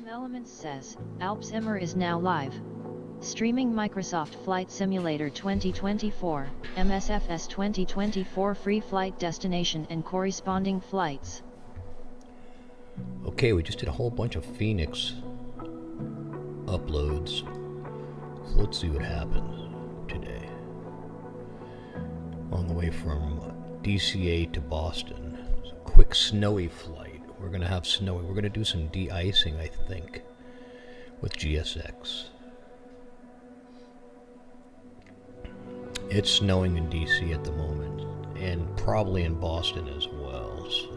Team Elements says, Alzheimer is now live. Streaming Microsoft Flight Simulator 2024, MSFS 2024 free flight destination and corresponding flights. Okay, we just did a whole bunch of Phoenix uploads. So let's see what happens today. On the way from DCA to Boston. It's a quick snowy flight. We're going to have snowy. We're going to do some de-icing, I think, with GSX. It's snowing in DC at the moment, and probably in Boston as well, so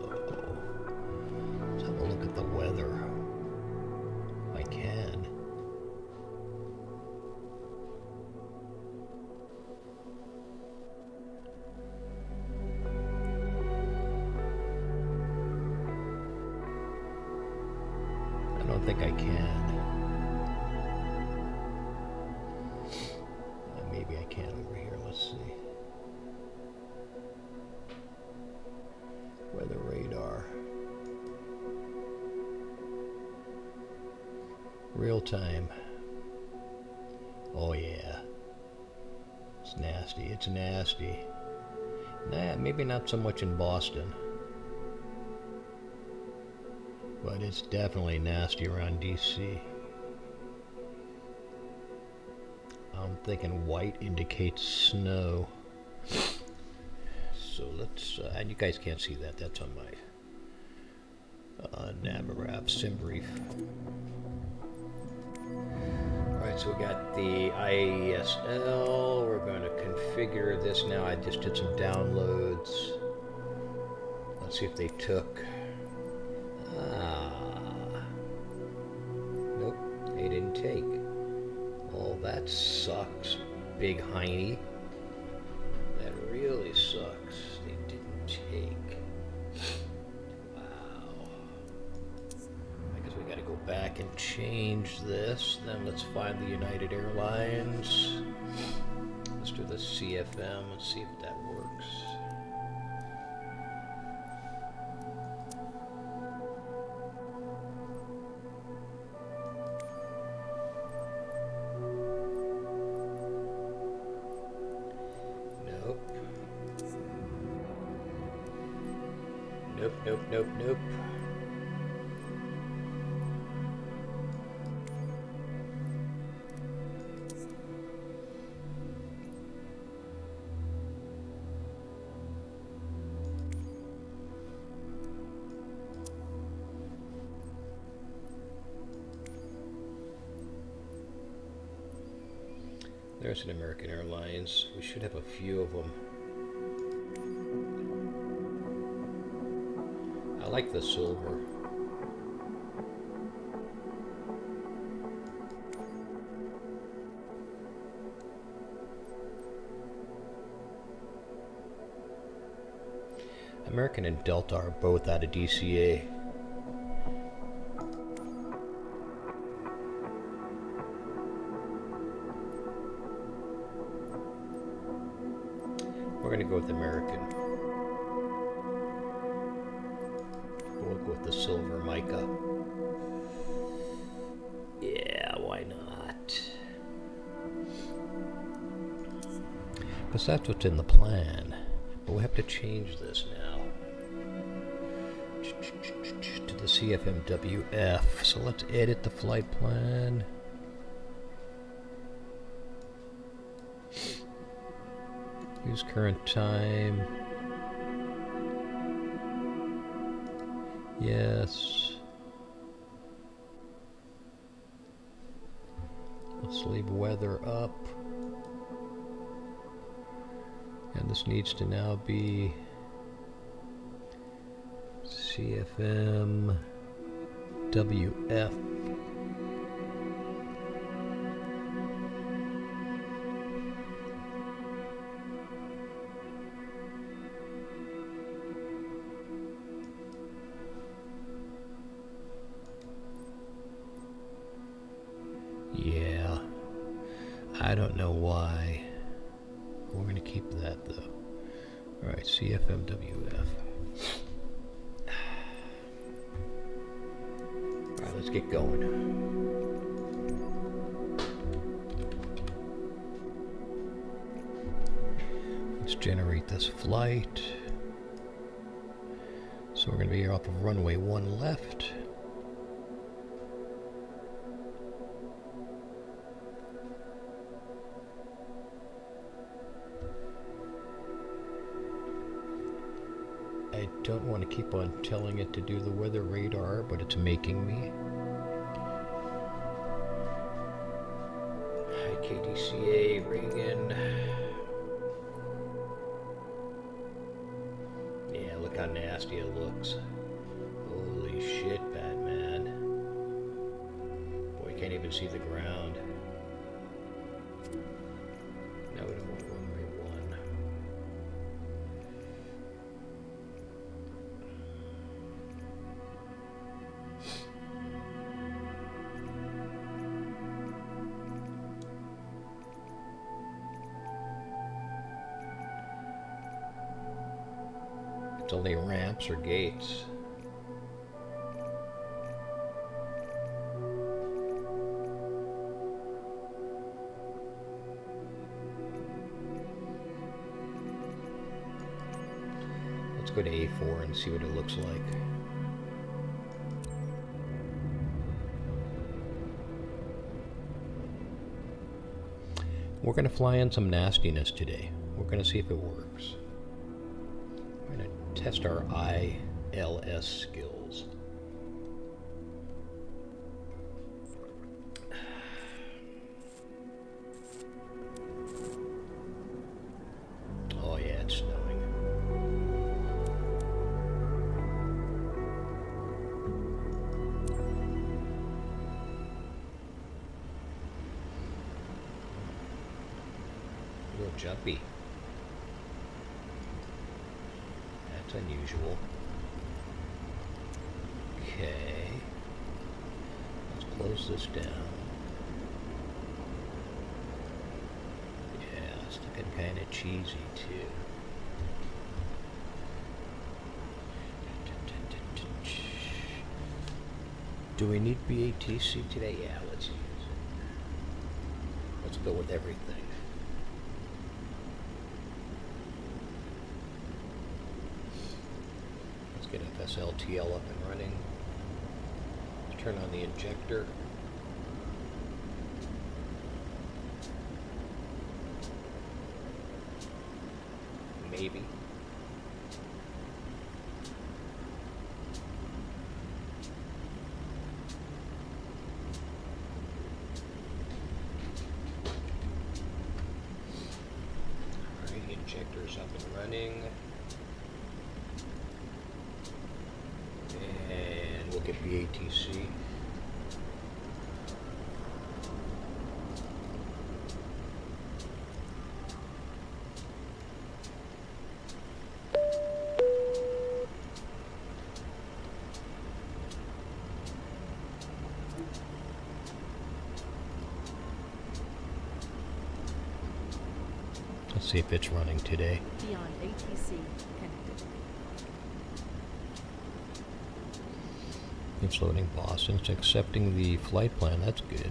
let's have a look at the weather. If I can. I don't think I can. Maybe I can over here. Let's see. Weather radar. Real time. Oh yeah. It's nasty. It's nasty. Nah, maybe not so much in Boston. But it's definitely nasty around DC. I'm thinking white indicates snow. So let's, and you guys can't see that, that's on my Navarap sim brief. Alright, so we got the IESL. We're going to configure this now. I just did some downloads. Let's see if they took. Nope, they didn't take. Oh, that sucks, big hiney. That really sucks. They didn't take. Wow. I guess we gotta go back and change this. Then let's find the United Airlines. Let's do the CFM and see if that works. Nope. There's an American Airlines. We should have a few of them. I like the silver. American and Delta are both out of DCA. We're going to go with American. We'll go with the silver mica. Yeah, why not? Because that's what's in the plan. But we have to change this now to the CFMWF. So let's edit the flight plan. Use current time. Yes. Let's leave weather up. And this needs to now be CFM WF. Yeah, I don't know why. We're going to keep that though. Alright, CFMWF. Alright, let's get going. Let's generate this flight. So we're going to be off of runway 1 left. I don't want to keep on telling it to do the weather radar, but it's making me. Hi, KDCA, Reagan. Yeah, look how nasty it looks. Holy shit, Batman. Boy, you can't even see the ground. No, we don't want runway 1. It's only ramps or gates. Let's go to A4 and see what it looks like. We're going to fly in some nastiness today. We're going to see if it works. We're going to test our ILS skills. Oh yeah, it's snowing. A little jumpy. That's unusual. Okay. Let's close this down. Yeah, it's looking kind of cheesy too. Do we need BATC today? Yeah, let's use it. Let's go with everything. Get FSLTL up and running. Let's turn on the injector. Maybe. Alright, the injector's up and running. And we'll get BATC. Let's see if it's running today. Beyond ATC connected. It's loading Boston. It's accepting the flight plan. That's good.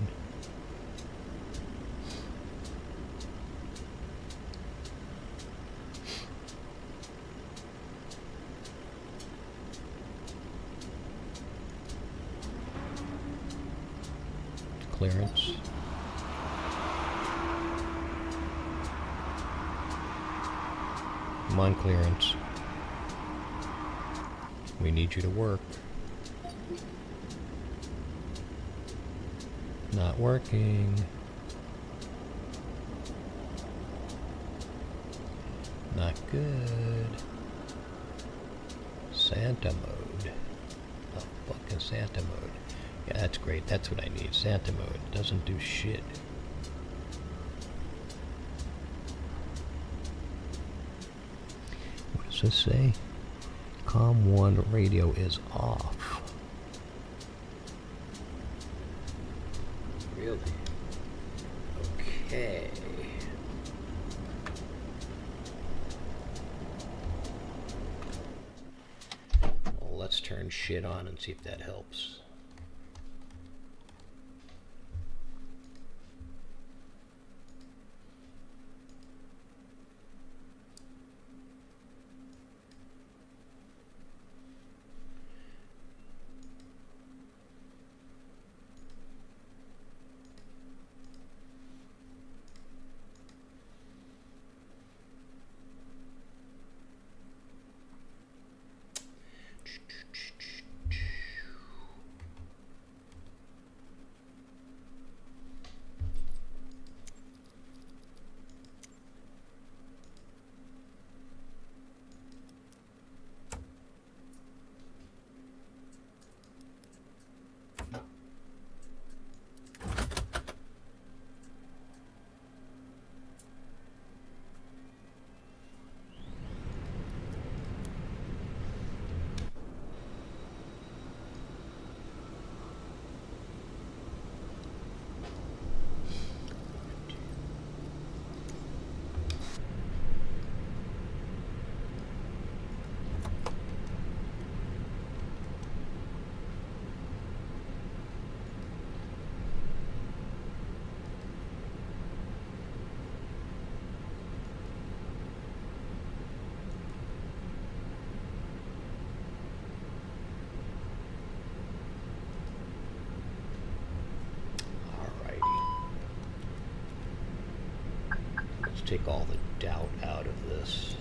Clearance. Come on, clearance. We need you to work. Not working. Not good. Santa mode. Oh, fucking Santa mode. Yeah, that's great. That's what I need. Santa mode. Doesn't do shit. What does this say? COM 1 radio is off. Really? Okay. Well, let's turn shit on and see if that helps. take all the doubt out of this.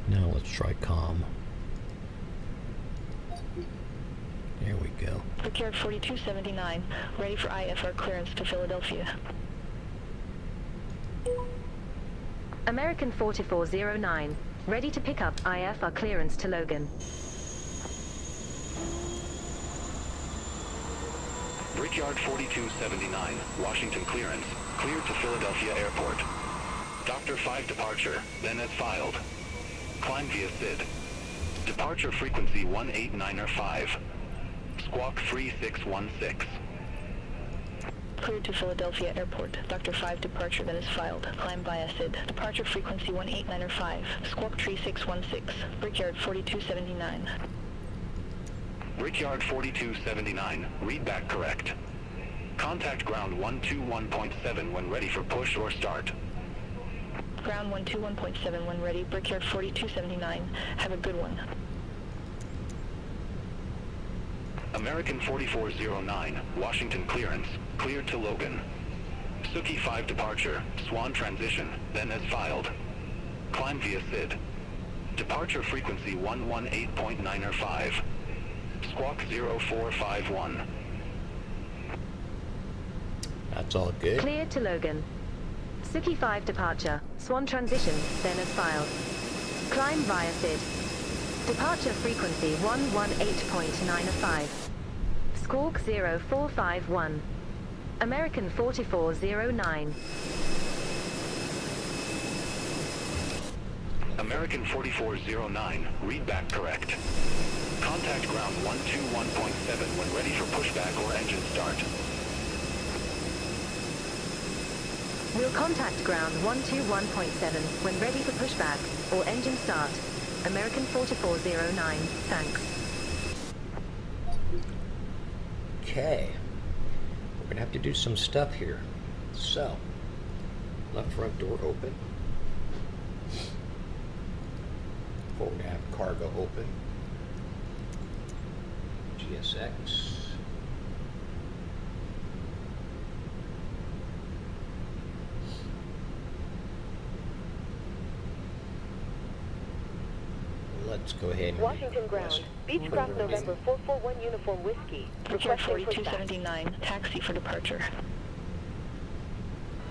Now let's try comm. There we go. Brickyard 4279, ready for IFR clearance to Philadelphia. American 4409, ready to pick up IFR clearance to Logan. Brickyard 4279, Washington clearance, cleared to Philadelphia Airport. Doctor 5 departure, then as filed. Climb via SID. Departure frequency 189.5. Squawk 3616. Cleared to Philadelphia Airport. Dr. 5 departure that is filed. Climb via SID. Departure frequency 189.5. Squawk 3616. Brickyard 4279. Brickyard 4279. Read back correct. Contact ground 121.7 when ready for push or start. Ground 121.7 when ready. Brickyard 4279. Have a good one. American 4409, Washington clearance, cleared to Logan. Suki 5 departure, Swan transition, then as filed. Climb via SID. Departure frequency 118.905. Squawk 0451. That's all good. Cleared to Logan. Suki 5 departure, Swan transition, then as filed. Climb via SID. Departure frequency 118.905. Squawk 0451. American 4409. American 4409, read back correct. Contact ground 121.7 when ready for pushback or engine start. We'll contact ground 121.7 when ready for pushback or engine start. American 4409, thanks. Okay. We're gonna have to do some stuff here. So, left front door open. Forward aft cargo open. GSX. Let's go ahead and Washington ground. Beechcraft November 441 Uniform Whiskey. Brickyard Requesting pushback. 4279. Taxi for departure.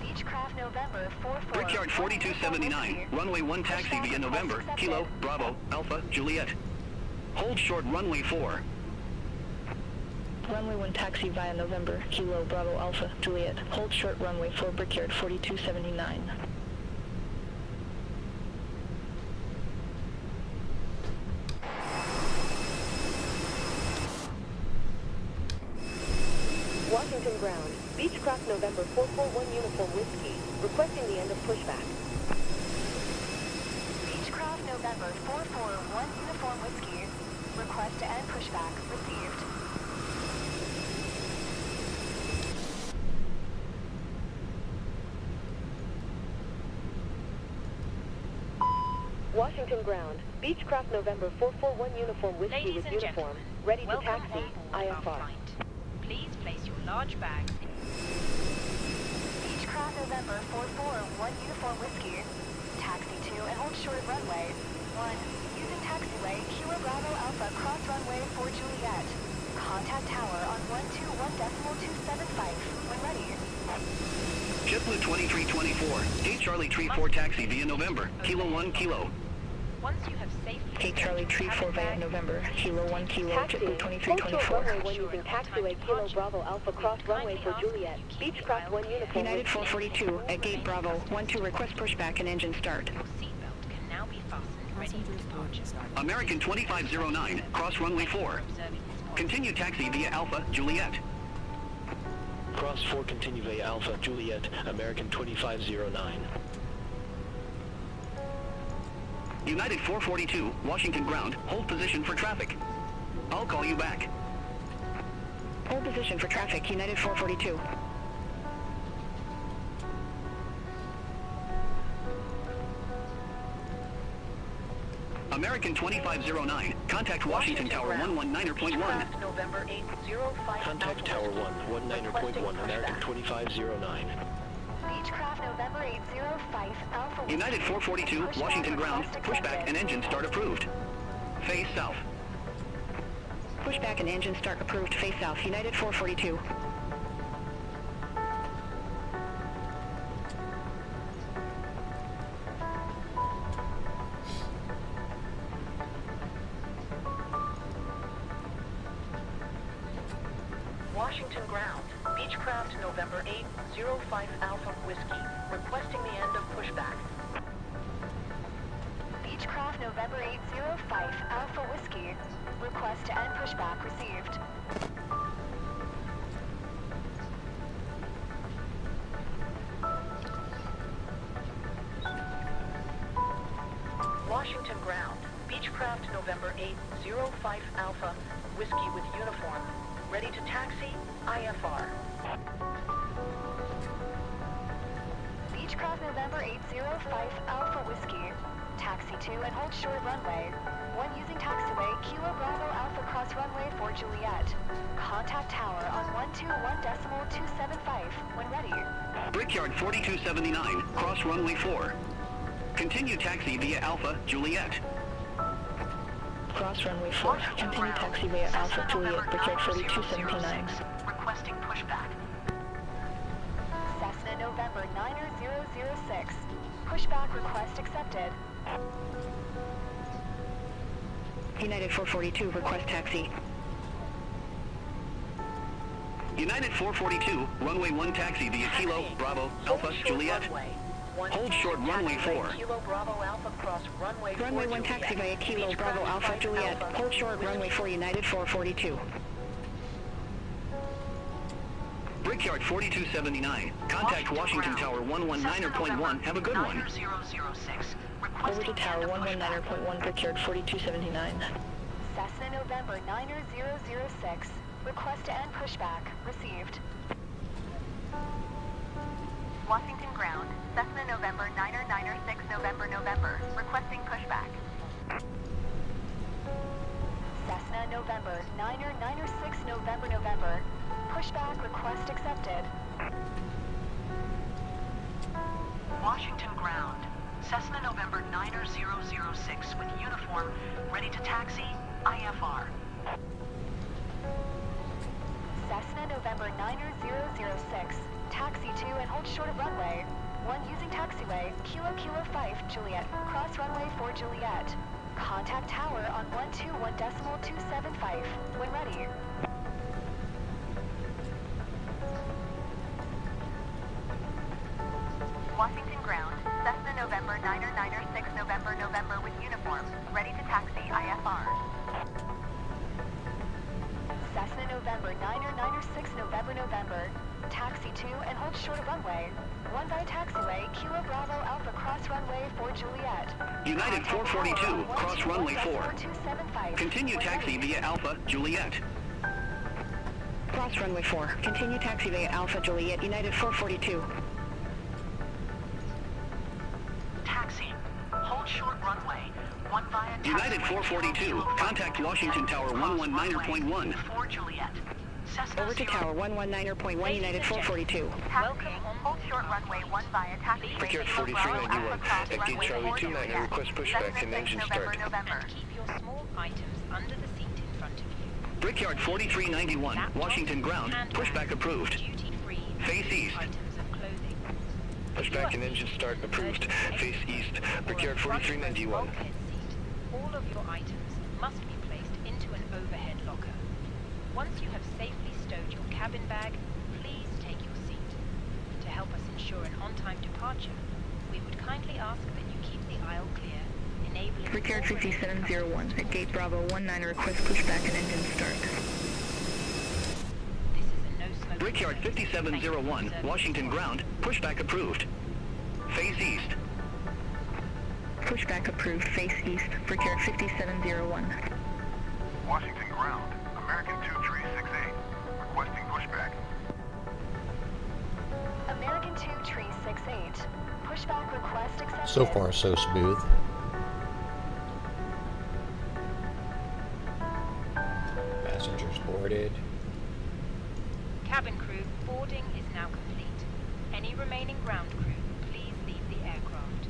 Beechcraft November 44. Brickyard 4279, runway 1 taxi via November, Kilo, Bravo, Alpha, Juliet. Hold short runway 4. Runway 1 taxi via November, Kilo, Bravo, Alpha, Juliet. Hold short runway 4, Brickyard 4279. Washington ground. Beechcraft November 441 Uniform Whiskey. Requesting the end of pushback. Beechcraft November 441 Uniform Whiskey. Request to end pushback received. Washington ground. Beechcraft November 441 Uniform Whiskey Ladies with and uniform. gentlemen, Ready to welcome taxi. on board our IFR. flight. Please place your large bags in Beechcraft November 441 Uniform Whiskey. Taxi to and hold short of runway 1. Using taxiway Kilo Bravo Alpha cross runway 4 Juliet. Contact tower on 121.275 when ready. JetBlue 2324, 8 Charlie Tree 4 taxi via November, Kilo 1 Kilo. Once you have safely 8 Charlie Tree 4 via November, Kilo 1 Kilo, Taxi. JetBlue Hold short 2324. runway when using taxiway Kilo Bravo Alpha cross runway for Juliet. Beechcraft 1 Uniform United Whiskey. 442 at gate Bravo, 12 request pushback and engine start. your seatbelt can now be fastened Proceed with departure. American 2509, cross runway 4. Continue taxi via Alpha, Juliet. Cross 4, continue via Alpha, Juliet, American 2509. United 442, Washington ground, hold position for traffic. I'll call you back. Hold position for traffic, United 442. American 2509, contact Washington Tower 119.1. November 805. Contact Tower 119.1, American 2509. Beechcraft November 805 Alpha. United 442, Washington ground, pushback and engine start approved. Face south. Pushback and engine start approved, face south, United 442. Washington ground, Beechcraft November 805 Alpha Whiskey, requesting the end of pushback. Beechcraft November 805 Alpha Whiskey. Request to end pushback received. Washington ground, Beechcraft November 805 Alpha Whiskey with uniform, ready to taxi, IFR. Beechcraft November 805 Alpha Whiskey. Taxi 2 and hold short runway. 1 using taxiway, Kilo Bravo Alpha cross runway for Juliet. Contact tower on 121.275 when ready. Brickyard 4279, cross runway 4. Continue taxi via Alpha, Juliet. Cross runway 4, continue taxi via Alpha, Juliet, Brickyard 4279. Requesting pushback. Cessna November 9006. Pushback request accepted. United 442, request taxi. United 442, runway 1 taxi via Kilo, Bravo, Alpha, Juliet. Hold short runway 4. Kilo Bravo Alpha cross runway 4. Runway 1 taxi via Kilo, Bravo, Alpha, Juliet. Hold short runway 4, United 442. Brickyard 4279, contact Washington Tower 119.1, have a good one. 9006. Over to Tower 119.1, Brickyard 4279. Cessna November 9006. Request to end pushback received. Washington ground, Cessna November 9096 November, requesting pushback. Cessna November 9096 November. Pushback request accepted. Washington ground, Cessna November 9006 with uniform, ready to taxi, IFR. Cessna November 9006. Taxi 2 and hold short of runway. 1 using taxiway, Kilo 5 Juliet, cross runway 4 Juliet. Contact tower on 121.275 when ready. Washington ground, Cessna November 9096 November with uniform, ready to taxi, IFR. Cessna November 9096 November. Taxi 2 and hold short of runway. 1 by taxiway, Kilo Bravo Alpha cross runway 4 Juliet. United 442, cross runway 4. Continue taxi via Alpha, Juliet. Cross runway 4, continue taxi via Alpha, Juliet, United 442. Taxi, hold short runway, 1 via taxi. United 442, contact Washington Tower 119.1. 4 Juliet. Over to Tower 119.1, United 442. Welcome. Hold short runway 1 via taxi. Brickyard 4391, FD Charlie 29, request pushback and engine start. And keep your small items under the seat in front of you. Brickyard 4391, Washington ground, pushback approved. Duty-free Face east. items of clothing. Pushback and engine start approved. Face east, Brickyard 4391. All of your items must be placed into an overhead locker. Once you have safely stowed your cabin bag, please take your seat. To help us ensure an on-time departure, we would kindly ask that you keep the aisle clear in enabling... Brickyard 5701, at Gate Bravo 19, request pushback and engine start. This is a no-smoke... Brickyard 5701, Washington ground, pushback approved. Face east. Pushback approved, face east, Brickyard 5701. Washington ground, American 2368, requesting pushback. American 2368. Pushback request accepted. So far, so smooth. Passengers boarded. Cabin crew, boarding is now complete. Any remaining ground crew, please leave the aircraft.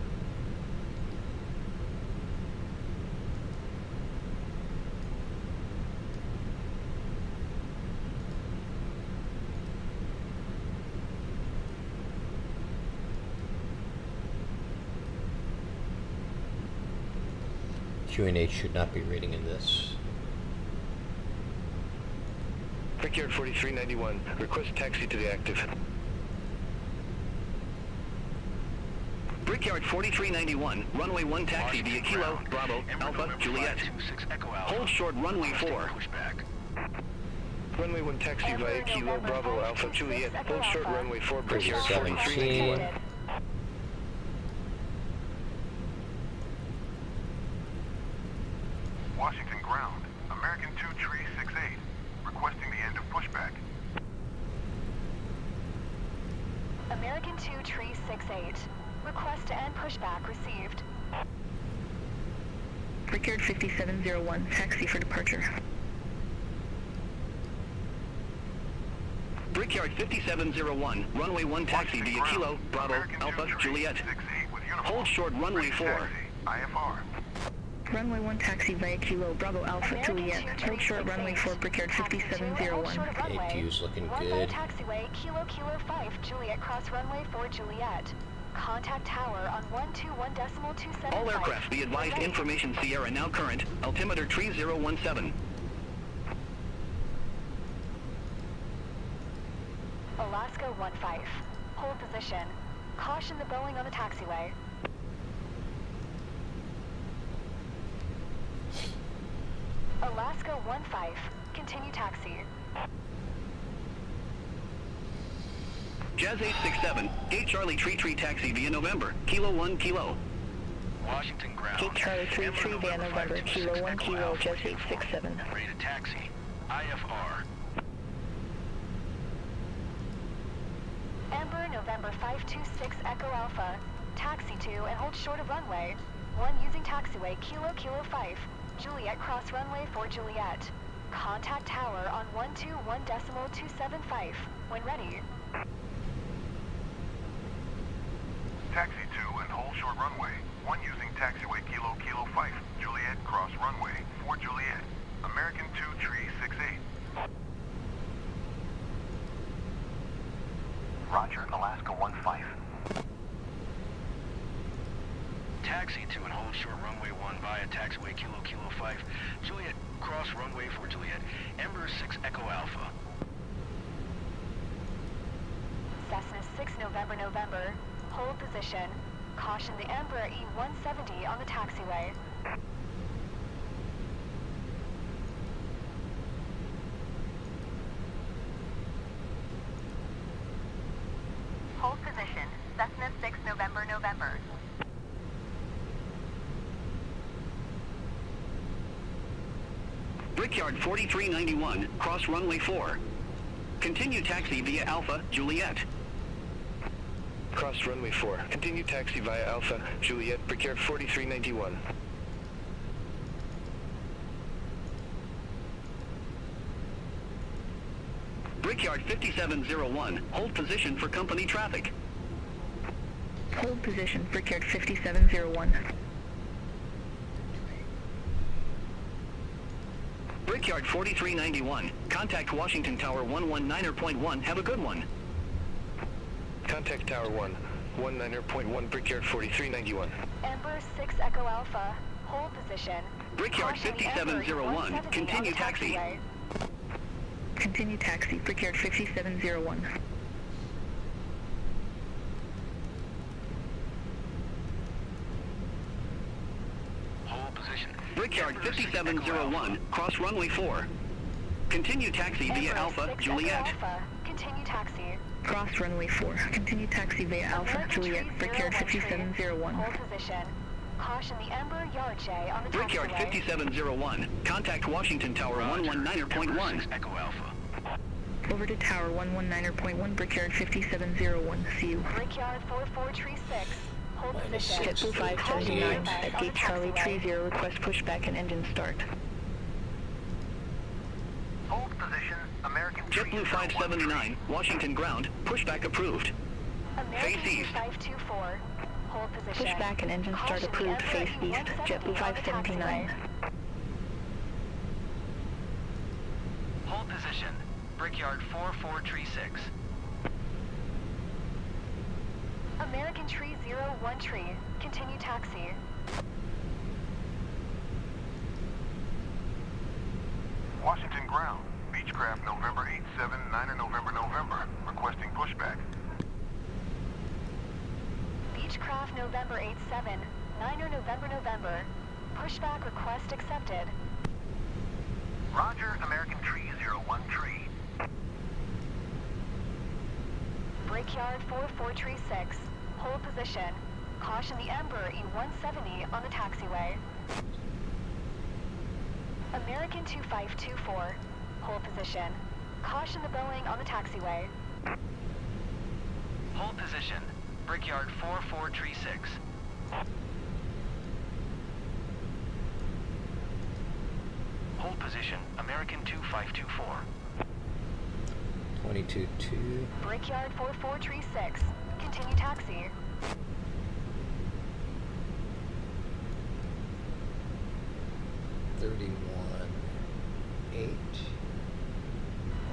QNH should not be reading in this. Brickyard 4391, request taxi to the active. Brickyard 4391, runway 1 taxi via Kilo, Bravo, Alpha, Juliet. Hold short runway 4. Runway 1 taxi via Kilo, Bravo, Alpha, Juliet. Hold short runway 4, Brickyard 17. 4391. Washington ground, American 2368, requesting the end of pushback. American 2368. Request to end pushback received. Brickyard 5701, taxi for departure. Brickyard 5701, runway 1 taxi via Kilo, Bravo, Alpha, Juliet. Hold short runway 4. IFR. Runway 1 taxi via Kilo, Bravo, Alpha, Juliet. Hold short runway 4, Brickyard 5701. AQ's looking Run by good. taxiway Kilo 5, Juliet cross runway 4 Juliet. Contact tower on 121.275. All aircraft be advised information Sierra now current, altimeter 3017. Alaska 15. Hold position. Caution the Boeing on the taxiway. Alaska 15. Continue taxi. Jazz 867, Gate Charlie Tree taxi via November, Kilo 1 Kilo. Washington ground. Gate Charlie 33 via November, Kilo 1 Kilo, Jazz 867. Ready to taxi. IFR. Amber November 526 Echo Alpha. Taxi to and hold short of runway. 1 using taxiway Kilo 5. Juliet cross runway 4 Juliet. Contact tower on 121.275. When ready. Taxi to and hold short runway. 1 using taxiway Kilo 5. Juliet cross runway 4 Juliet. American 2368. Roger, Alaska 15. Taxi to and hold short runway 1 via taxiway Kilo 5. Juliet, cross runway 4 Juliet. Ember 6 Echo Alpha. Cessna 6 November. Hold position. Caution the Embraer E-170 on the taxiway. Hold position. Cessna 6 November. Brickyard 4391, cross runway 4. Continue taxi via Alpha, Juliet. Cross runway 4. Continue taxi via Alpha, Juliet, Brickyard 4391. Brickyard 5701, hold position for company traffic. Hold position, Brickyard 5701. Brickyard 4391, contact Washington Tower 119.1, have a good one. Contact Tower 1, 19.1, Brickyard 4391. Ember 6 Echo Alpha. Hold position. Brickyard Caution the Embraer 5701, E-170 continue on the taxi. taxiway. Continue taxi, Brickyard 5701. Brickyard 5701, cross runway 4. Continue taxi via Alpha, Juliet. Alpha, continue taxi. Cross runway 4. Continue taxi via Alpha, Juliet, Brickyard 5701. Hold position. Caution the Ember Yard J on the Brickyard taxiway. 5701, contact Washington Tower 119.1. Echo Alpha. Over to Tower 119.1, Brickyard 5701. See you. Brickyard 4436. Hold position. JetBlue 579 at Gate Charlie 30, request pushback and engine start. Hold position, American JetBlue 579, Washington ground, pushback approved. Face American east. 524. Hold position. Pushback and engine start Caution the approved, Ember face E east, 170 JetBlue on the 579. taxiway. Hold position. Brickyard 4436. American Tree 01 Tree. Continue taxi. Washington ground. Beechcraft November 87, 9er November. Requesting pushback. Beechcraft November 87. 9er November. Pushback request accepted. Roger, American Tree 01 Tree. Brickyard 4436. Hold position. Caution the Ember E170 on the taxiway. American 2524. Hold position. Caution the Boeing on the taxiway. Hold position. Brickyard 4436. Hold position. American 2524. 22-2. Brickyard 4436. Continue taxi.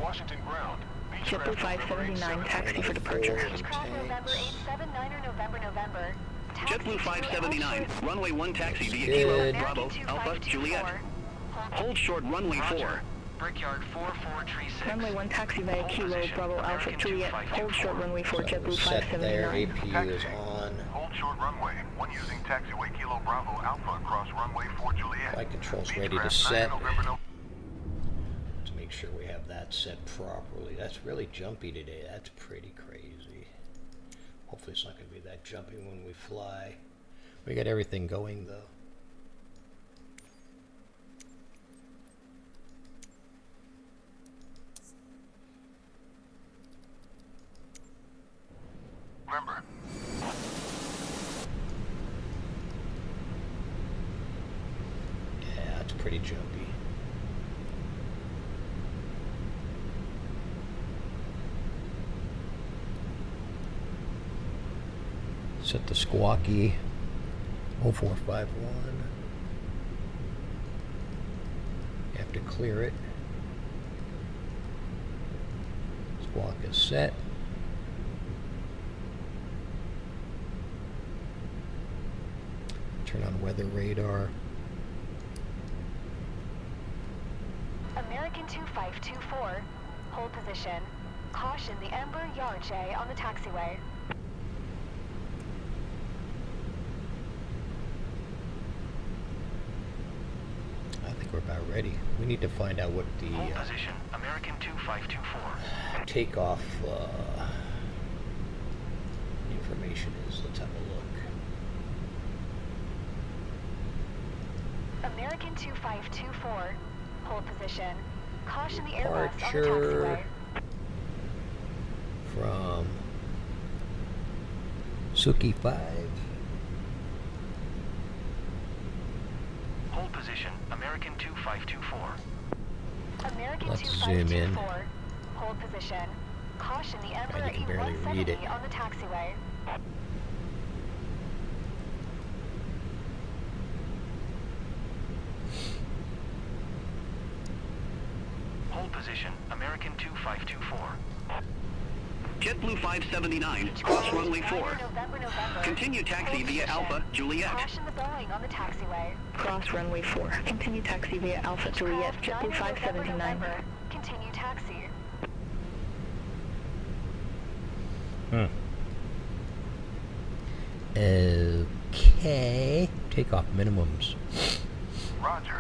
Washington ground. JetBlue 579, taxi for departure. Beechcraft November 87, 9er November. JetBlue 579, runway 1 taxi via Kilo, Bravo, Alpha, Juliet. Hold short runway 4. Brickyard 4436. Runway 1 taxi via Kilo, Bravo, Alpha, Juliet. Hold short runway 4, JetBlue Set there, 579. APU is on. Hold short runway. One using taxiway Kilo Bravo Alpha across runway 4 Juliet. Flight control's ready to Beechcraft, set. 9 November. To make sure we have that set properly. That's really jumpy today. That's pretty crazy. Hopefully it's not going to be that jumpy when we fly. We got everything going though. Remember. Yeah, it's pretty jumpy. Set the squawky 0451. You have to clear it. Squawk is set. Turn on weather radar. American 2524. Hold position. Caution the Ember Yard J on the taxiway. I think we're about ready. We need to find out what the Hold position. American 2524. takeoff information is. Let's have a look. American 2524. Hold position. Caution the Airbus on the Departure taxiway. from Suki 5. Hold position. American 2524. American Let's zoom in. 2524. Hold position. Caution the Ember you can barely read it. E170 on the taxiway. Hold position. American 2524. JetBlue 579, cross runway 4. November. Continue taxi via Alpha, Juliet. Caution the Boeing on the taxiway. Cross runway 4. Continue taxi via Alpha, Juliet, JetBlue 579. November. Continue taxi. Okay. Takeoff minimums. Roger.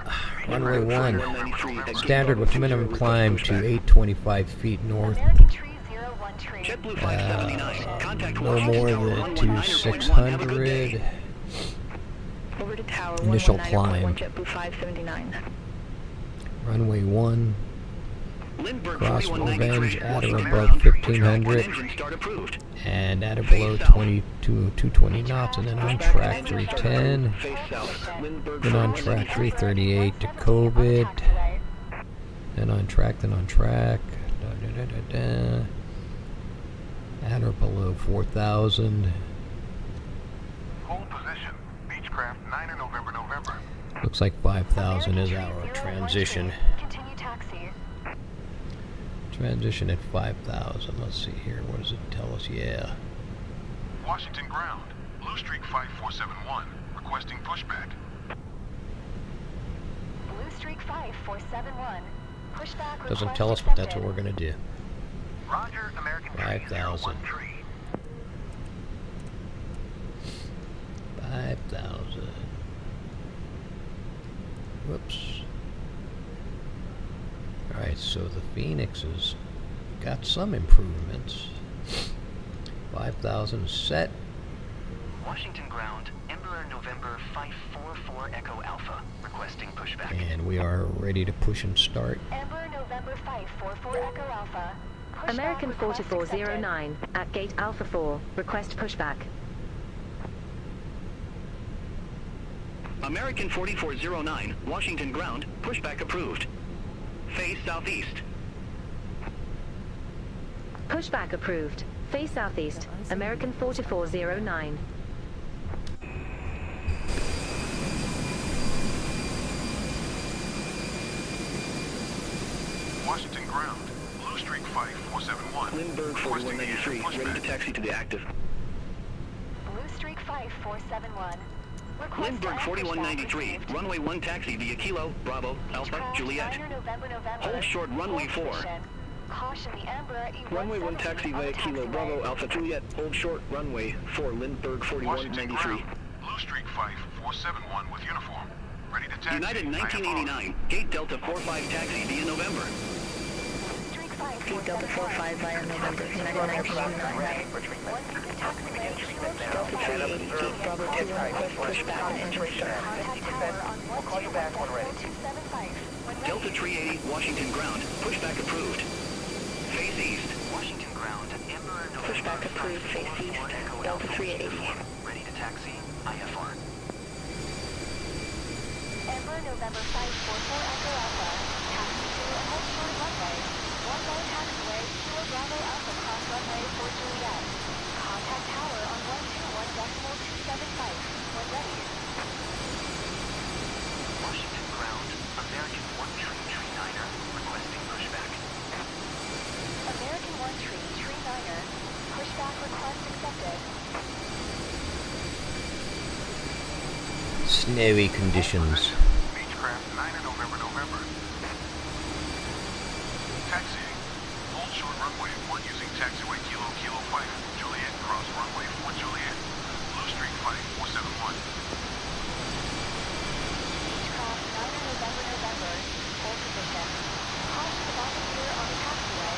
Runway 1. 4193. Standard with minimum climb to 825 feet north. American Tree 01 Tree. JetBlue Flight 79. Contact No Washington more Tower than 119.1. Have a good day. 2600. Over to Tower Initial 119.1 climb. JetBlue 579. Runway 1. Lindbergh Cross 4193. Revenge at or Washington above ground. 1500. Engine start approved. And at or below 220 knots. And then on track 310. Face south. Lindbergh Then on track 338 to COVID. Then on track. Da, da, da, da. At or below 4,000. Hold position. Beechcraft 9 November. Looks like 5,000 is our transition. Continue taxi. Transition at 5,000. Let's see here. What does it tell us? Yeah. Washington ground. Blue Streak 5471. Requesting pushback. Blue Streak 5471. Pushback Doesn't request tell us, but that's accepted. what we're going to do. Roger, American 5,000. 3013. 5,000. Whoops. Alright, so the Phoenix has got some improvements. 5,000 set. Washington ground, Emperor November 544 Echo Alpha, requesting pushback. And we are ready to push and start. Emperor November 544 Echo Alpha. Pushback American request 4409 at gate Alpha 4. Request pushback. American 4409. Washington ground. Pushback approved. Face southeast. Pushback approved. Face southeast. American 4409. Washington ground. Blue Streak 5471. Lindbergh 4193. Ready to taxi to the active. Blue Streak 5471. Request Lindbergh to 4193. pushback received. Runway 1 taxi via Kilo, Bravo, Alpha, Beechcraft Juliet. 9 November. Hold short runway Hold 4. position. Caution the Emperor E170 Runway 1 taxi on via the Kilo, taxiway. Bravo, Alpha, Juliet. Hold short runway 4. Lindbergh Washington 4193. ground. Blue Streak 5471 with uniform. Ready to taxi. United 1989. Gate Delta 45 taxi via November. Streak Gate Delta 45 via November. United 1989. Delta 380. Gate Bravo 21. Request pushback and engine start. We'll call you back when ready. 275. Delta 380. Washington ground. Pushback approved. Face east. Washington ground, Emperor November Pushback approved. Face east. 544 Echo Delta Alpha. 380. Ready to taxi, IFR. Emperor November 544 Echo Alpha. Taxi to and hold short runway. 11 taxiway, Kilo Bravo Alpha cross runway 4 Juliet. Contact tower on 121.275 when ready. Washington ground, American 1 Tree 9er, requesting pushback. American 1 Tree 9er. Pushback request accepted. Snowy conditions. Beechcraft 9 November. Taxiing. Hold short runway 1 using taxiway Kilo 5. Juliet cross runway 4 Juliet. Blue Streak 5471. Beechcraft 9 November. Hold position. Caution the volunteer on the taxiway.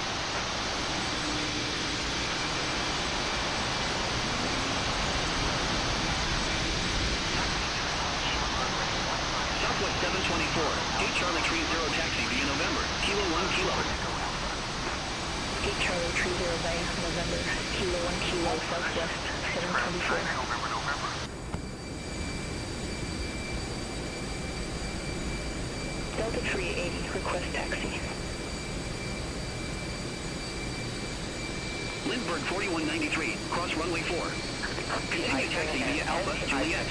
Southwest 724. Gate Charlie 30 taxi via November. Kilo 1 Kilo. Gate Charlie 30 by November. Kilo 1 Kilo Southwest 724. November. Delta 380. Request taxi. Lindbergh 4193. Cross runway 4. Continue taxi via Alpha, Juliet.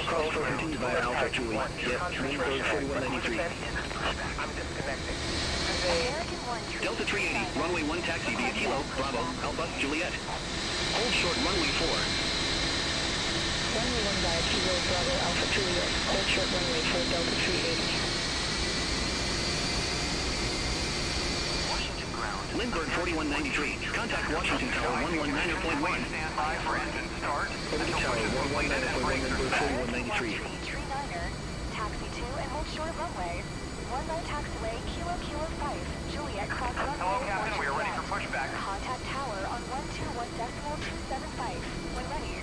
Cross 4 continue via Alpha, Juliet. Lindbergh 4193. American 1 Tree Delta 380. Runway 1 taxi via Kilo, Bravo, Alpha, Juliet. Hold short runway 4. Runway 1 via Kilo Bravo Alpha Juliet. Hold short runway 4 Delta 380. Washington ground, Lindbergh 4193. Contact Washington Tower 119.1. Over to Tower 119.1 Lindbergh 4193. Tree 9er. taxi 2 and hold short of runway. 19 taxiway, Kilo Kilo 5, Juliet cross runway. Hello, Captain. We are ready for pushback. Contact tower on 121.275 when ready.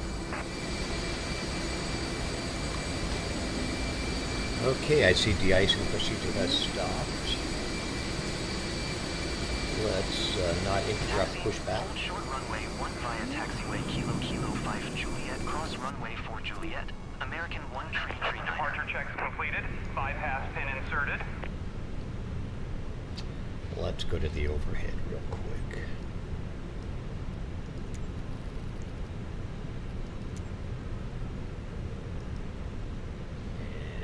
Okay, I see de-icing procedure has stopped. Let's not interrupt pushback. Hold short runway 1 via taxiway Kilo Kilo 5 Juliet, cross runway 4 Juliet. American 1 tree 39. Departure checks completed. Bypass pin inserted. Let's go to the overhead real quick.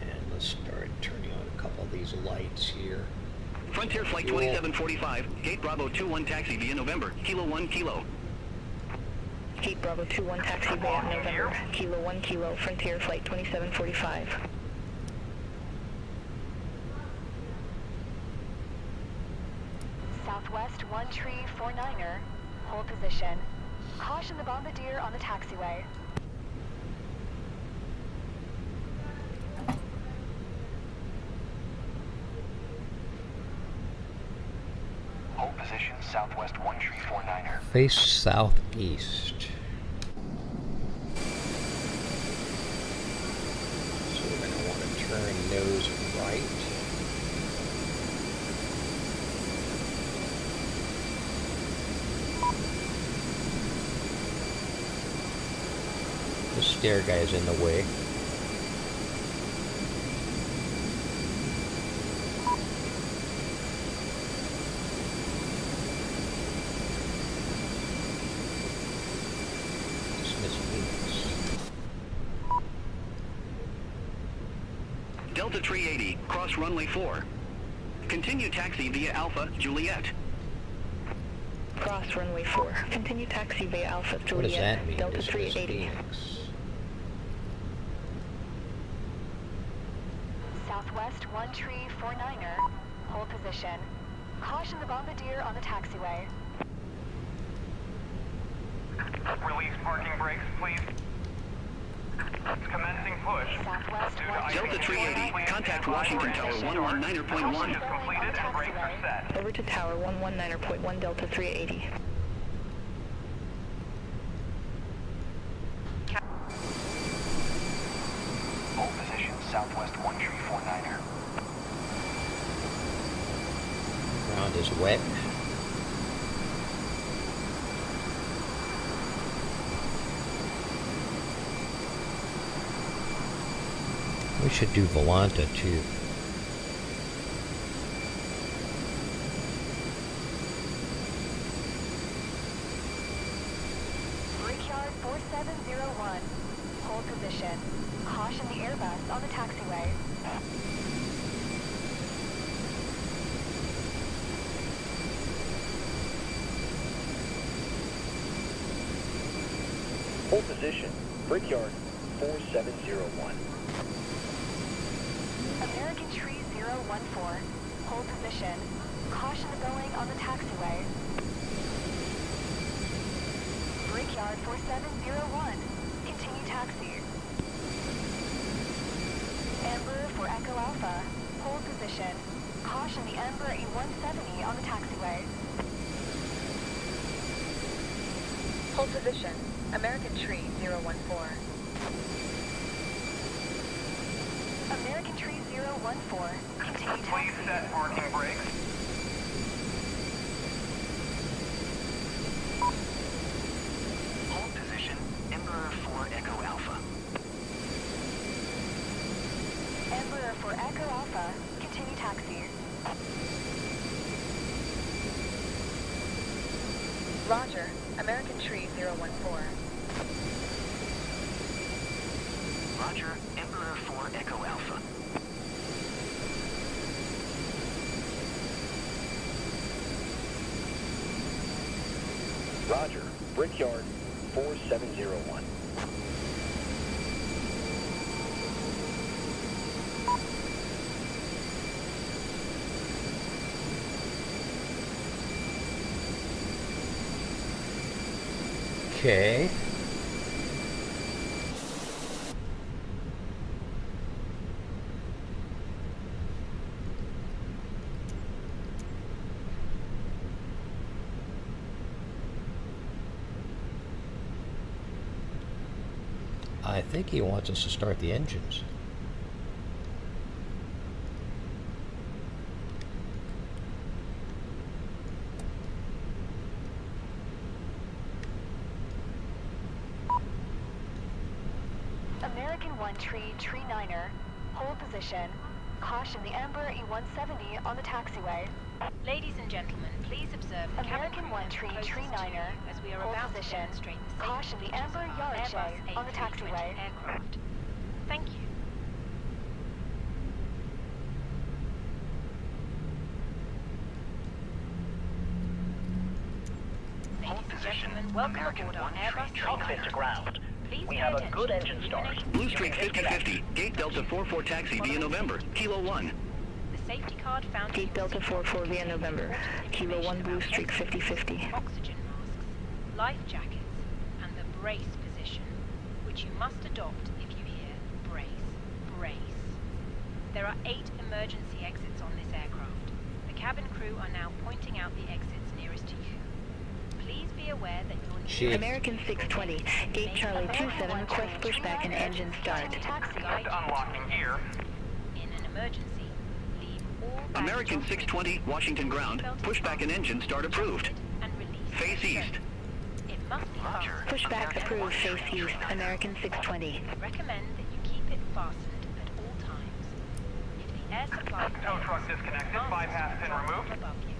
And let's start turning on a couple of these lights here. Frontier Flight 2745, Gate Bravo 21 taxi via November, Kilo 1 Kilo. Gate Bravo 21 taxi via November, Kilo 1 Kilo, Frontier Flight 2745. Southwest 1 tree 49er. Hold position. Caution the bombardier on the taxiway. Hold position, Southwest 1 tree 49er. Face southeast. So we're going to want to turn nose right. The stair guy is in the way. Delta 380, cross runway 4. Continue taxi via Alpha Juliet. Cross runway 4. Continue taxi via Alpha Juliet. What does that mean? Delta This is 380. Phoenix. Southwest 1 tree 49er. Hold position. Caution the bombardier on the taxiway. Release parking brakes, please. Commencing push. Southwest 1 Delta 380, contact Washington Tower 119.1. Push is completed and brakes are set. Over to Tower 119.1 Delta 380. Hold position, Southwest 1 tree 49er. Ground is wet. We should do Volanta too. Brickyard 4701. Hold position. Caution the Airbus on the taxiway. Hold position, Brickyard 4701. American Tree 014. Hold position. Caution the Boeing on the taxiway. Brickyard 4701. Continue taxi. Amber for Echo Alpha. Hold position. Caution the Ember E-170 on the taxiway. Hold position. American Tree 014. American Tree 014. Continue taxi. Please set parking brakes. Hold position, Emperor 4 Echo Alpha. Emperor for Echo Alpha. Continue taxi. Roger. American Tree 014. Roger, Emperor 4 Echo Alpha. Roger, Brickyard 4701. Okay. I think he wants us to start the engines. American 1 tree 9er, hold position. Caution the Amber E-170 on the taxiway. Ladies and gentlemen, please observe the American 1 tree 9er, as we are hold about position. to demonstrate the Caution the safety features Amber of our Yard Airbus J on the A320 taxiway. aircraft. Thank you. Ladies and gentlemen, welcome aboard our Airbus Cockpit to ground. Please We pay have a attention good to engine the start. Blue Streak 5050, Gate Delta 44 taxi via November, Kilo 1. The safety card found Gate Delta 44 via November, Kilo 1 Blue Streak 5050. oxygen masks, life jackets, and the brace position, which you must adopt if you hear brace, brace. There are 8 emergency exits on this aircraft. The cabin crew are now pointing out the exits nearest to you. Please be aware that your American 620, Gate Charlie 27, request pushback and engine start. Unlocking gear. in an emergency, leave all American 620, Washington ground, pushback and engine start approved. Face east. It must be fastened. Pushback approved, face east, American 620. Recommend that you keep it fastened at all times. If the air supply Tow truck disconnected. Bypass pin removed. above you,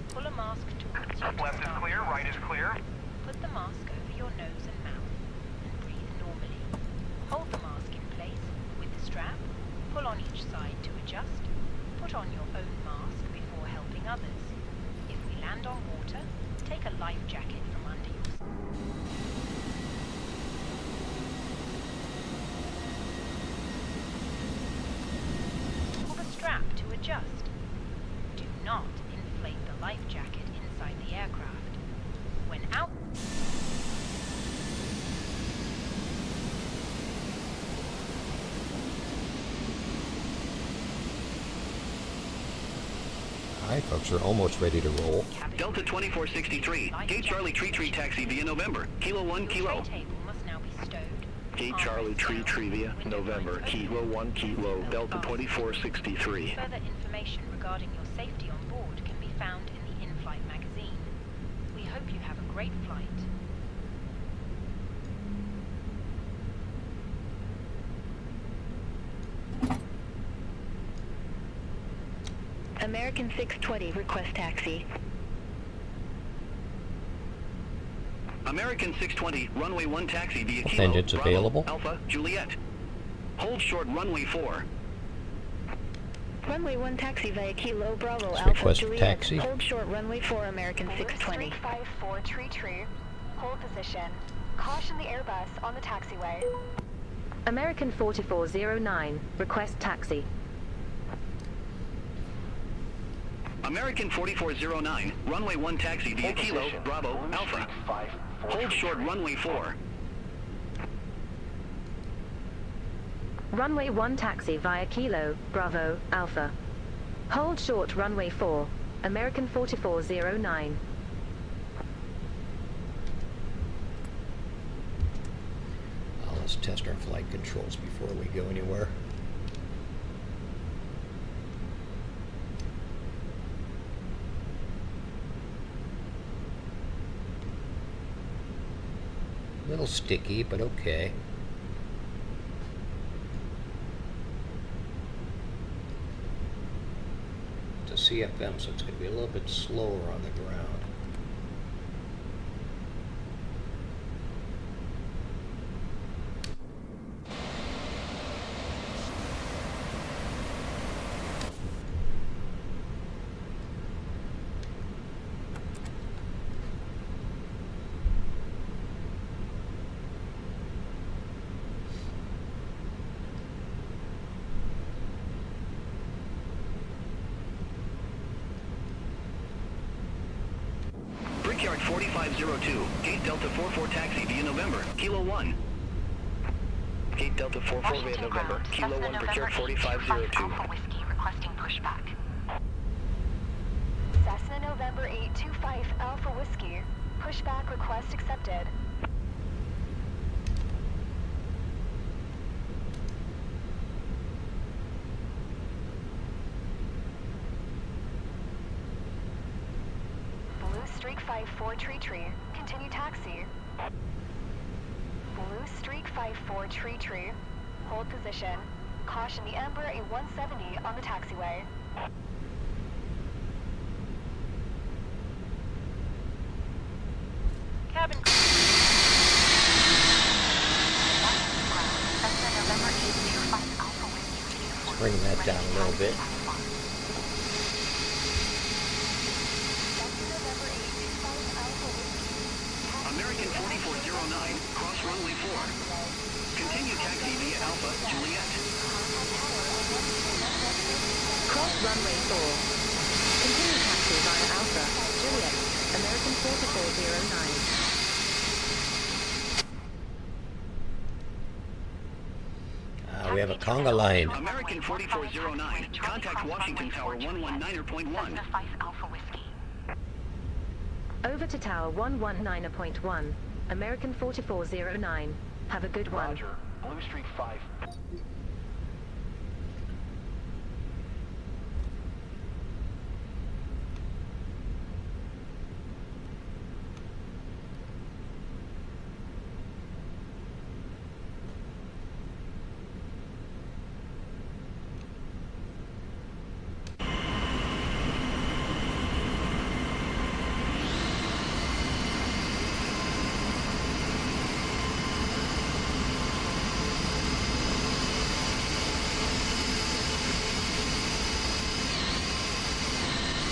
pull a mask towards you. to Left is start. clear, right is clear. Put the mask over your nose and mouth and breathe normally. Hold the mask in place with the strap. Pull on each side to adjust. Put on your own mask before helping others. If we land on water, take a life jacket from under your Pull the strap to adjust. Do not inflate the life jacket inside the aircraft. When out... Alright, folks, we're almost ready to roll. Delta 2463, Gate Charlie Tree taxi via November, Kilo 1 Kilo. must now be stowed. Gate Charlie Tree via November, Kilo 1 Kilo, Delta 2463. Further information regarding your safety on board can be found in the in-flight magazine. We hope you have a great flight. American 620, request taxi. American 620, runway 1 taxi via Kilo, Engines Bravo, available. Alpha, Juliet. Hold short runway 4. Runway 1 taxi via Kilo, Bravo, Let's Alpha, request Juliet. taxi. Hold short runway 4, American 620. Blue Streak 54 tree, hold position. Caution the Airbus on the taxiway. American 4409, request taxi. American 4409, runway 1 taxi via Kilo, Bravo, Alpha. Hold short runway 4. Runway 1 taxi via Kilo, Bravo, Alpha. Hold short runway 4, American 4409. Let's test our flight controls before we go anywhere. A little sticky, but okay. It's a CFM, so it's going to be a little bit slower on the ground. Brickyard 4502, Gate Delta 44 taxi via November, Kilo 1. Gate Delta 44 via November, Kilo 1, Brickyard 4502. Alpha Whiskey requesting pushback. Cessna November 825 Alpha Whiskey. Pushback request accepted. 54 Tree, continue taxi. Blue Streak 54 Tree, hold position. Caution the Ember A170 on the taxiway. Cabin crew. Let's bring that down a little bit. American 4409, cross runway 4. Continue taxi via Alpha, Juliet. Cross runway 4. Continue taxi via Alpha, Juliet, American 4409. We have a conga line. American 4409, contact Washington Tower 119.1. Over to Tower 119.1, American 4409. Have a good one. Roger. Blue Streak 5.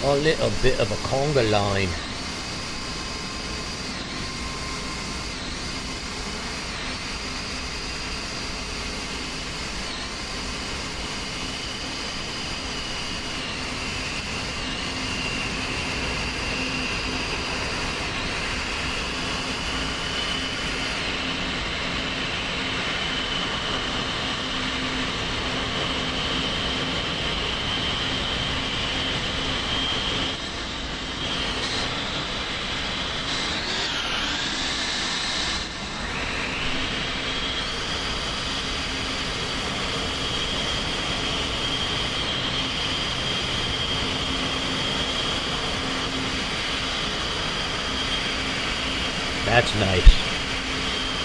A little bit of a conga line. That's nice.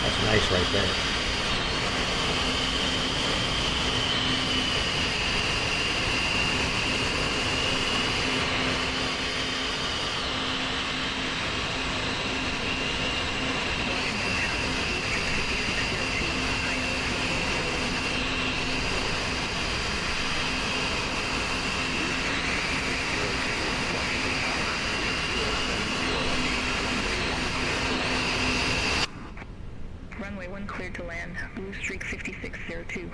That's nice right there. Runway 1 cleared to land. Blue Streak 5602.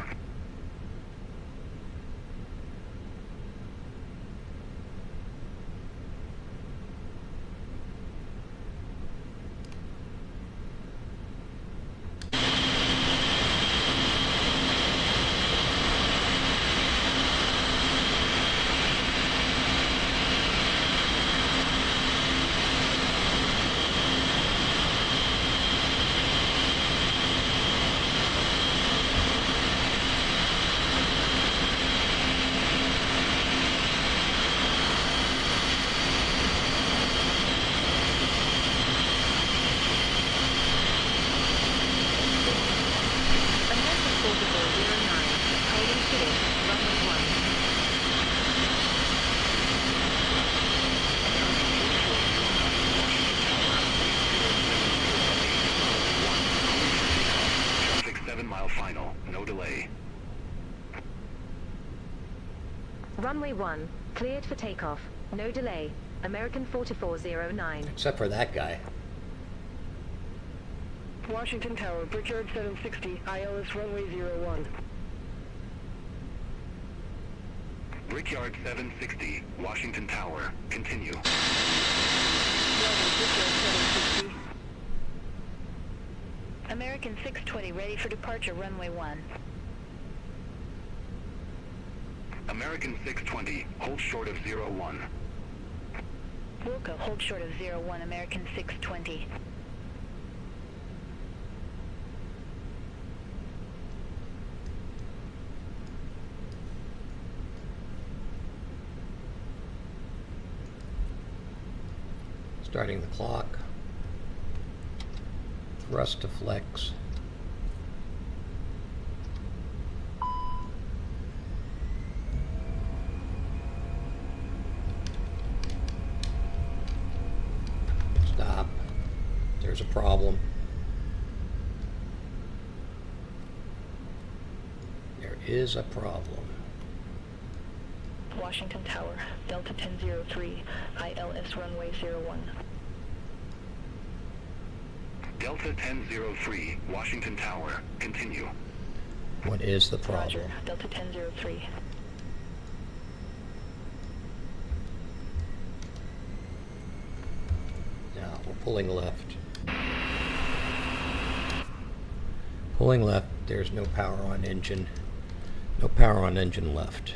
Traffic 7 mile final, no delay. Runway 1, cleared for takeoff. No delay. American 4409. Except for that guy. Washington Tower, Brickyard 760, ILS runway 01. Brickyard 760, Washington Tower, continue. American 620, ready for departure, runway 1. American 620, hold short of 01. Wilco, hold short of 01, American 620. Starting the clock. Thrust to flex. Stop. There's a problem. There is a problem. Washington Tower, Delta 1003, ILS runway 01. Delta 1003, Washington Tower, continue. What is the problem? Roger, Delta 1003. Now, we're pulling left. Pulling left, there's no power on engine. No power on engine left.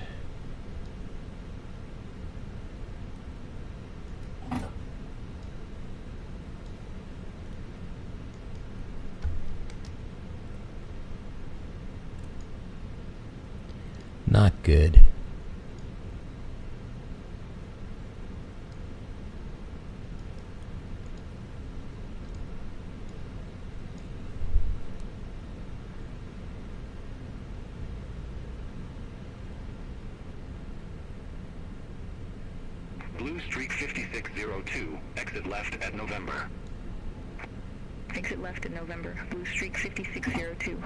Not good. Blue Streak 5602, exit left at November. Exit left at November, Blue Streak 5602.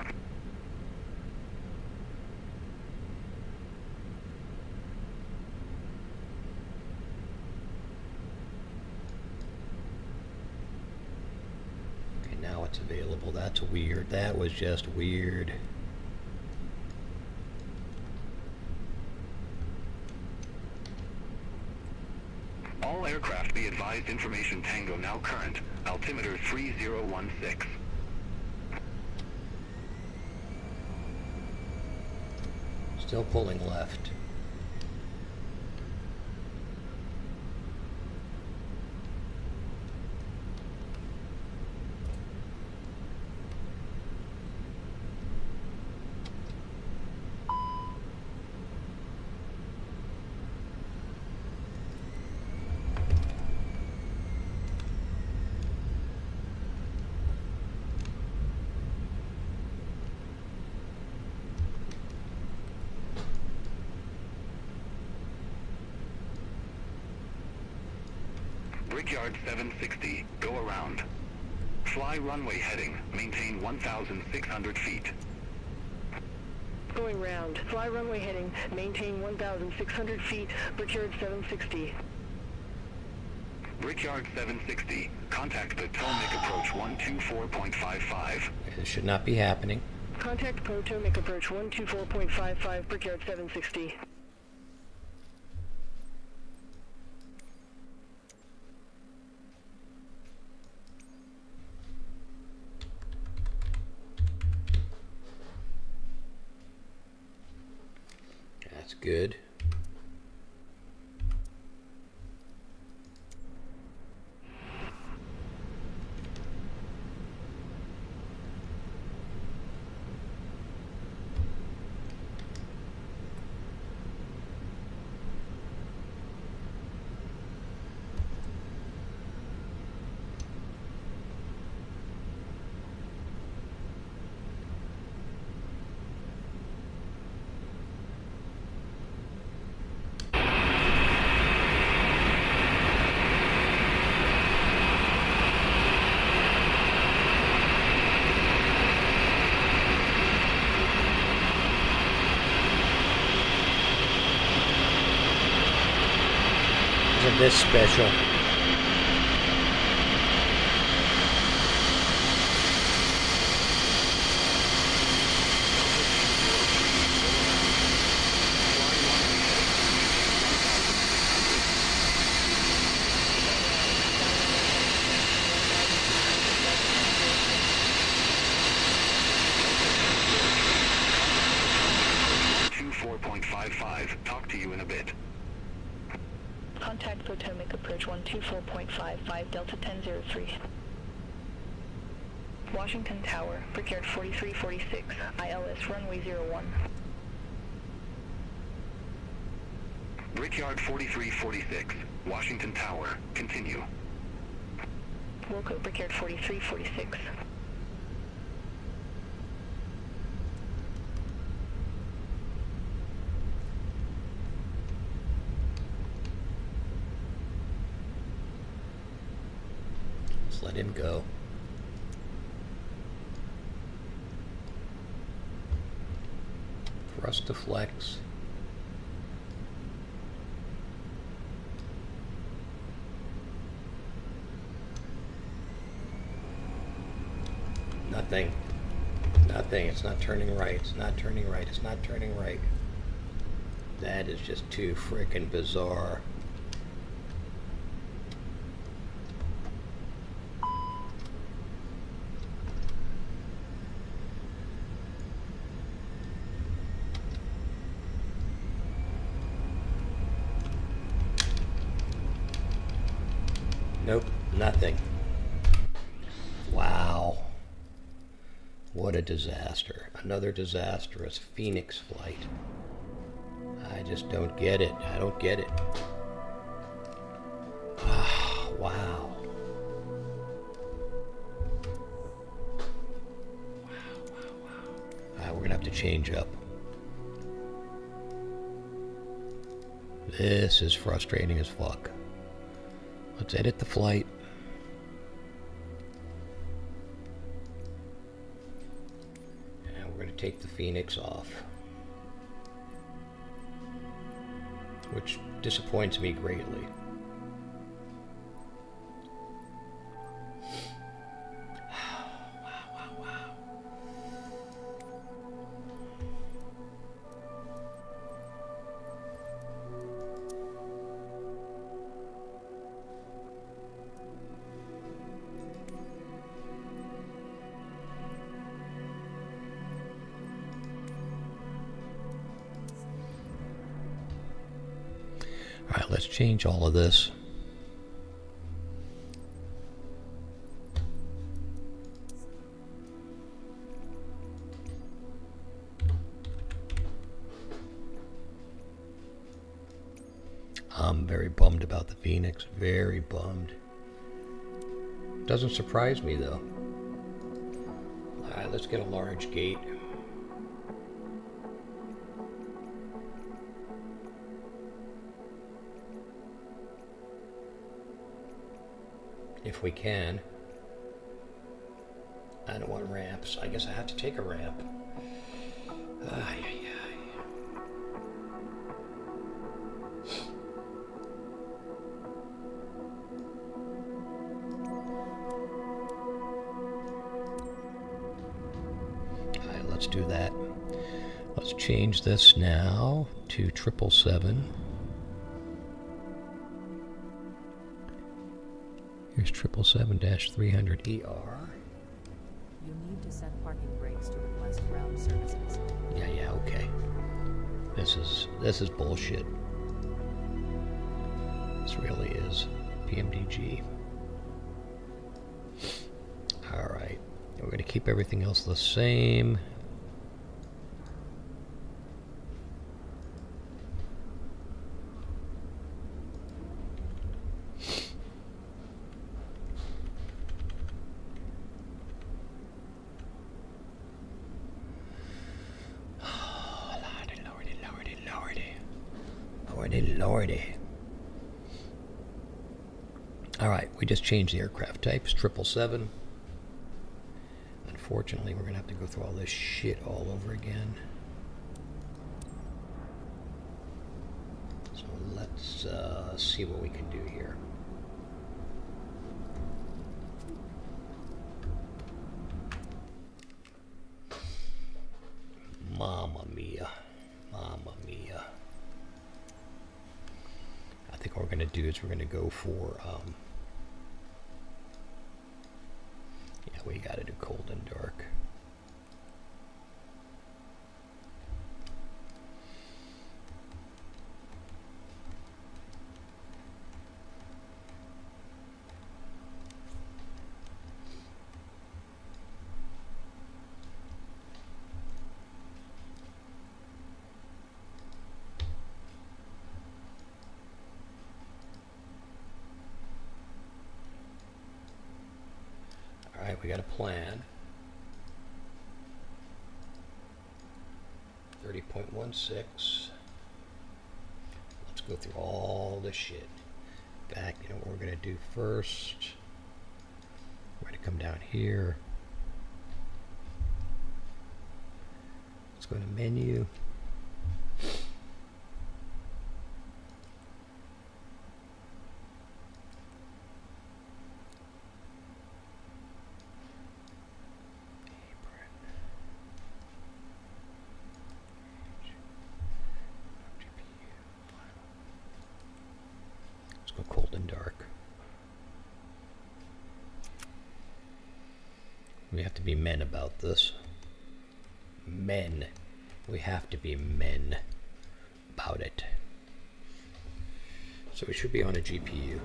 Okay, now it's available. That's weird. That was just weird. All aircraft be advised, information Tango now current, altimeter 3016. Still pulling left. Brickyard 760, go around. Fly runway heading, maintain 1,600 feet. Going round, fly runway heading, maintain 1,600 feet, Brickyard 760. Brickyard 760, contact Potomac approach 124.55. This should not be happening. Contact Potomac approach 124.55, Brickyard 760. That's good. Isn't this special? Talk to you in a bit. Contact Potomac approach 124.55, Delta 1003. Washington Tower, Brickyard 4346, ILS runway 01. Brickyard 4346, Washington Tower, continue. Wilco, Brickyard 4346. Just let him go. Thrust to flex. Nothing. Nothing. It's not turning right. It's not turning right. It's not turning right. That is just too frickin' bizarre. Nope, nothing. Wow. What a disaster. Another disastrous Phoenix flight. I just don't get it. I don't get it. Ah, wow. Alright, we're gonna have to change up. This is frustrating as fuck. Let's edit the flight. And we're going to take the Phoenix off. Which disappoints me greatly. Alright, let's change all of this. I'm very bummed about the Phoenix. Very bummed. Doesn't surprise me though. Alright, let's get a large gate. If we can. I don't want ramps. I guess I have to take a ramp. Ay, ay, ay. Alright, let's do that. Let's change this now to 777. Here's 777-300ER. You need to set parking brakes to request ground services. Yeah, okay. This is bullshit. This really is. PMDG. Alright. We're going to keep everything else the same. Lordy. Alright, we just changed the aircraft types, 777. Unfortunately, we're going to have to go through all this shit all over again. So let's see what we can do here. Mamma mia. Mamma mia. I think what we're going to do is we're going to go for, yeah, we got to do cold and dark. Alright, we got a plan. 30.16. Let's go through all this shit. In fact, you know what we're going to do first? We're going to come down here. Let's go to menu. Cold and dark. We have to be men about this. Men. We have to be men about it. So it should be on a GPU.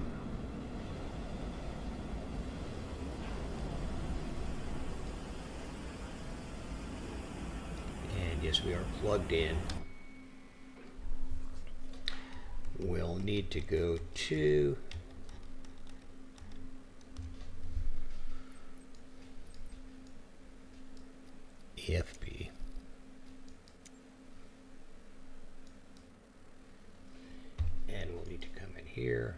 And yes, we are plugged in. We'll need to go to EFB. And we'll need to come in here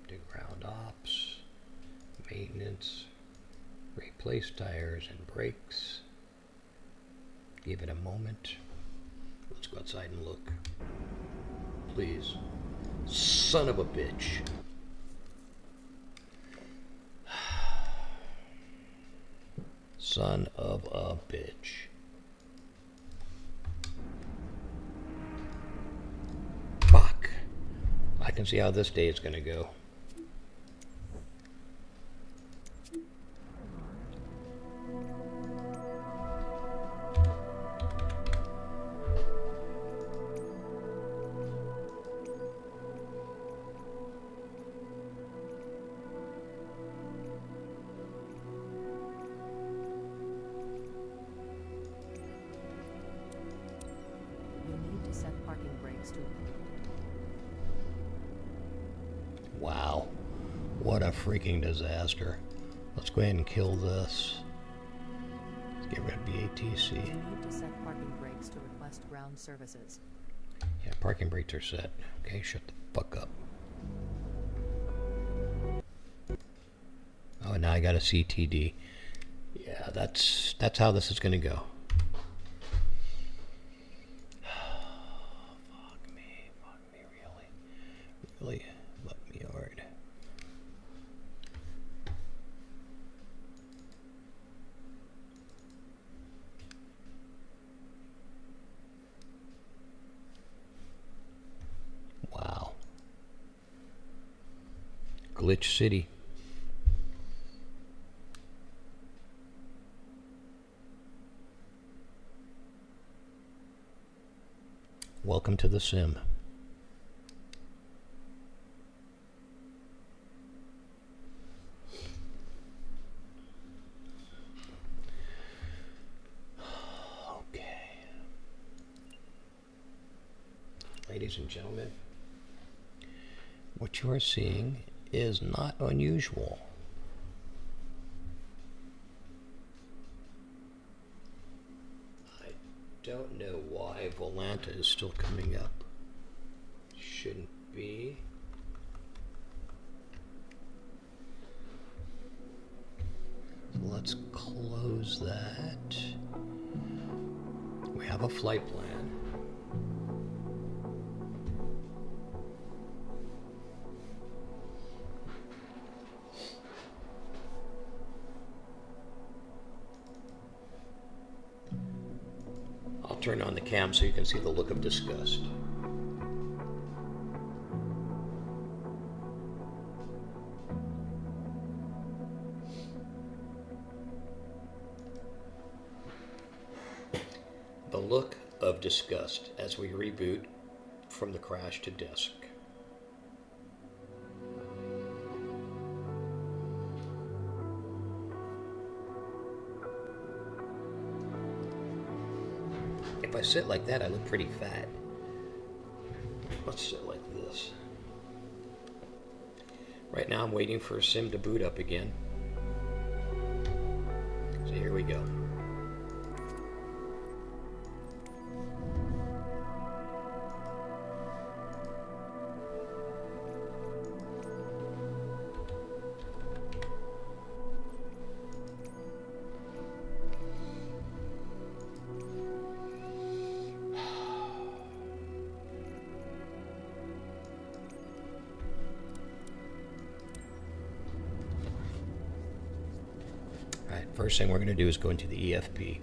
to ground ops, maintenance, replace tires and brakes. Give it a moment. Let's go outside and look. Please. Son of a bitch. Son of a bitch. Fuck. I can see how this day is going to go. Wow, what a freaking disaster. Let's go ahead and kill this. Let's get rid of BATC. You need to set parking brakes to request ground services. Yeah, parking brakes are set. Okay, shut the fuck up. Oh, now I got a CTD. Yeah, that's how this is gonna go. Fuck me, really, fuck me hard. Wow. Glitch City. Welcome to the sim. Okay. Ladies and gentlemen, what you are seeing is not unusual. Don't know why Volanta is still coming up. Shouldn't be. Let's close that. We have a flight plan. Turn on the cam so you can see the look of disgust. The look of disgust as we reboot from the crash to disk. If I sit like that, I look pretty fat. Let's sit like this. Right now I'm waiting for Sim to boot up again. So here we go. Alright, first thing we're going to do is go into the EFP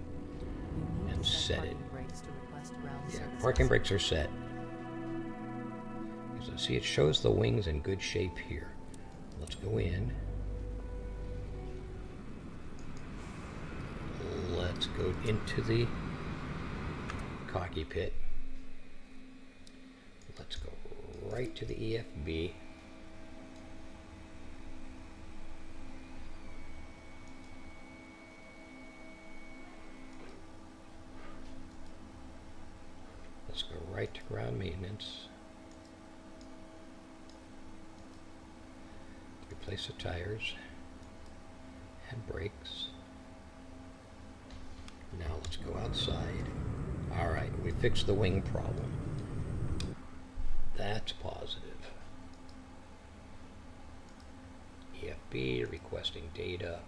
and set it. Yeah, parking brakes are set. As I see, it shows the wings in good shape here. Let's go in. Let's go into the cockpit. Let's go right to the EFB. Let's go right to ground maintenance. Replace the tires and brakes. Now let's go outside. Alright, we fixed the wing problem. That's positive. EFB requesting data.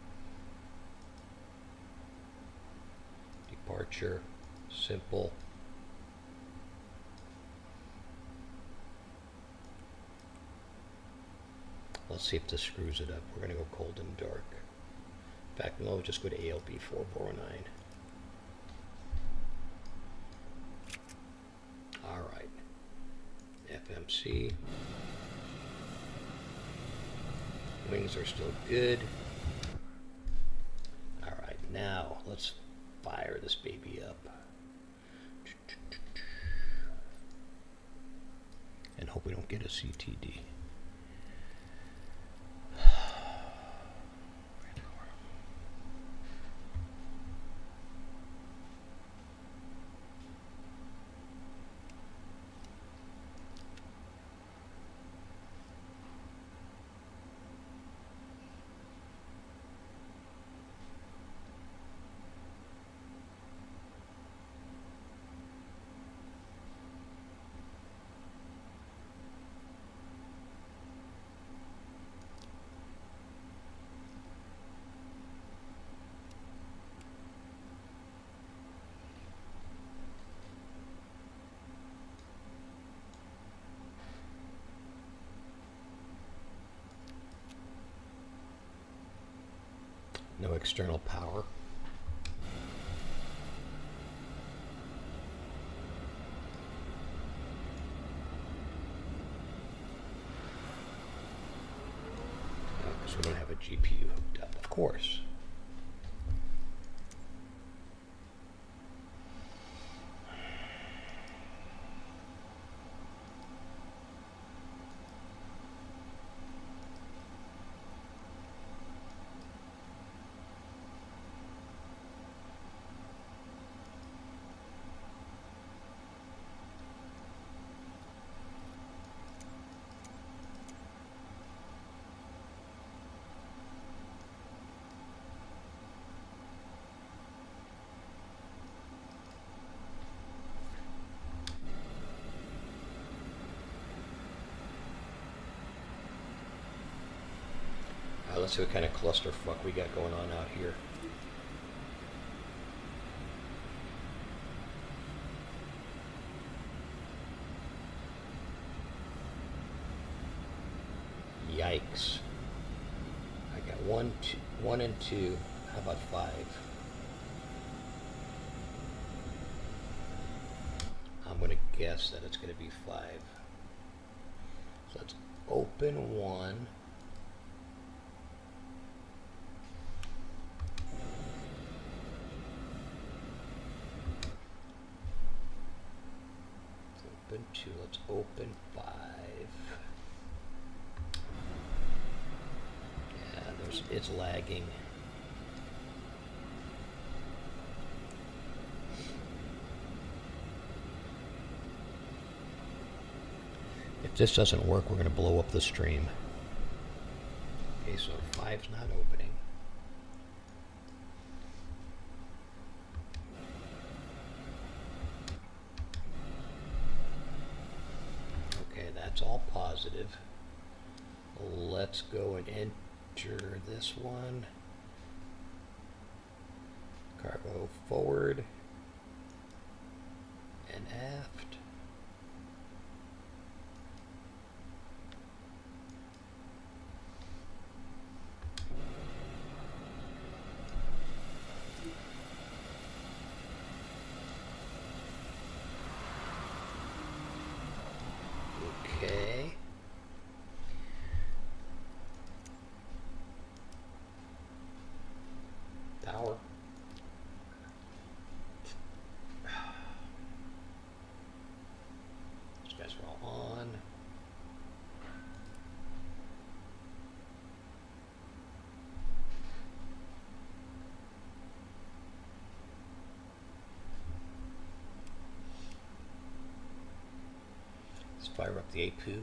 Departure, simple. Let's see if this screws it up. We're going to go cold and dark. In fact, no, just go to ALB 4409. Alright. FMC. Wings are still good. Alright, now let's fire this baby up. And hope we don't get a CTD. No external power. Because we don't have a GPU hooked up, of course. Let's see what kind of clusterfuck we got going on out here. Yikes. I got one and two. How about 5? I'm going to guess that it's going to be 5. So let's open 1. Open 2. Let's open 5. Yeah, it's lagging. If this doesn't work, we're going to blow up the stream. Okay, so 5's not opening. it's all positive. Let's go and enter this one. Cargo forward and aft. Okay. Power. These guys are all on. Let's fire up the APU.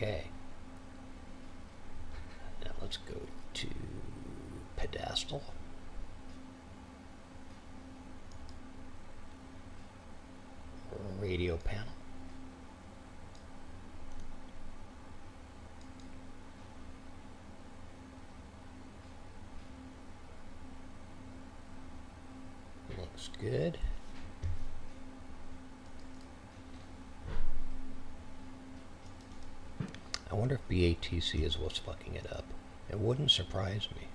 Okay. Now let's go to pedestal. Radio panel. Looks good. I wonder if BATC is what's fucking it up. It wouldn't surprise me.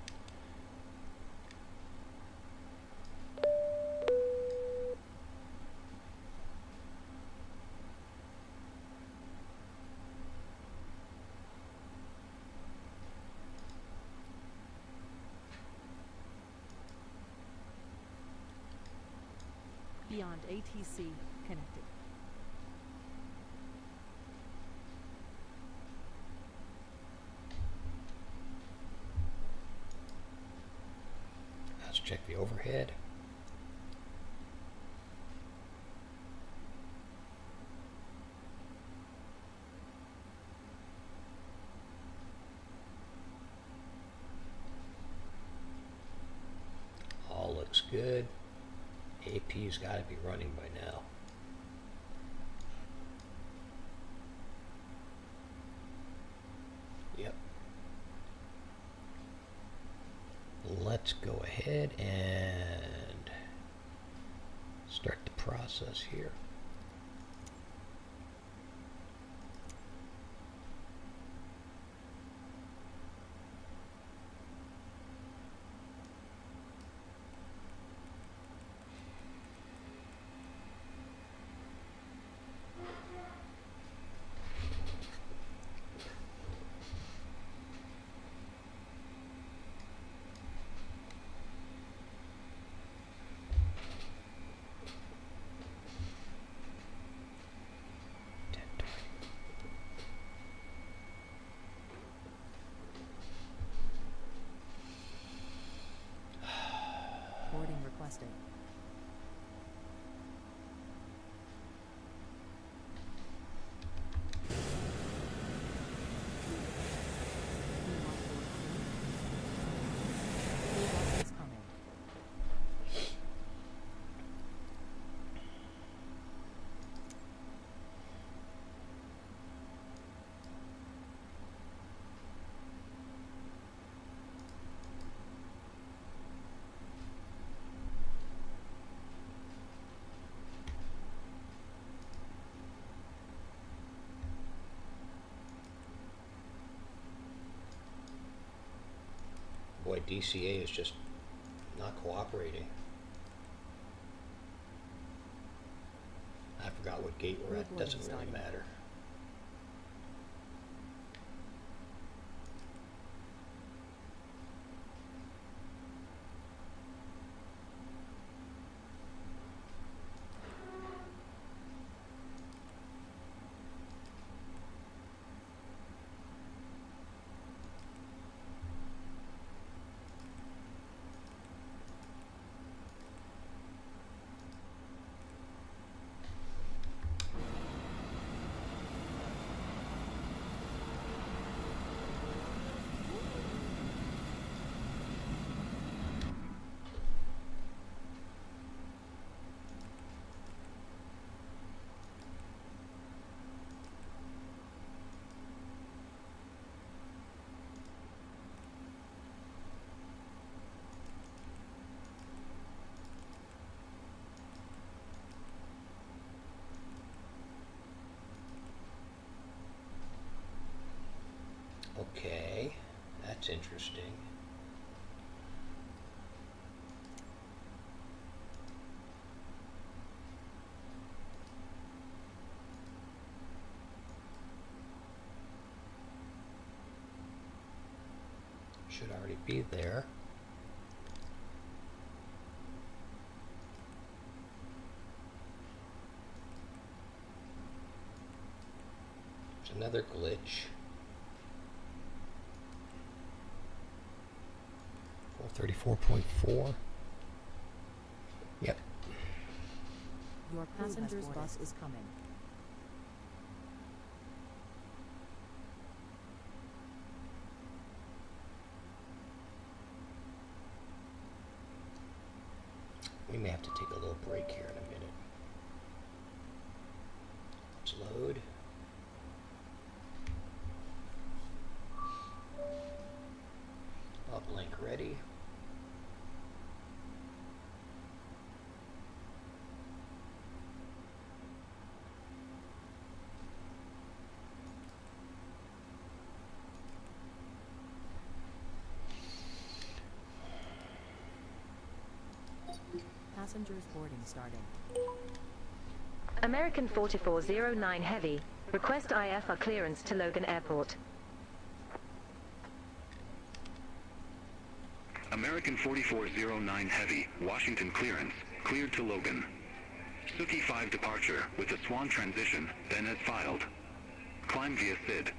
Beyond ATC connected. Let's check the overhead. All looks good. AP's got to be running by now. Yep. Let's go ahead and start the process here. Boarding requested. Is coming. Boy, DCA is just not cooperating. I forgot what gate we're at. Doesn't really matter. Okay, that's interesting. Should already be there. There's another glitch. 434.4. Yep. Your passenger's bus is coming. We may have to take a little break here in a minute. Let's load. Uplink ready. Passengers boarding starting. American 4409 Heavy. Request IFR clearance to Logan Airport. American 4409 Heavy, Washington clearance, cleared to Logan. Suki 5 departure with a Swan transition, then as filed. Climb via SID.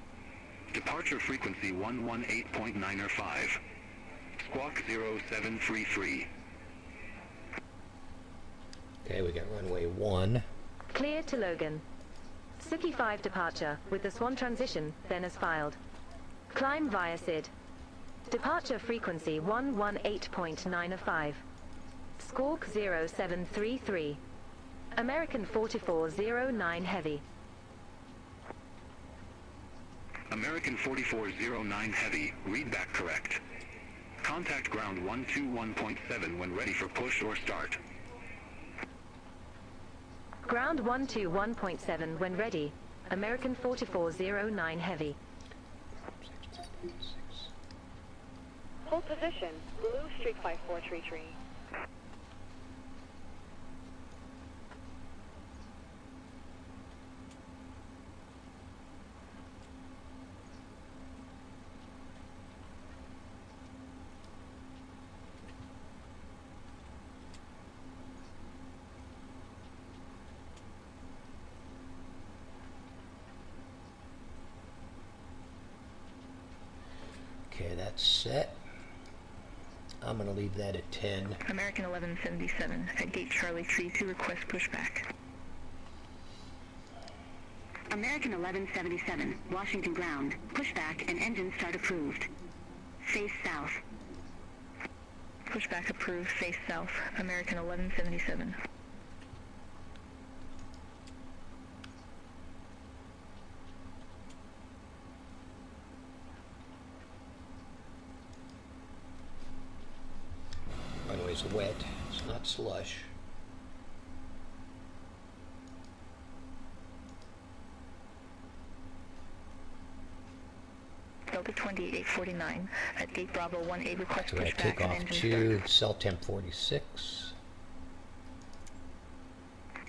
Departure frequency 118.905. Squawk 0733. Okay, we got runway 1. Clear to Logan. Suki 5 departure with the Swan transition, then as filed. Climb via SID. Departure frequency 118.905. Squawk 0733. American 4409 Heavy. American 4409 Heavy, read back correct. Contact ground 121.7 when ready for push or start. Ground 121.7 when ready. American 4409 Heavy. Hold position. Blue Streak 5433. Okay, that's set. I'm going to leave that at 10. American 1177 at gate Charlie Tree to request pushback. American 1177, Washington ground. Pushback and engine start approved. Face south. Pushback approved, face south. American 1177. Runway's wet, it's not slush. Delta 2849 at gate Bravo 1A request We're going to pushback take and off engine to cell temp 46.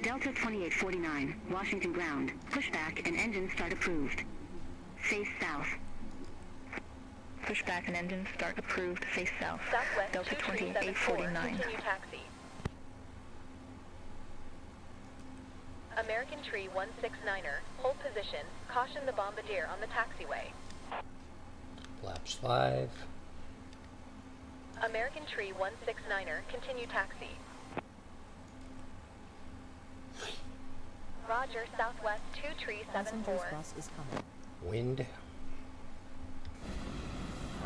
Delta 2849, Washington ground. Pushback and engine start approved. Face south. Pushback and engine start approved, face south. Southwest Delta 2374, 2849. continue taxi. American Tree 169er, hold position. Caution the bombardier on the taxiway. Flaps 5. American Tree 169er, continue taxi. Roger, Southwest 2374. Passenger's bus is coming. Wind.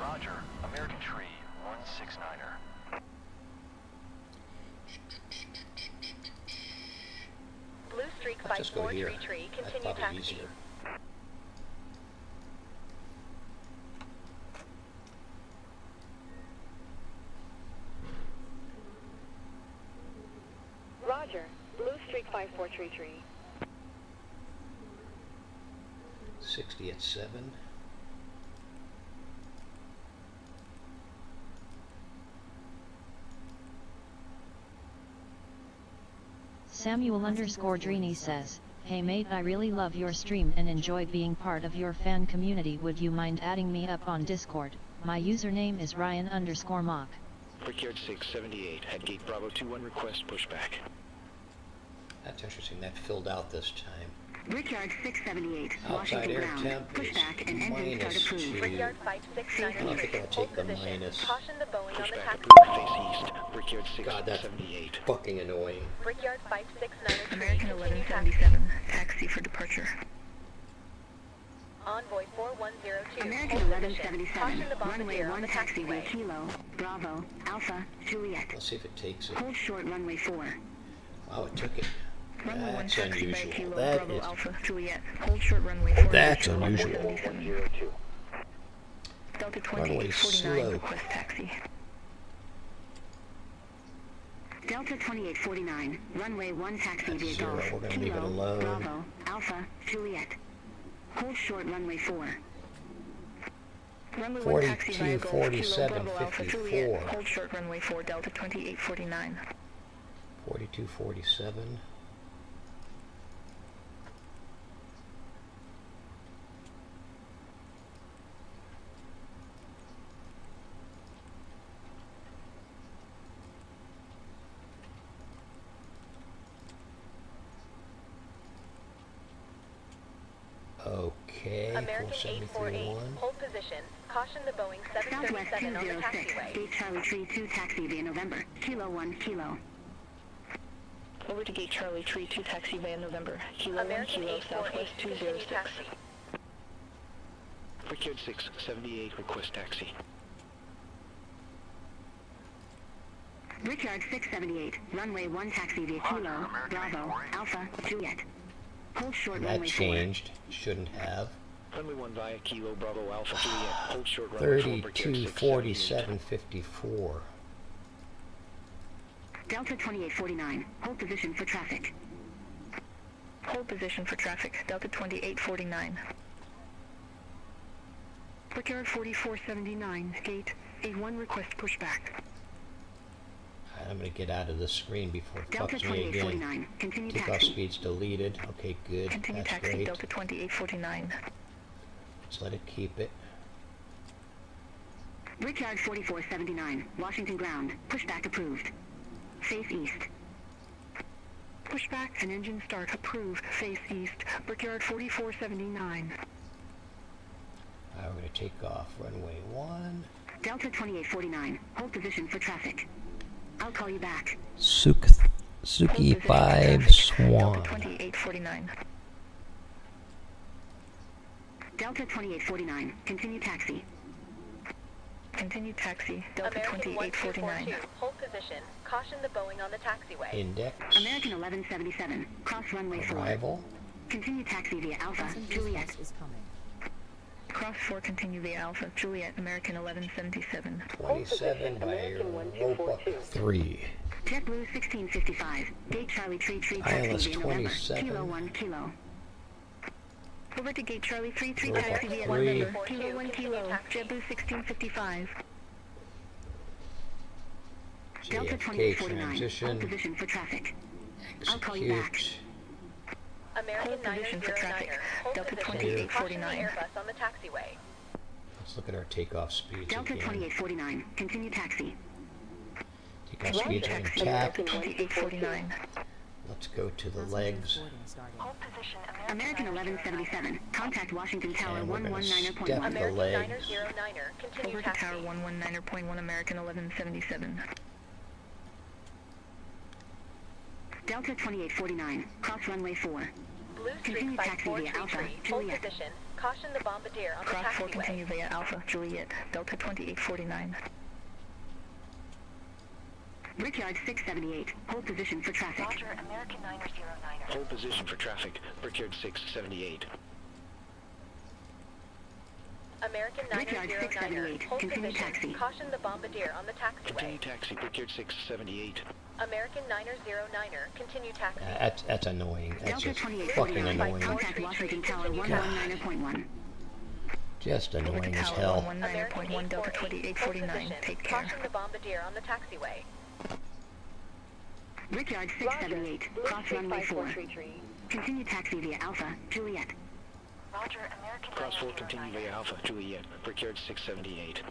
Roger, American Tree 169er. Blue Streak Let's just go here. 5433, That's continue probably taxi. easier. Roger, Blue Streak 5433. 60 at 7. Samuel_Drini says, "Hey mate, I really love your stream and enjoy being part of your fan community. Would you mind adding me up on Discord? My username is Ryan_Mock. Brickyard 678 at Gate Bravo 21 request pushback. That's interesting. That filled out this time. Brickyard 678, Outside Washington air ground. temp is Pushback and engine start -2. approved. Brickyard I don't think 5698. I'll take the minus. Caution the Boeing on the Pushback taxiway. approved. Face east. Brickyard God, that's 678. fucking annoying. Brickyard 569. American continue 1177. Taxi for departure. Envoy 4102. American hold 1177, position. Caution the runway bombardier on 1 the taxiway taxiway. Kilo, Bravo, Alpha, Juliet. Let's see if it takes it. Hold short runway 4. Wow, it took it. Runway 1 That's taxi by unusual. Kilo, That Bravo, is. Alpha, Juliet. Hold short runway 4. That's Delta unusual. 102. Delta Runway 2849, slow. request taxi. Delta 2849, runway 1 taxi That's via 0. Golf, We're gonna leave it Kilo, alone. Bravo, Alpha, Juliet. Hold short runway 4. Runway 1 42, taxi via Golf, Kilo, 47, Bravo, Alpha, 54. Juliet. Hold short runway 4, Delta 2849. 4247. Okay, American 848, 4731. hold position. Caution the Boeing Southwest 737 on the 206, taxiway. Gate Charlie Tree 2 taxi via November, Kilo 1 Kilo. Over to Gate Charlie Tree 2 taxi via November. Kilo 1 American Kilo 848, Southwest continue 206. taxi. Brickyard 678 request taxi. Brickyard 678, runway 1 taxi via Kilo, Bravo, Alpha, Juliet. Hold short That runway 4. changed. Shouldn't have. Runway 1 via Kilo, Bravo, Alpha, Juliet. Hold short runway 4, Brickyard 32, 678. 47, 54. Delta 2849, hold position for traffic. Hold position for traffic. Delta 2849. Brickyard 4479, Gate A1 request pushback. I'm going to get out of the screen before it Delta fucks me again. 2849, continue Takeoff taxi. speed's deleted. Okay, good. Continue That's taxi. great. Delta 2849. Let's let it keep it. Brickyard 4479, Washington ground, pushback approved. Face east. Pushback and engine start approved. Face east. Brickyard 4479. We're going to take off runway 1. Delta 2849, hold position for traffic. I'll call you back. Suki 5 Swan. Delta 2849. Delta 2849, continue taxi. Continue taxi. Delta American 2849. 1242, hold position. Caution the Boeing on the taxiway. Index. American 1177, cross runway 4. Arrival. Continue taxi via Alpha, Juliet. Is coming. Cross 4, continue via Alpha, Juliet, American 1177. 27 by Roebuck 3. JetBlue 1655, Gate Charlie Tree ILS taxi via November, 27. Kilo 1 Kilo. Over to Gate Charlie 33 Roebuck taxi via 3. November, Kilo 1 Kilo, JetBlue 1655. Delta JFK 2849, hold transition. position for traffic. I'll call you back. Execute. American Hold position for 909er, traffic. hold Delta position. 2849. Caution the Airbus on the taxiway. Let's look at our takeoff speeds Delta again. 2849, continue taxi. Takeoff speeds are Taxi, intact. Delta 2849. Let's go to the legs. Hold position. American 1177, contact Washington Tower And we're gonna 119.1. step the American legs. 909er, continue Over to taxi. Tower 119.1, American 1177. Delta 2849, cross runway 4. Blue Continue Streak taxi via Alpha, 5433, hold Juliet. position. Caution the bombardier on the Cross 4, taxiway. continue via Alpha, Juliet, Delta 2849. Brickyard 678, hold position for traffic. Roger, American 909er. Hold position for traffic. Brickyard 678. American Brickyard 909er, 678, hold continue position. taxi. Caution the bombardier on the Continue taxiway. taxi. Brickyard 678. American 909er, continue taxi. That's annoying. That's Delta just 2849, fucking annoying. contact Washington Tower 119.1. Just Over to annoying as Tower hell. 119.1, Delta 2849. Take care. Caution the bombardier on the taxiway. Brickyard Roger. 678, Blue cross Street runway 4. 5433. Continue taxi via Alpha, Juliet. Roger, American Cross 4, 909. continue via Alpha, Juliet, Brickyard 678.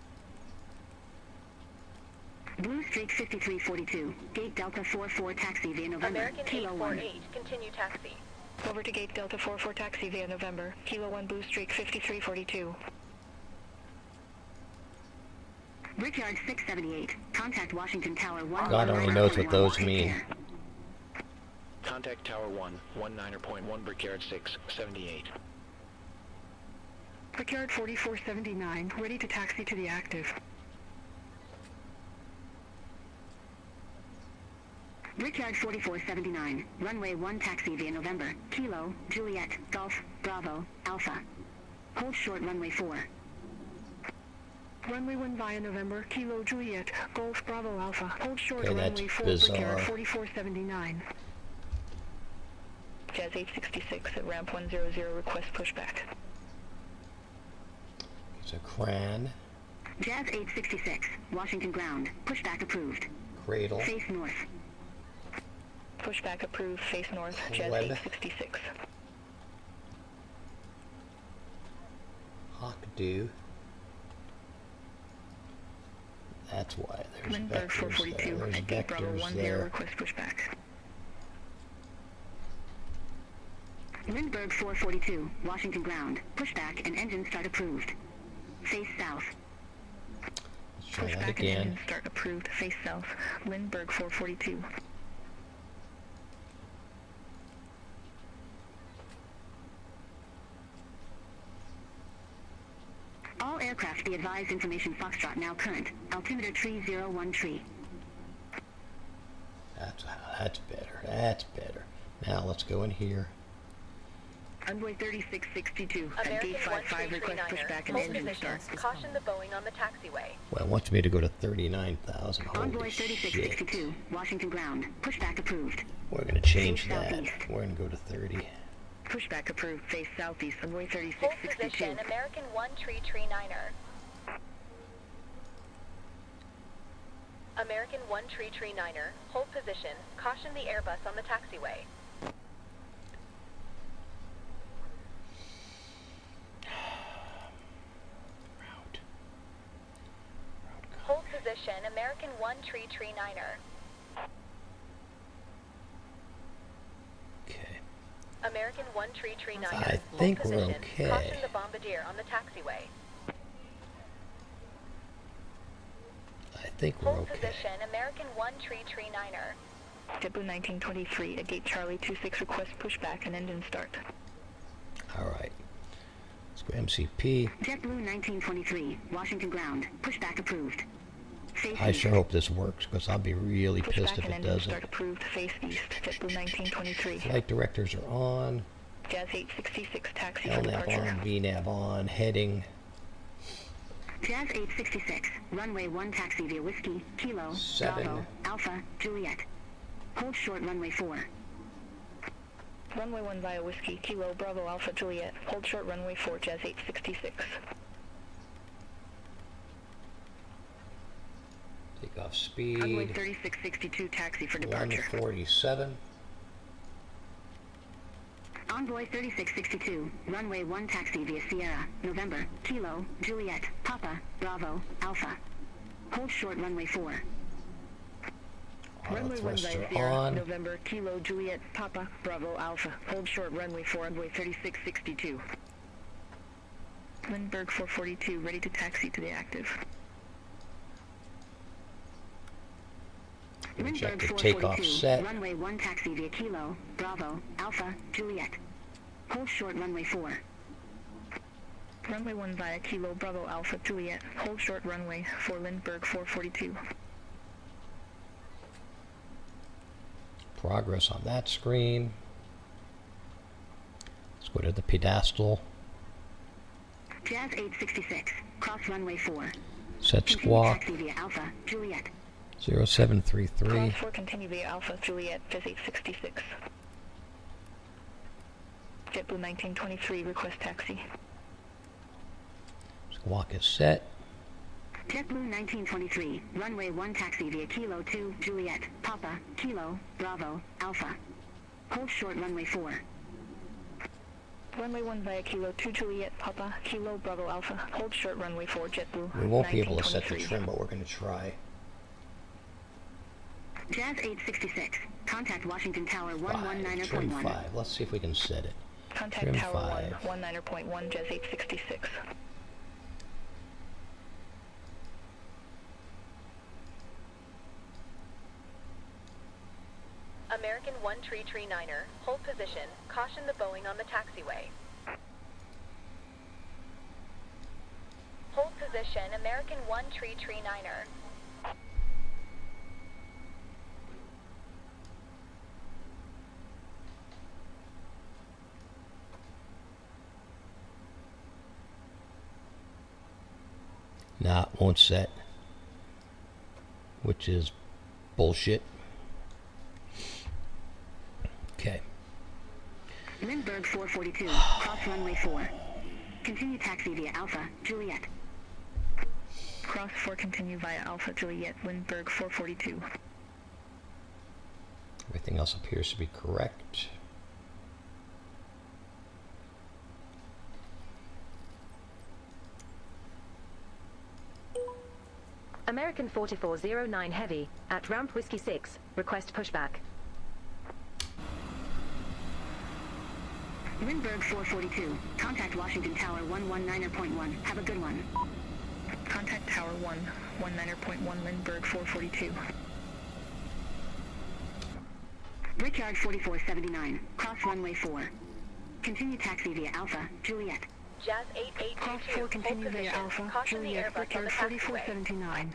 Blue Streak 5342, Gate Delta 44 taxi via November, American Kilo 1. 848, continue taxi. Over to Gate Delta 44 taxi via November, Kilo 1 Blue Streak 5342. Brickyard 678, contact Washington Tower 1. God only knows what those mean. Contact Tower 1, 19.1 Brickyard 678. Brickyard 4479, ready to taxi to the active. Brickyard 4479, runway 1 taxi via November, Kilo, Juliet, Golf, Bravo, Alpha. Hold short runway 4. Runway 1 via November, Kilo Juliet, Golf Bravo Alpha. Hold short Okay, runway that's 4, bizarre. Brickyard 4479. Jazz 866 at ramp 100, request pushback. It's a Cran. Jazz 866, Washington ground, pushback approved. Cradle. Face north. Pushback approved, face north, Jazz Web. 866. Hawkdew. That's why there's Lindbergh vectors 442, there. There's at Gate Bravo vectors 10, there. request pushback. Lindbergh 442, Washington ground, pushback and engine start approved. Face south. Let's try that Pushback and again. engine start approved, face south, Lindbergh 442. All aircraft be advised information Foxtrot now current. Altimeter tree 01 tree. That's better. That's better. Now let's go in here. Envoy 3662, at American Gate 55, request 1339er, pushback and hold engine position, start. caution the Boeing on the taxiway. Well, it wants me to go to 39,000. Envoy Holy shit. 3662, Washington ground, pushback approved. We're going to change Face that. southeast. We're going to go to 30. Pushback approved, face southeast, Envoy Hold 3662. position, American 1 tree 9er. American 1 tree 9er, hold position, caution the Airbus on the taxiway. Hold position, American 1 tree 9er. Okay. American 1 tree 9er. I hold think we're position, okay. caution the Bombardier on the taxiway. I think we're Hold okay. position, American 1 tree 9er. JetBlue 1923, at Gate Charlie 26, request pushback and engine start. All right. Let's go MCP. JetBlue 1923, Washington ground, pushback approved. Face I east. sure hope this works because I'll be really pissed Pushback if and it engine doesn't. start approved, face east, JetBlue 1923. Flight directors are on. Jazz 866, taxi for LNAV departure. on, VNAV on, heading Jazz 866, runway 1 taxi via Whiskey, Kilo, 7. Bravo, Alpha, Juliet. Hold short runway 4. Runway 1 via Whiskey, Kilo, Bravo, Alpha, Juliet. Hold short runway 4, Jazz 866. Take off Runway speed. 3662, taxi for departure. 147. Envoy 3662, runway 1 taxi via Sierra, November, Kilo, Juliet, Papa, Bravo, Alpha. Hold short runway 4. Runway 1 thrusters via are Sierra, on. November, Kilo, Juliet, Papa, Bravo, Alpha. Hold short runway 4, Envoy 3662. Lindbergh 442, ready to taxi to the active. Check Lindbergh the takeoff 442, set. runway 1 taxi via Kilo, Bravo, Alpha, Juliet. Hold short runway 4. Runway 1 via Kilo, Bravo, Alpha, Juliet. Hold short runway 4, Lindbergh 442. Progress on that screen. Let's go to the pedestal. Jazz 866, cross runway 4. Set Continue squawk taxi via Alpha, Juliet. 0733. Cross 4, continue via Alpha, Juliet, Jazz 866. JetBlue 1923, request taxi. Squawk is set. JetBlue 1923, runway 1 taxi via Kilo 2, Juliet, Papa, Kilo, Bravo, Alpha. Hold short runway 4. Runway 1 via Kilo 2 Juliet, Papa, Kilo, Bravo, Alpha. Hold short runway 4, JetBlue. We won't be able to set the trim, but we're going to try. Jazz 866. Contact Washington Tower 119.1. Trim 5. Let's see if we can set it. Contact Trim Tower 5. 1, 19.1, Jazz 866. American 1 Tree 9er, hold position. Caution the Boeing on the taxiway. Hold position, American 1 Tree 9er. Nah, it won't set. Which is bullshit. Okay. Lindbergh 442, cross runway 4. Continue taxi via Alpha, Juliet. Cross 4, continue via Alpha, Juliet, Lindbergh 442. Everything else appears to be correct. American 4409 Heavy, at ramp Whiskey 6, request pushback. Lindbergh 442, contact Washington Tower 119.1. Have a good one. Contact Tower 1, 19.1, Lindbergh 442. Brickyard 4479, cross runway 4. Continue taxi via Alpha, Juliet. Jazz 8822, Cross 4, continue hold via position. Alpha, Caution the Juliet, Airbus on the Brickyard taxiway. 4479.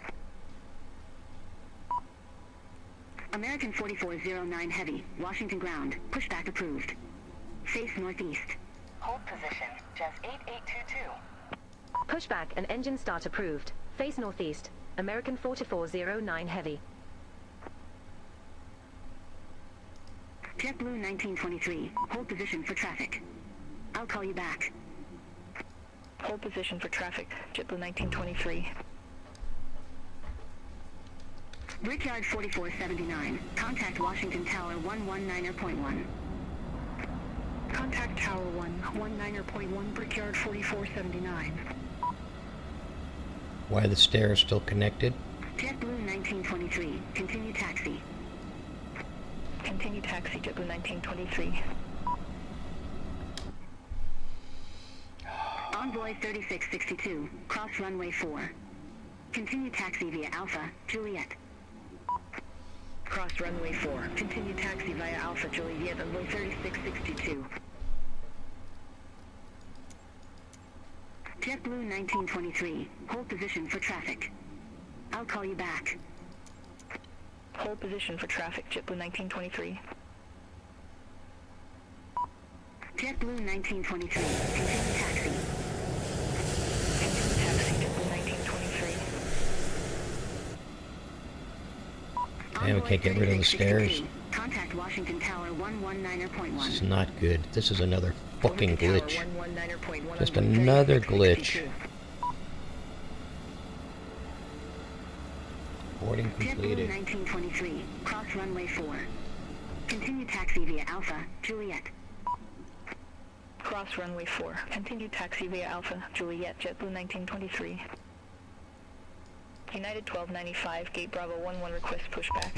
American 4409 Heavy, Washington ground, pushback approved. Face northeast. Hold position. Jazz 8822. Pushback and engine start approved. Face northeast. American 4409 Heavy. JetBlue 1923, hold position for traffic. I'll call you back. Hold position for traffic, JetBlue 1923. Brickyard 4479, contact Washington Tower 119.1. Contact Tower 1, 19.1, Brickyard 4479. Why are the stairs still connected? JetBlue 1923, continue taxi. Continue taxi, JetBlue 1923. Envoy 3662, cross runway 4. Continue taxi via Alpha, Juliet. Cross runway 4. Continue taxi via Alpha, Juliet, Envoy 3662. JetBlue 1923, hold position for traffic. I'll call you back. Hold position for traffic, JetBlue 1923. JetBlue 1923, continue taxi. Continue taxi, JetBlue 1923. And we can't get rid of the stairs. Contact Washington Tower 119.1. This is not good. This is another fucking glitch. 119.1. Just another glitch. Boarding completed. JetBlue 1923, cross runway 4. Continue taxi via Alpha, Juliet. Cross runway 4. Continue taxi via Alpha, Juliet, JetBlue 1923. United 1295, Gate Bravo 11, request pushback.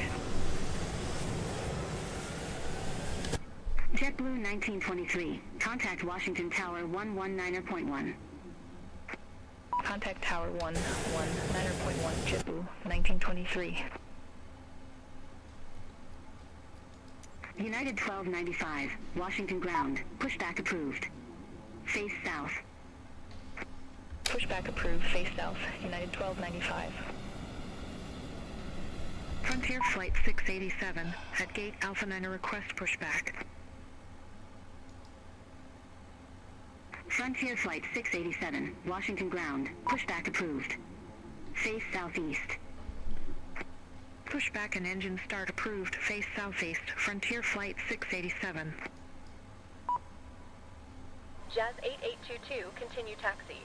JetBlue 1923, contact Washington Tower 119.1. Contact Tower 1, 19.1, JetBlue 1923. United 1295, Washington ground, pushback approved. Face south. Pushback approved, face south, United 1295. Frontier Flight 687, at Gate Alpha 9, request pushback. Frontier Flight 687, Washington ground, pushback approved. Face southeast. Pushback and engine start approved, face southeast, Frontier Flight 687. Jazz 8822, continue taxi.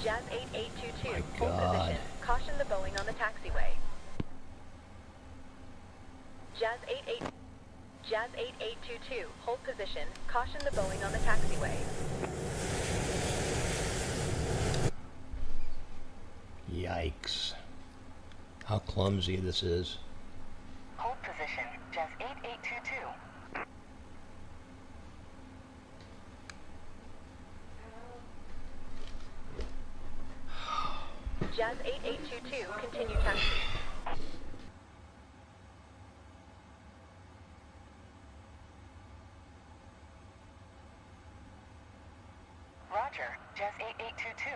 Jazz 8822, My hold God. position. Caution the Boeing on the taxiway. Jazz 8822, hold position. Caution the Boeing on the taxiway. Yikes. How clumsy this is. Hold position, Jazz 8822. Jazz 8822, continue taxi. Roger, Jazz 8822.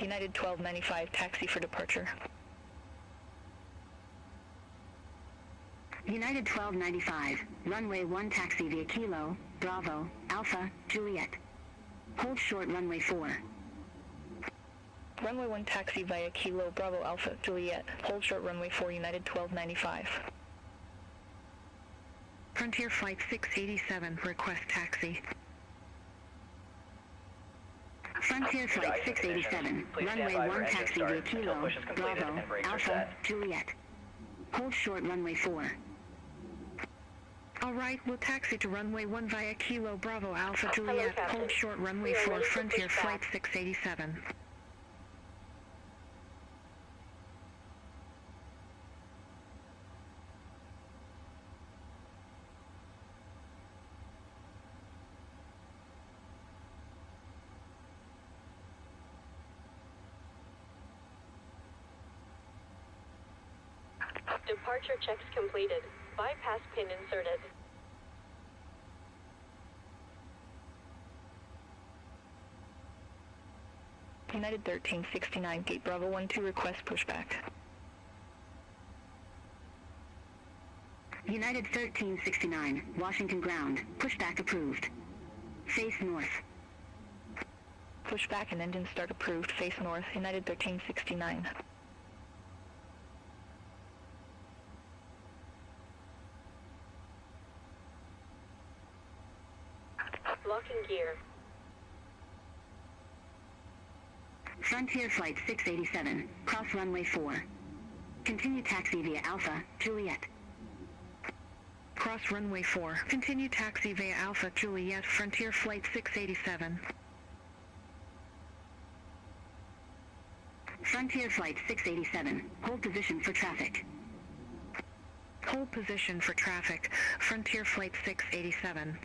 United 1295, taxi for departure. United 1295, runway 1 taxi via Kilo, Bravo, Alpha, Juliet. Hold short runway 4. Runway 1 taxi via Kilo, Bravo, Alpha, Juliet. Hold short runway 4, United 1295. Frontier Flight 687, request taxi. Frontier Flight 687, runway 1 taxi via Kilo, Bravo, Alpha, Juliet. Hold short runway 4. All right, we'll taxi to runway 1 via Kilo, Bravo, Alpha, Juliet. Hold short runway 4, Frontier Flight 687. Departure checks completed. Bypass pin inserted. United 1369, gate Bravo 12, request pushback. United 1369, Washington ground. Pushback approved. Face north. Pushback and engine start approved. Face north, United 1369. Locking gear. Frontier Flight 687, cross runway 4. Continue taxi via Alpha, Juliet. Cross runway 4. Continue taxi via Alpha, Juliet, Frontier Flight 687. Frontier Flight 687, hold position for traffic. Hold position for traffic, Frontier Flight 687.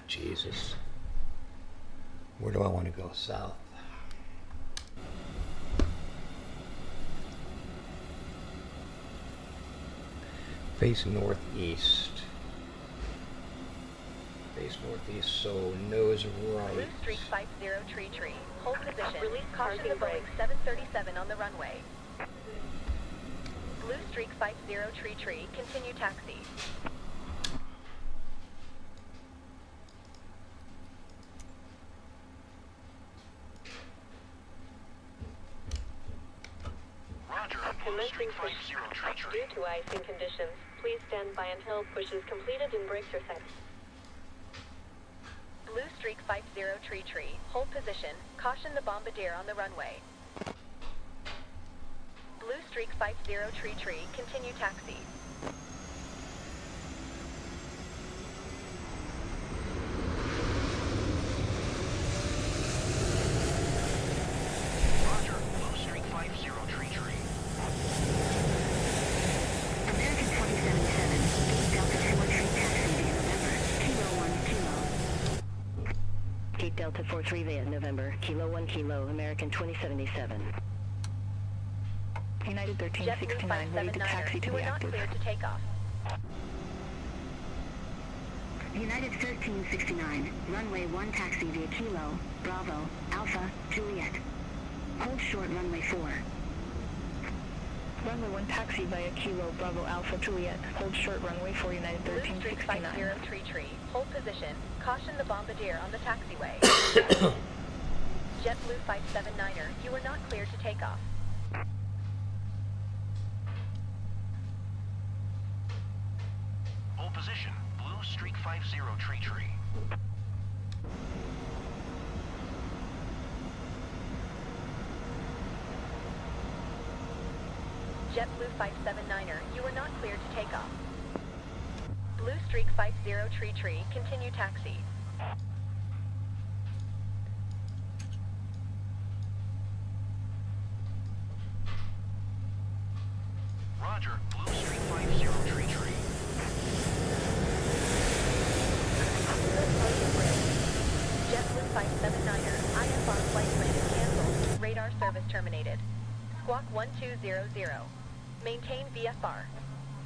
Jesus. Where do I want to go? South. Face northeast. Face northeast, so nose right. Blue Streak 50 Tree Tree. Hold position. Release caution Parking to Boeing brake. 737 on the runway. Blue Streak 50 Tree Tree. Continue taxi. Commencing push. Due to icing conditions, please stand by until push is completed and brakes are set. Blue Streak 50 Tree Tree. Hold position. Caution the bombardier on the runway. Blue Streak 50 Tree Tree. Continue taxi. Roger, Blue Streak 50 Tree Tree. American 277, Delta 4 Tree taxi via November, Kilo 1 Kilo. Gate Gate Delta 43 via November, Kilo 1 Kilo, American 2077. United 1369, ready to taxi to You be are not active. cleared to take off. United 1369, runway 1 taxi via Kilo, Bravo, Alpha, Juliet. Hold short runway 4. Runway 1 taxi via Kilo, Bravo, Alpha, Juliet. Hold short runway 4, United Blue Streak 1369. 50 tree. Hold position. Caution the bombardier on the taxiway. JetBlue 579er, you are not cleared to take off. Hold position. Blue Streak 50 tree. JetBlue 579er, you are not cleared to take off. Blue Streak 50 tree, continue taxi. Roger. Blue Streak 50 tree. JetBlue 579er, IFR flight plan canceled. Radar service terminated. Squawk 1200. Maintain VFR.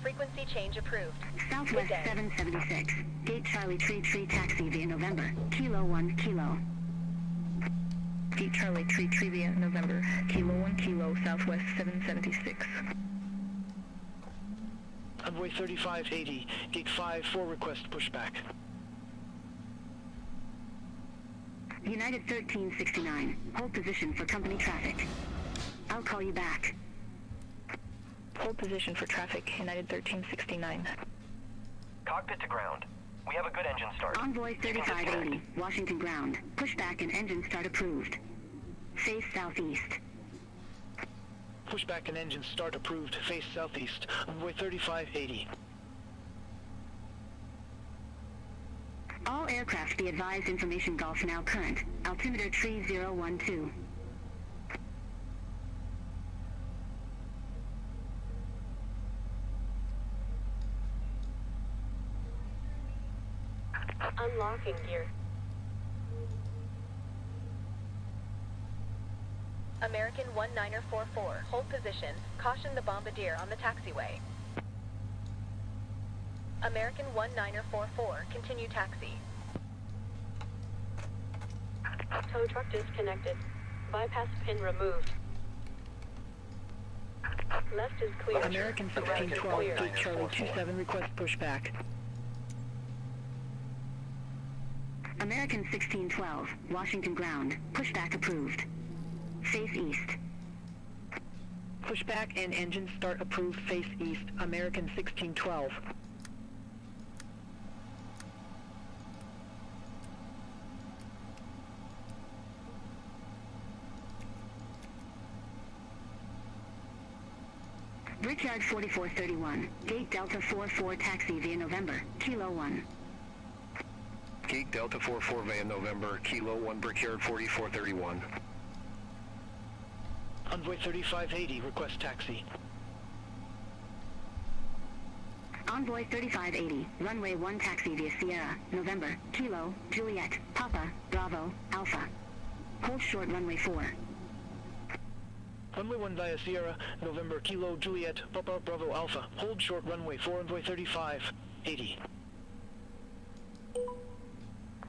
Frequency change approved. Southwest 776, Gate Charlie Tree taxi via November, Kilo 1 Kilo. Gate Charlie Tree via November, Kilo 1 Kilo, Southwest 776. Runway 3580, Gate 54 request pushback. United 1369, hold position for company traffic. I'll call you back. Hold position for traffic, United 1369. Cockpit to ground. We have a good engine start. Envoy 3580, Washington ground. Pushback and engine start approved. Face southeast. Pushback and engine start approved. Face southeast. Runway 3580. All aircraft be advised information Golf now current. Altimeter tree 012. Unlocking gear. American 1944, hold position. Caution the bombardier on the taxiway. American 1944, continue taxi. Tow truck disconnected. Bypass pin removed. Left is clear. American 1612, Gate Charlie 27, request pushback. American 1612, Washington ground. Pushback approved. Face east. Pushback and engine start approved, face east, American 1612. Brickyard 4431, Gate Delta 44 taxi via November, Kilo 1. Gate Delta 44 via November, Kilo 1 Brickyard 4431. Envoy 3580, request taxi. Envoy 3580, runway 1 taxi via Sierra, November, Kilo, Juliet, Papa, Bravo, Alpha. Hold short runway 4. Runway 1 via Sierra, November, Kilo, Juliet, Papa, Bravo, Alpha. Hold short runway 4, Envoy 3580.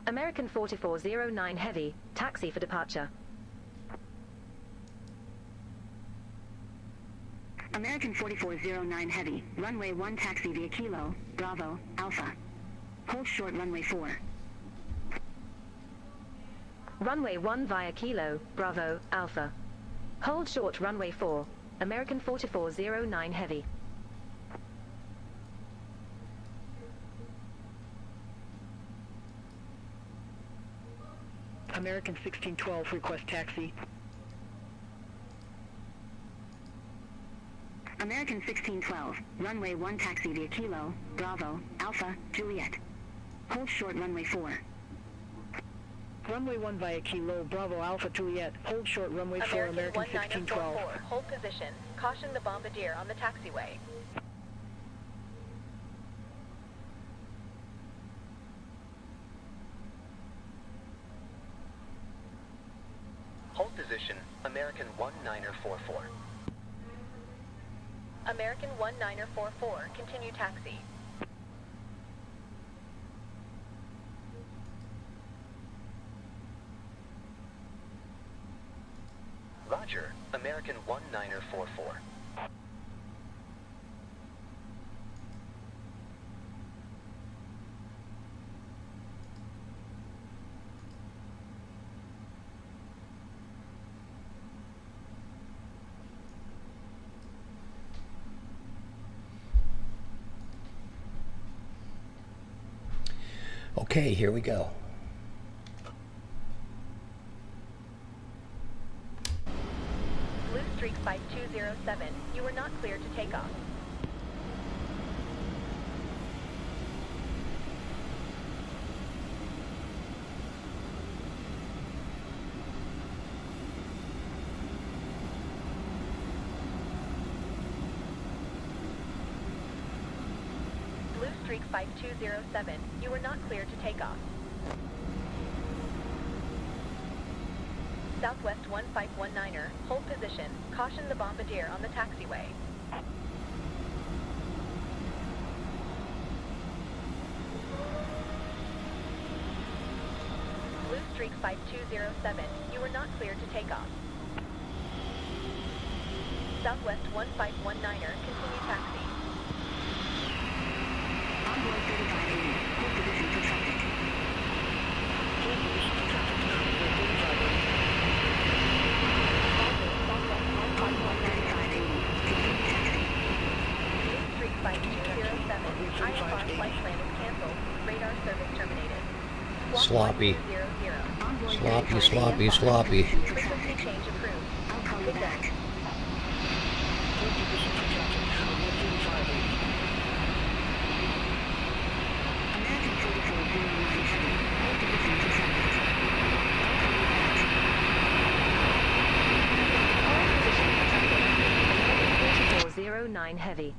American 4409 Heavy, taxi for departure. American 4409 Heavy, runway 1 taxi via Kilo, Bravo, Alpha. Hold short runway 4. Runway 1 via Kilo, Bravo, Alpha. Hold short runway 4, American 4409 Heavy. American 1612, request taxi. American 1612, runway 1 taxi via Kilo, Bravo, Alpha, Juliet. Hold short runway 4. Runway 1 via Kilo, Bravo, Alpha, Juliet. Hold short runway 4, American 1612. 1944, hold position. Caution the bombardier on the taxiway. position, American 1944. American 1944, continue taxi. Roger, American 1944. Okay, here we go. Blue Streak 5207, you are not cleared to take off. Blue Streak 5207, you are not cleared to take off. Southwest 1519er, hold position. Caution the bombardier on the taxiway. Blue Streak 5207, you are not cleared to take off. Southwest 1519er, continue taxi. Envoy 3580, hold position for traffic. Hold position for traffic now. We're 3580. Envoy 3580, continue taxi. Blue Streak 5207, IFR flight plan is canceled. Radar service terminated. Sloppy. Sloppy, sloppy, sloppy. Frequency change approved. I'll call you back. Hold position for traffic now. We're 3580. American 4409 heavy, hold position for traffic. I'll call you back. Hold position for traffic. American 4409 heavy.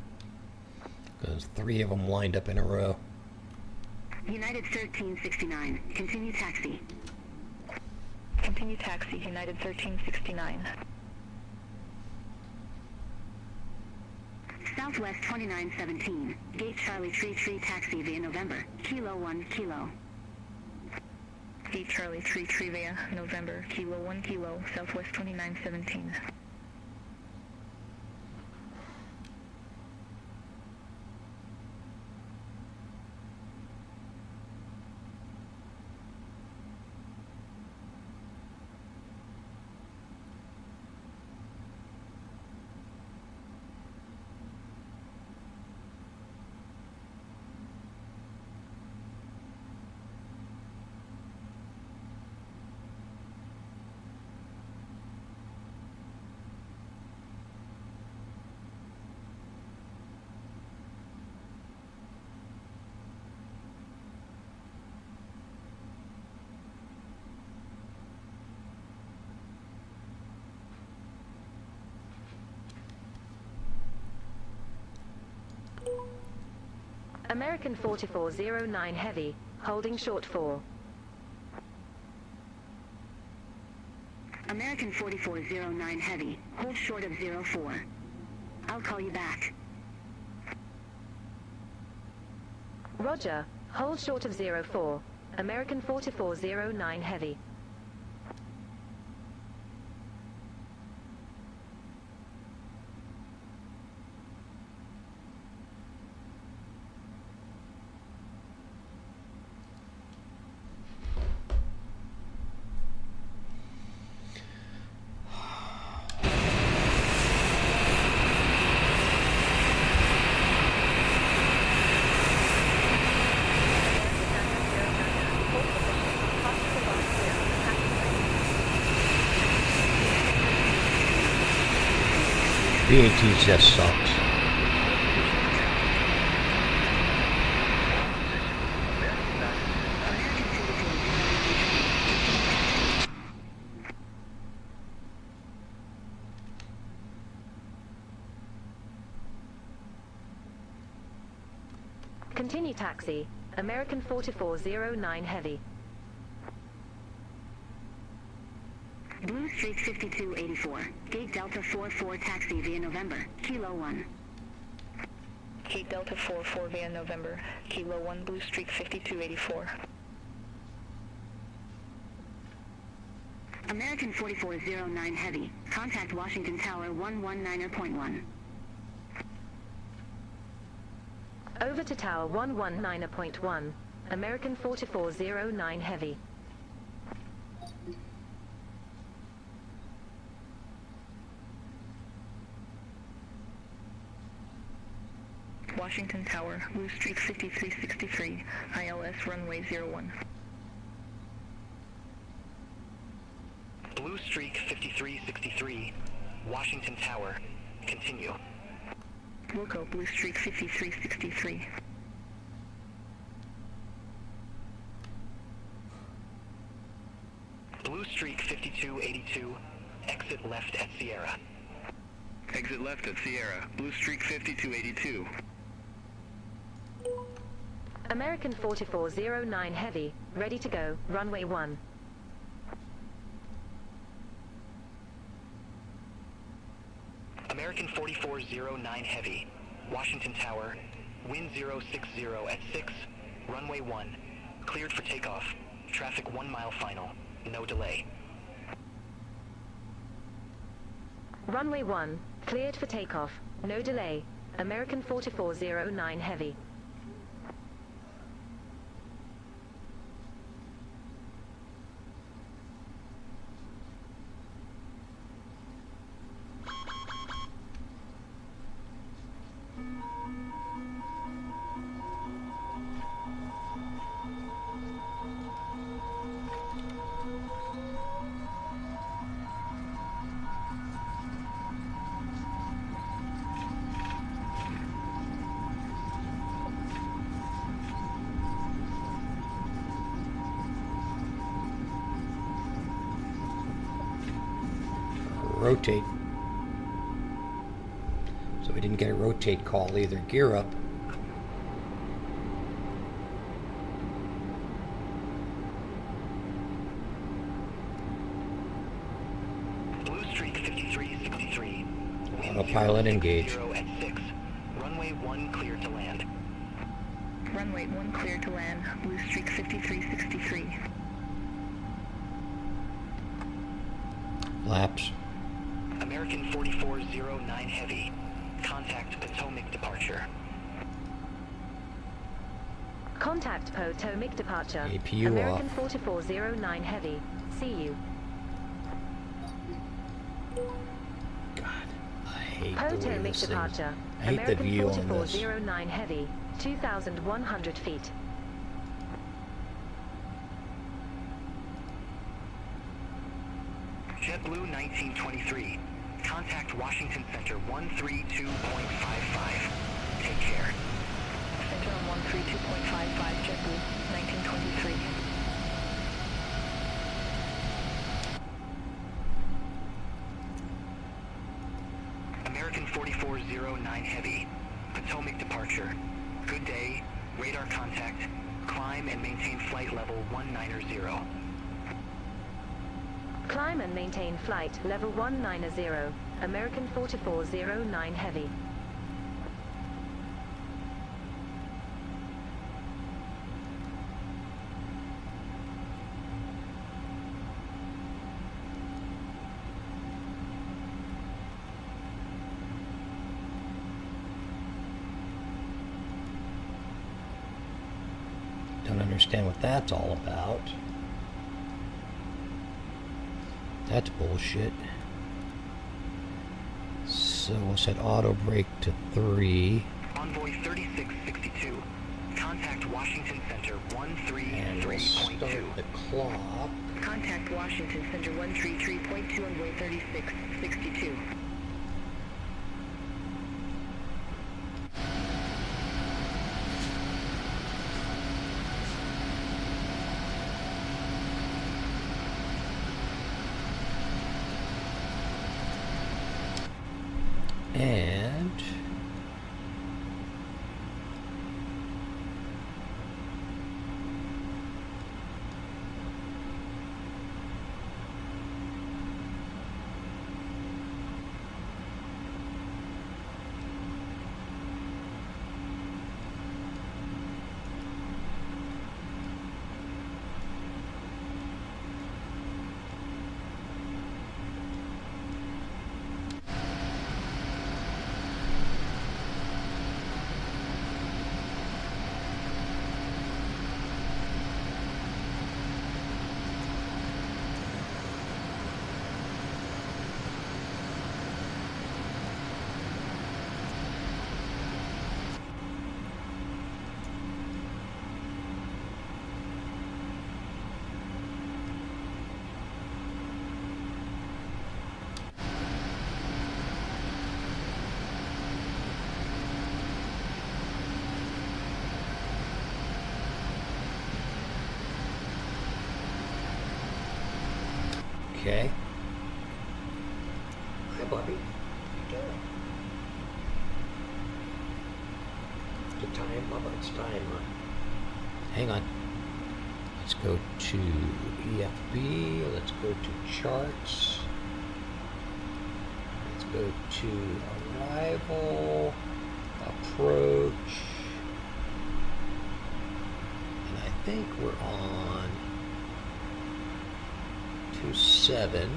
There's 3 of them lined up in a row. United 1369, continue taxi. Continue taxi, United 1369. Southwest 2917, Gate Charlie Tree taxi via November, Kilo 1 Kilo. Gate Charlie 33 via November, Kilo 1 Kilo, Southwest 2917. American 4409 heavy, holding short 4. American 4409 heavy, hold short of 04. I'll call you back. Roger, hold short of 04. American 4409 heavy. BAT just sucks. Continue taxi, American 4409 heavy. Blue Streak 5284. Gate Delta 44 taxi via November. Kilo 1. Gate Delta 44 via November. Kilo 1 Blue Streak 5284. American 4409 Heavy. Contact Washington Tower 119.1. Over to Tower 119.1. American 4409 Heavy. Washington Tower, Blue Streak 5363, ILS runway 01. Blue Streak 5363, Washington Tower, continue. Wilco, Blue Streak 5363. Blue Streak 5282, exit left at Sierra. Exit left at Sierra, Blue Streak 5282. American 4409 Heavy, ready to go, runway 1. American 4409 Heavy, Washington Tower, wind 060 at 6, runway 1, cleared for takeoff, traffic 1 mile final, no delay. Runway 1, cleared for takeoff, no delay, American 4409 Heavy. Rotate. So we didn't get a rotate call either. Gear up. Blue Streak 5363, Autopilot engaged. 0 at 6, runway 1 cleared to land. Runway 1 cleared to land, Blue Streak 5363. Flaps. American 4409 Heavy, contact Potomac departure. Contact Potomac departure. APU American off. 4409 Heavy, see you. I hate the way Potomac this thing. departure. I hate the American view on this. 4409 Heavy, 2,100 feet. JetBlue 1923, contact Washington Center 132.55. Take care. Center on 132.55, JetBlue 1923. American 4409 Heavy, Potomac departure. Good day, radar contact, climb and maintain flight level 190. Climb and maintain flight level 190, American 4409 Heavy. Don't understand what that's all about. That's bullshit. So we'll set auto brake to 3. Envoy 3662, contact Washington Center And we'll start 133.2. the clock. Contact Washington Center 133.2, Envoy 3662. And okay. Hi, Bobby. What are you doing? The time, Bubba, it's time. Hang on. Let's go to EFB. Let's go to charts. Let's go to arrival, approach. And I think we're on 27.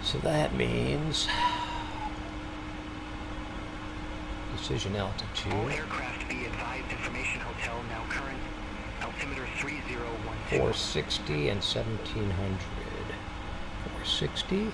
So that means decision altitude. All aircraft be advised, information hotel now current, altimeter 3012. 460 and 1700. 460.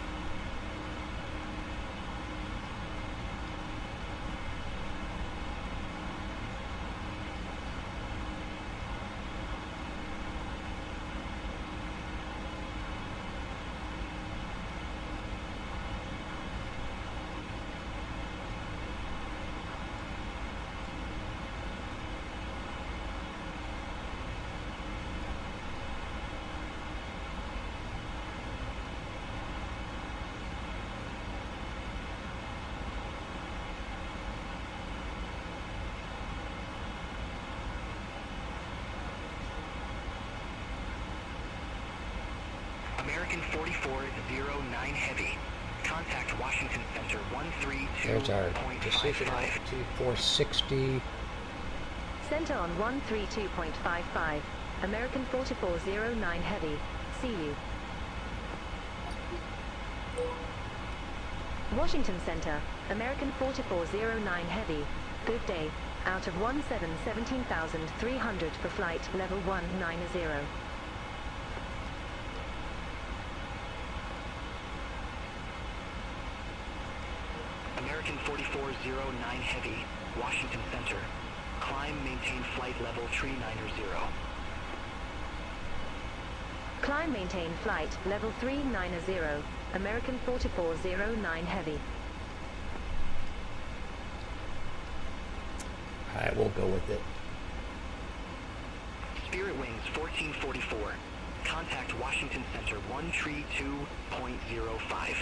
American 4409 Heavy. Contact Washington Center 132.55. There's our decision altitude 460. Center on 132.55. American 4409 Heavy. See you. Washington Center, American 4409 Heavy. Good day. Out of 17,300 for flight level 190. American 4409 Heavy, Washington Center. Climb, maintain flight level 390. Climb, maintain flight level 390. American 4409 Heavy. Alright, we'll go with it. Spirit Wings 1444. Contact Washington Center 132.05.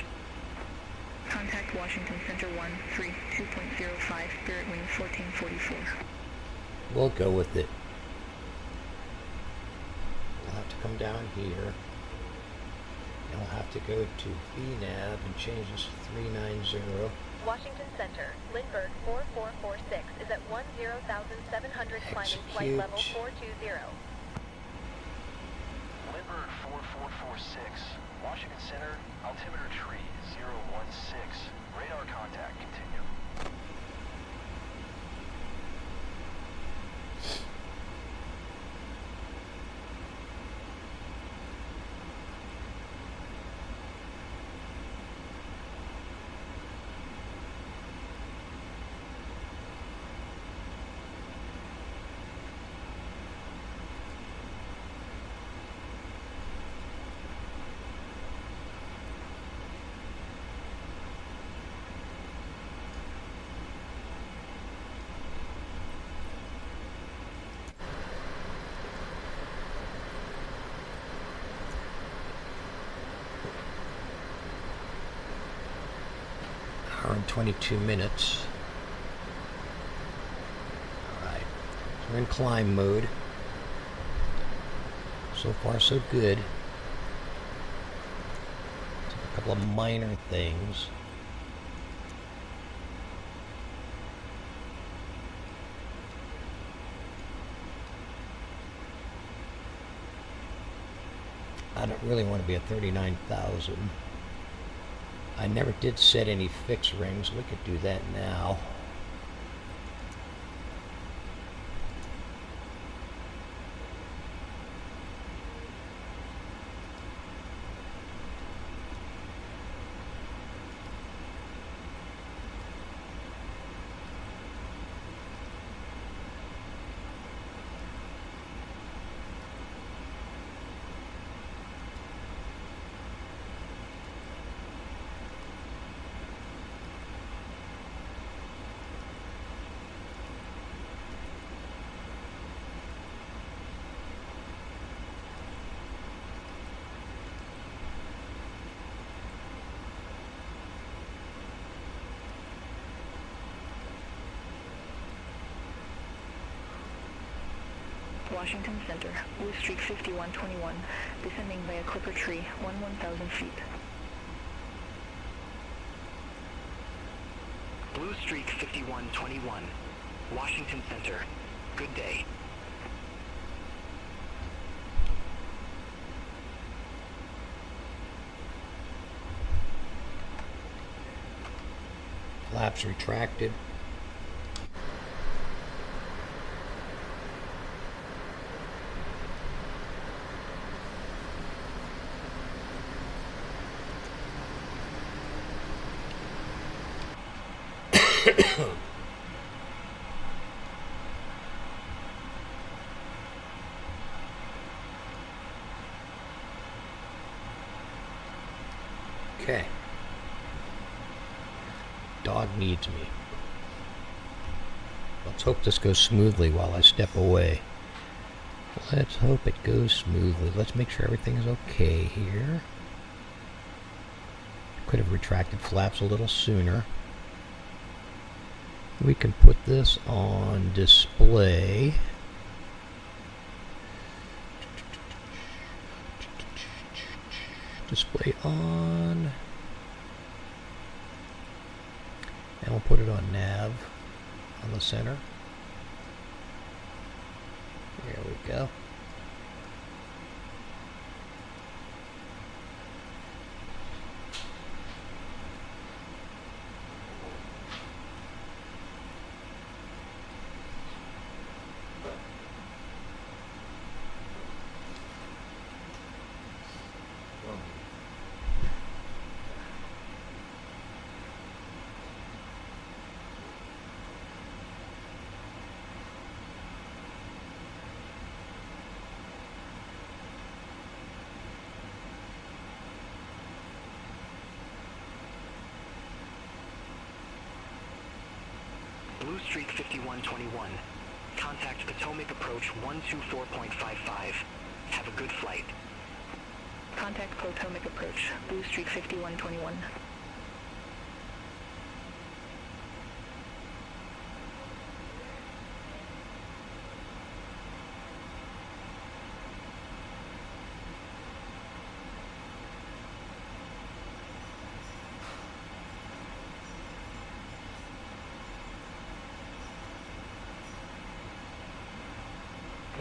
Contact Washington Center 132.05, Spirit Wings 1444. We'll go with it. We'll have to come down here. And we'll have to go to VNAV and change this to 390. Washington Center, Lindbergh 4446 is at 10,700 climbing flight level 420. Lindbergh 4446, Washington Center, altimeter tree 016. Radar contact, continue. Hour and 22 minutes. Alright, we're in climb mode. So far so good. Took a couple of minor things. I don't really want to be at 39,000. I never did set any fixed rings. We could do that now. Washington Center, Blue Streak 5121, descending via Clipper Tree, 1,000 feet. Blue Streak 5121, Washington Center. Good day. Flaps retracted. Okay. Dog needs me. Let's hope this goes smoothly while I step away. Let's hope it goes smoothly. Let's make sure everything is okay here. Could have retracted flaps a little sooner. We can put this on display. Display on. And we'll put it on nav on the center. There we go. Blue Streak 5121. Contact Potomac approach 124.55. Have a good flight. Contact Potomac approach, Blue Streak 5121.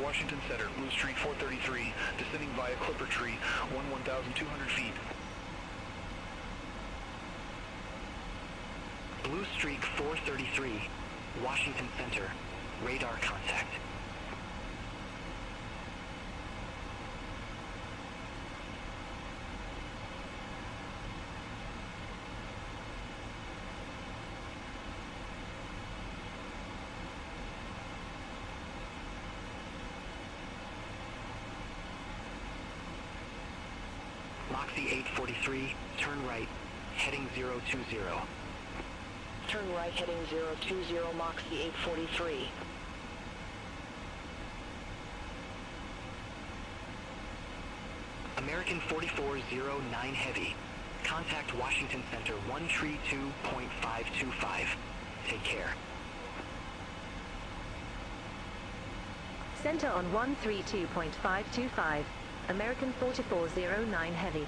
Washington Center, Blue Streak 433, descending via Clipper Tree, 1,200 feet. Blue Streak 433, Washington Center. Radar contact. Moxie 843, turn right, heading 020. Turn right heading 020, Moxie 843. American 4409 Heavy. Contact Washington Center 132.525. Take care. Center on 132.525. American 4409 Heavy.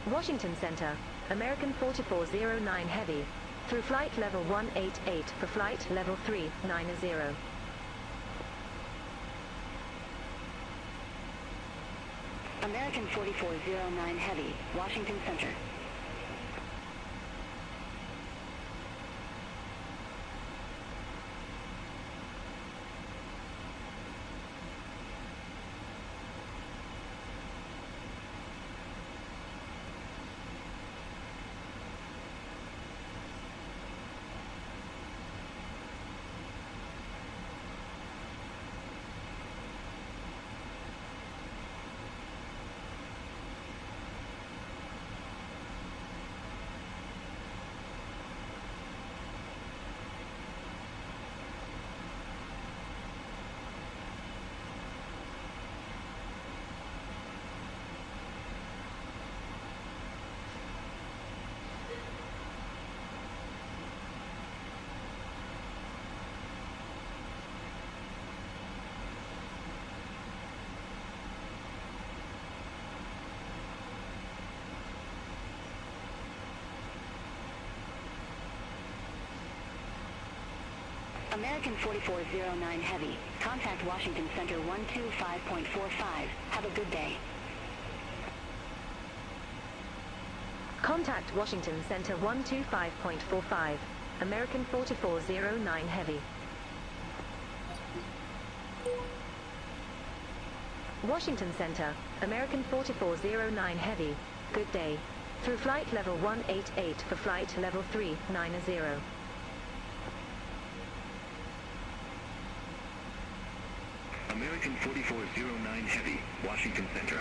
Washington Center, American 4409 Heavy. Through flight level 188 for flight level 390. American 4409 Heavy, Washington Center. American 4409 Heavy. Contact Washington Center 125.45. Have a good day. Contact Washington Center 125.45. American 4409 Heavy. Washington Center, American 4409 Heavy. Good day. Through flight level 188 for flight level 390. American 4409 Heavy, Washington Center.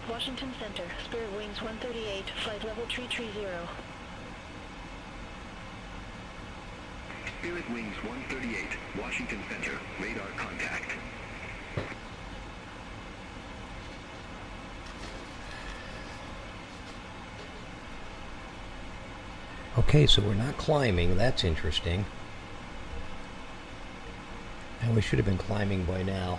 Washington Center, Spirit Wings 138, flight level 330. Spirit Wings 138, Washington Center, radar contact. Okay, so we're not climbing. That's interesting. And we should have been climbing by now.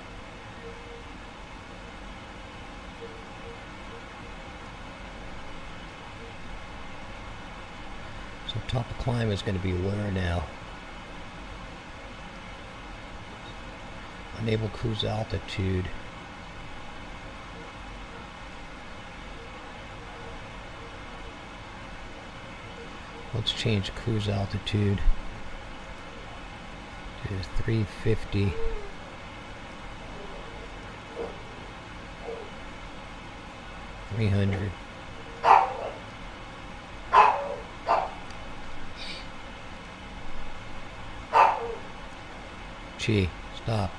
So top of climb is going to be where now? Enable cruise altitude. Let's change cruise altitude to 350. $300. Gee, stop.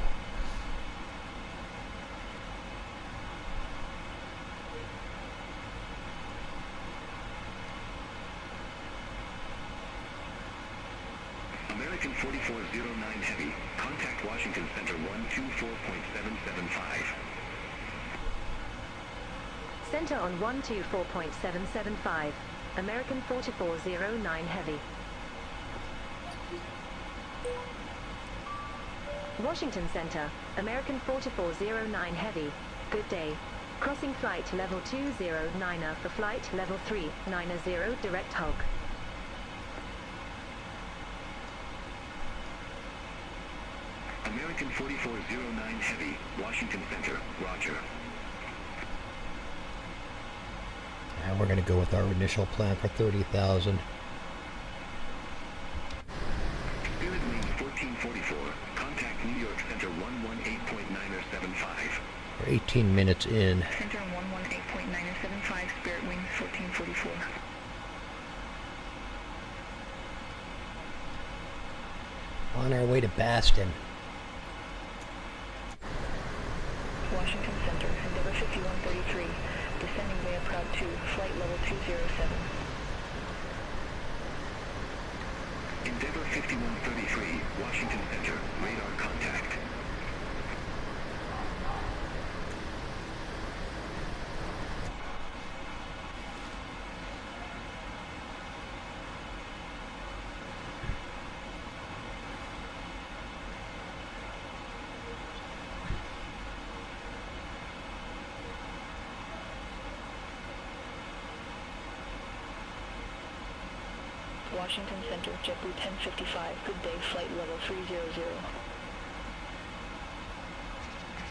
American 4409 Heavy, contact Washington Center 124.775. Center on 124.775. American 4409 Heavy. Washington Center, American 4409 Heavy. Good day. Crossing flight level 209 for flight level 390 direct hog. American 4409 Heavy, Washington Center, roger. And we're going to go with our initial plan for 30,000. Spirit Wings 1444, contact New York Center 118.975. We're 18 minutes in. Center on 118.975, Spirit Wings 1444. On our way to Baston. Washington Center, Endeavour 5133, descending via Proud 2, flight level 207. Endeavour 5133, Washington Center, radar contact. Washington Center, JetBlue 1055. Good day, flight level 300.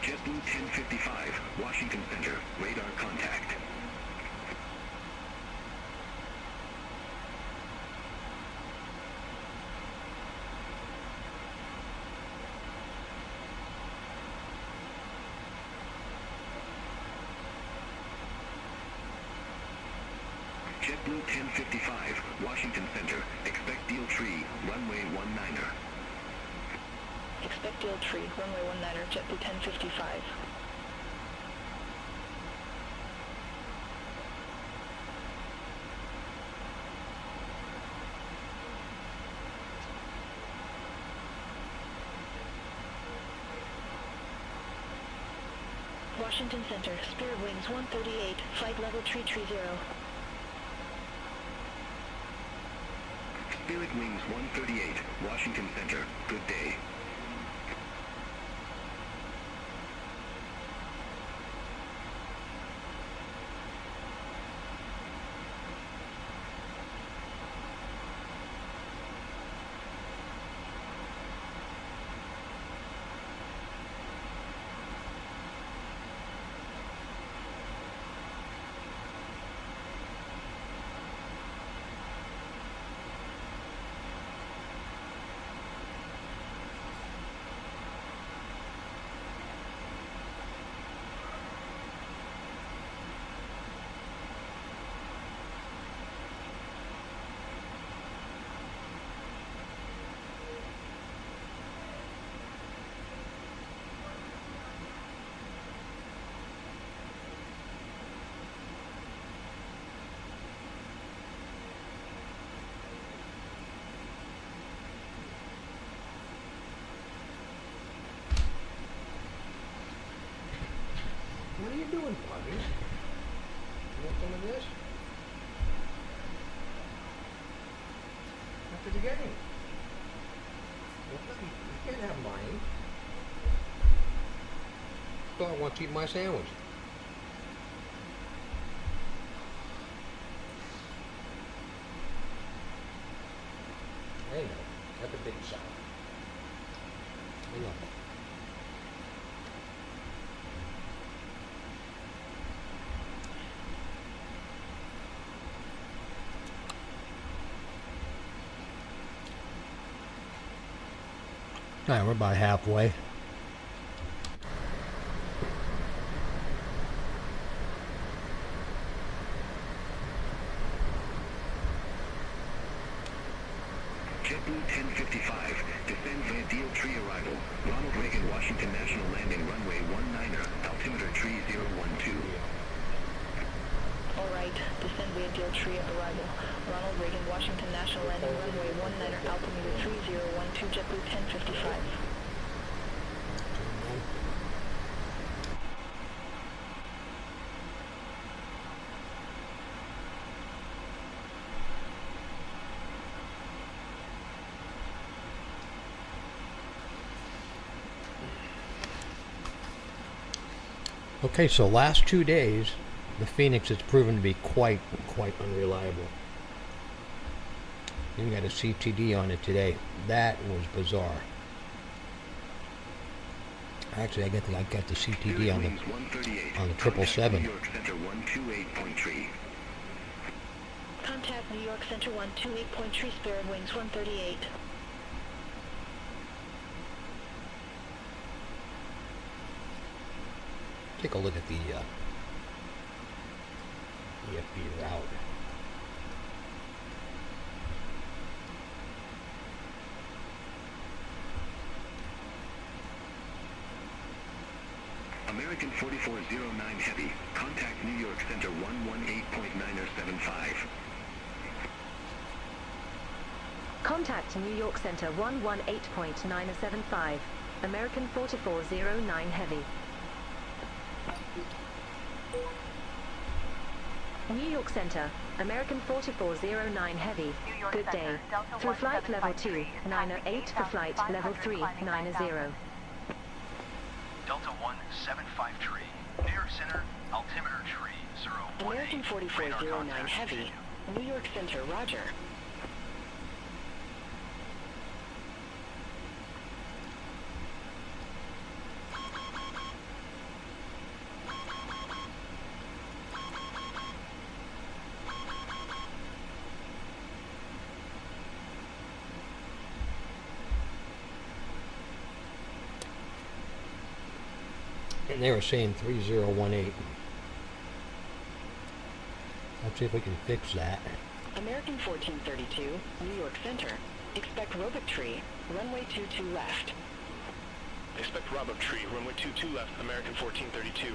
JetBlue 1055, Washington Center, radar contact. JetBlue 1055, Washington Center, expect deal tree, runway 19er. Expect deal tree, runway 19er, JetBlue 1055. Washington Center, Spirit Wings 138, flight level 330. Spirit Wings 138, Washington Center, good day. What are you doing, Bobby? You want some of this? After the game. You can't have mine. So I want to eat my sandwich. I know. That's a big salad. I know. Alright, we're about halfway. JetBlue 1055, descend via deal tree arrival. Ronald Reagan Washington National Landing runway 19er, altimeter tree 012. Alright, descend via deal tree arrival. Ronald Reagan Washington National Landing runway 19er, altimeter 3012, JetBlue 1055. Okay, so last 2 days, the Phoenix has proven to be quite unreliable. Even got a CTD on it today. That was bizarre. Actually, I got the CTD on the 777. New York Center 128.3. Contact New York Center 128.3, Spirit Wings 138. Take a look at the EFB route. American 4409 Heavy, contact New York Center 118.975. Contact New York Center 118.975. American 4409 Heavy. New York Center, American 4409 Heavy. Good day. Through flight level 298 for flight level 390. Delta 1753, New York Center, altimeter tree 018. American 4409 Heavy. New York Center, roger. And they were saying 3018. Let's see if we can fix that. American 1432, New York Center. Expect Roebuck Tree, runway 22 left. Expect Roebuck Tree, runway 22 left, American 1432.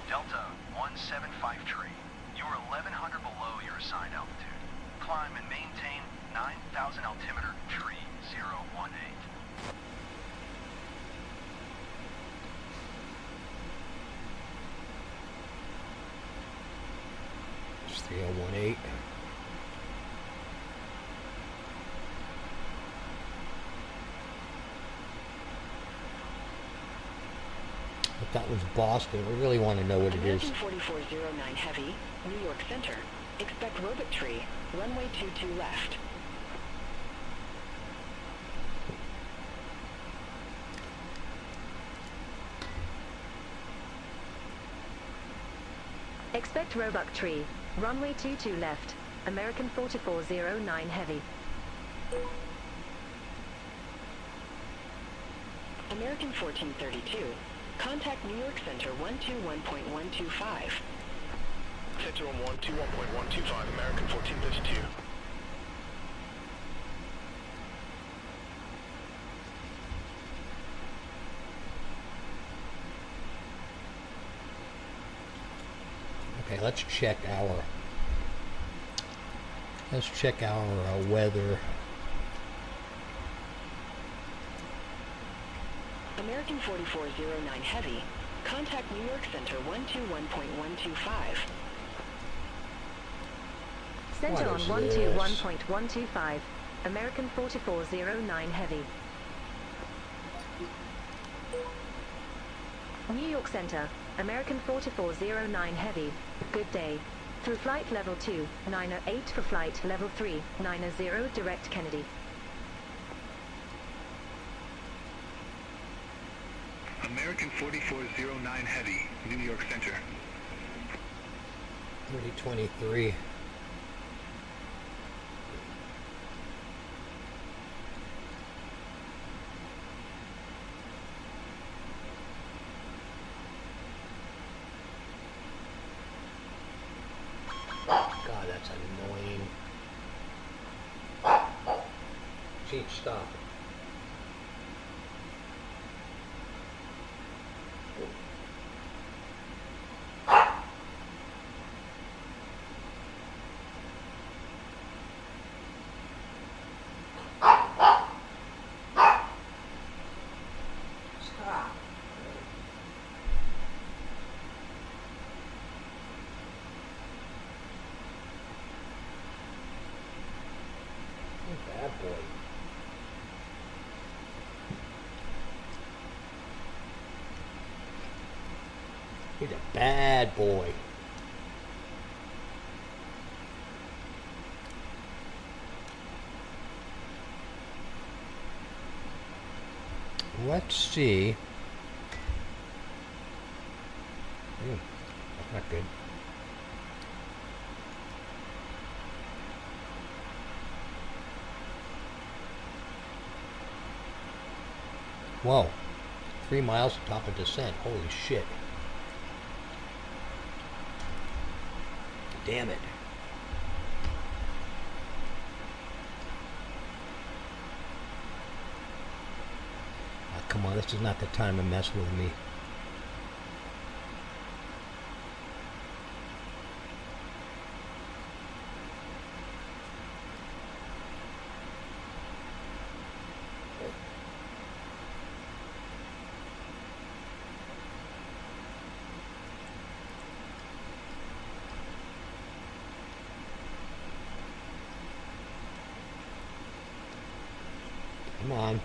Delta 175 you are 1100 below your assigned altitude. Climb and maintain 9,000 altimeter 3018. It's 3018. If that was Boston, we really want to know what it is. American 4409 Heavy, New York Center. Expect Roebuck Tree, runway 22 left. Expect Roebuck Tree, runway 22 left, American 4409 Heavy. American 1432. Contact New York Center 121.125. Center on 121.125, American 1432. Okay, let's check our weather. American 4409 Heavy. Contact New York Center 121.125. Center on What is 121.125, American 4409 Heavy. New York Center, American 4409 Heavy. Good day. Through flight level 2, 908 for flight level 3, 900 direct Kennedy. American 4409 Heavy, New York Center. 3023. God, that's annoying. Chief, stop. Bad boy. He's a bad boy. Let's see. That's not good. Whoa. 3 miles to top of descent. Holy shit. Damn it. Oh, come on, this is not the time to mess with me. Come on.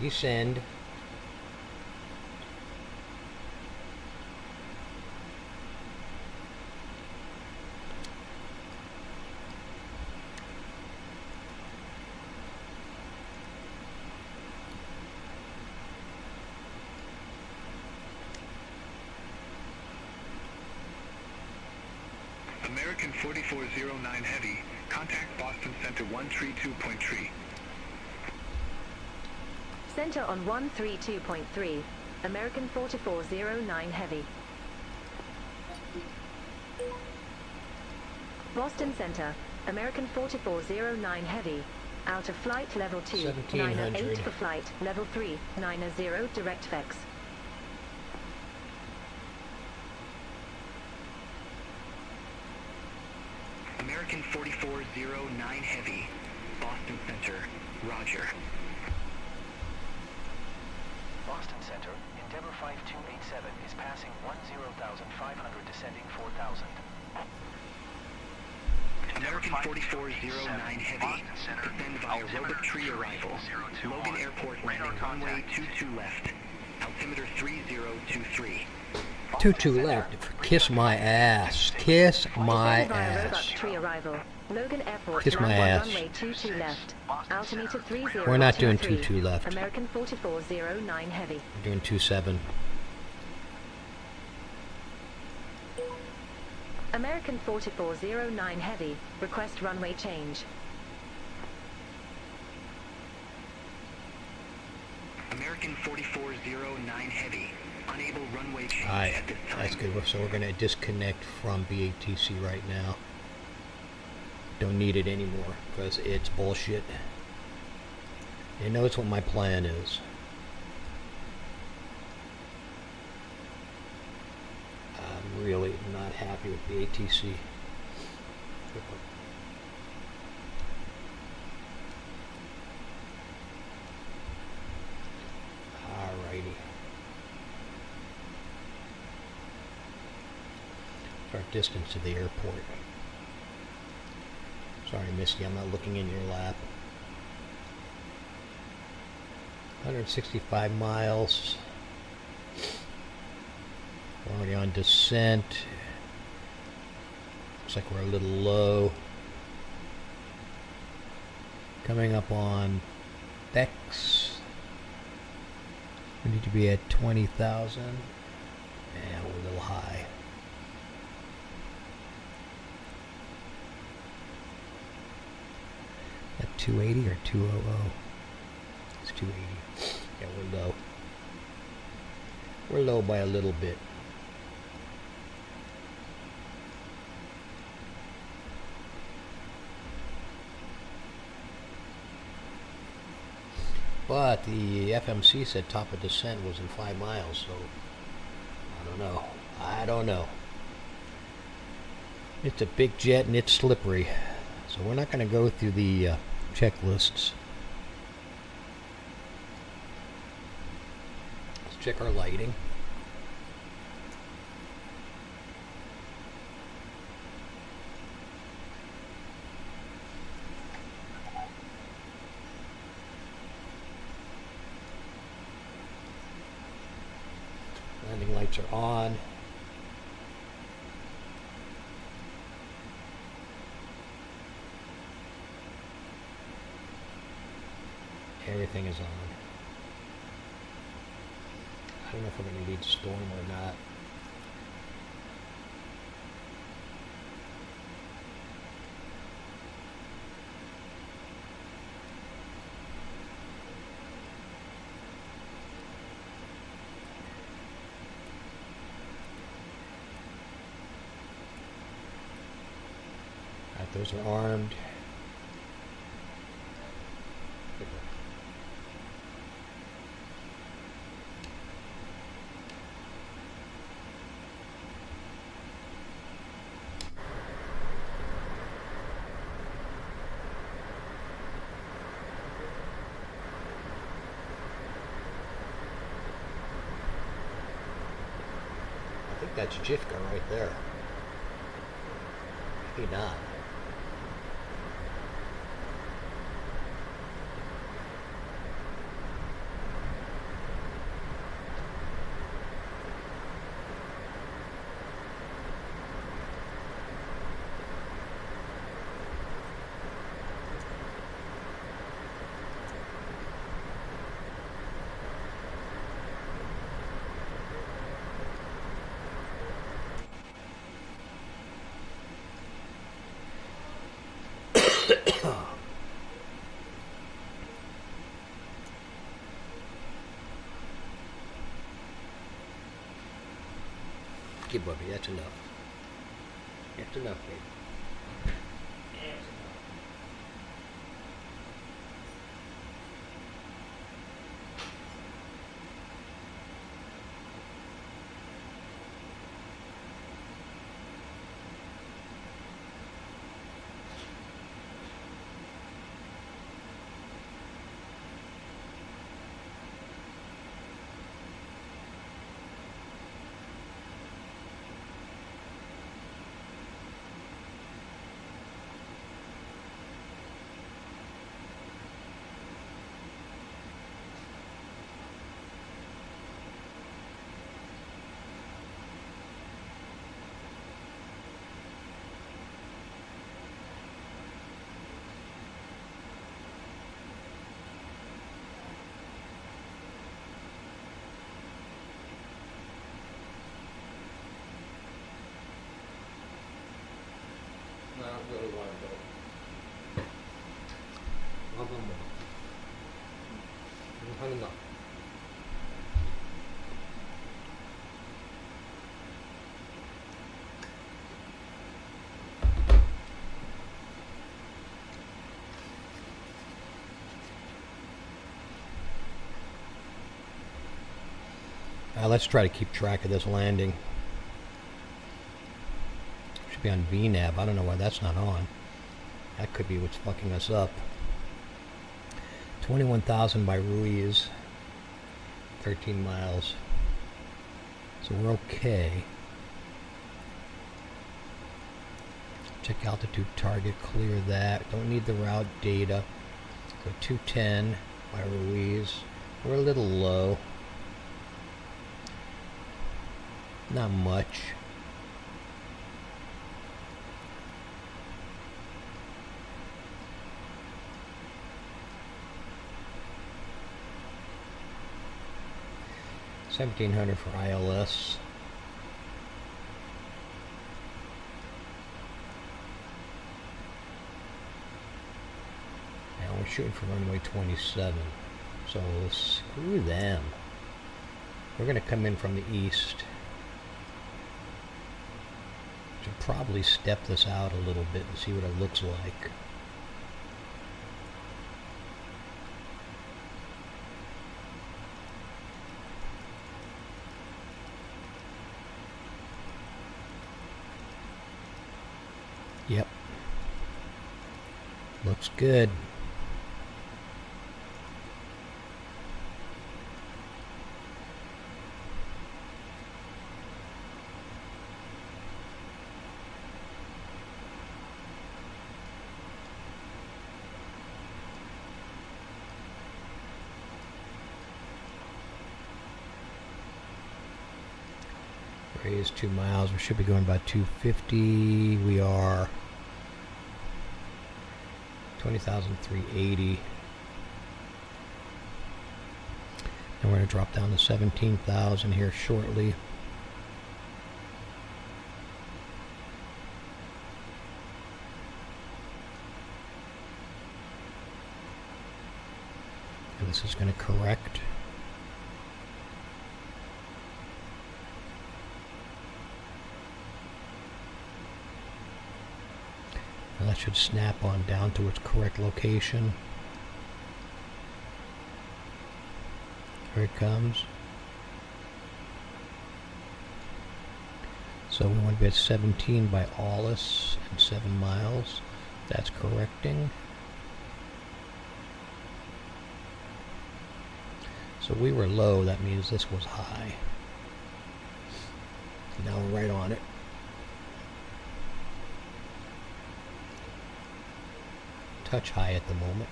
Descend. American American 4409 Heavy, contact Boston Center 132.3. Center on 132.3, American 4409 Heavy. Boston Center, American 4409 Heavy. Out of flight level 2, 908 for flight level 3, 90 direct FX. American 4409 Heavy, Boston Center, roger. Boston Center, Endeavour 5287 is passing 10,500, descending 4,000. American 4409 Heavy, descend via Robert Tree arrival. Logan Airport landing runway 22 left. Altimeter 3023. 22 left. Kiss my ass. Kiss my ass. Tree arrival. Logan Airport Kiss my ass. runway 22 left. Altimeter 3023. We're not doing 22 left. American 4409 Heavy. We're doing 27. American 4409 Heavy, request runway change. American 4409 Heavy, unable runway change Alright, at this time. that's good. So we're going to disconnect from BATC right now. Don't need it anymore because it's bullshit. It knows what my plan is. I'm really not happy with BATC. Alrighty. Our distance to the airport. Sorry, Misty, I'm not looking in your lap. 165 miles. We're already on descent. Looks like we're a little low. Coming up on Bex. We need to be at 20,000. And we're a little high. At 280 or 200? It's 280. Yeah, we're low. We're low by a little bit. But the FMC said top of descent was in 5 miles, so I don't know. I don't know. It's a big jet and it's slippery, so we're not going to go through the checklists. Let's check our lighting. Landing lights are on. Everything is on. I don't know if we're going to need storm or not. Alright, those are armed. I think that's Jifka right there. Maybe not. you, Bubby. That's enough. That's enough, baby. Really want to go. One more. enough. Let's try to keep track of this landing. Should be on VNAV. I don't know why that's not on. That could be what's fucking us up. 21,000 by Ruiz. 13 miles. So we're okay. Check altitude target, clear that. Don't need the route data. So 210 by Ruiz. We're a little low. Not much. $1,700 for ILS. Now we're shooting for runway 27. So screw them. We're going to come in from the east. Should probably step this out a little bit and see what it looks like. Yep. Looks good. Is 2 miles. We should be going about 250. We are 20,380. And we're going to drop down to 17,000 here shortly. And this is going to correct. That should snap on down to its correct location. Here it comes. So we want to be at 17 by Aulis and 7 miles. That's correcting. So we were low, that means this was high. Now we're right on it. Touch high at the moment.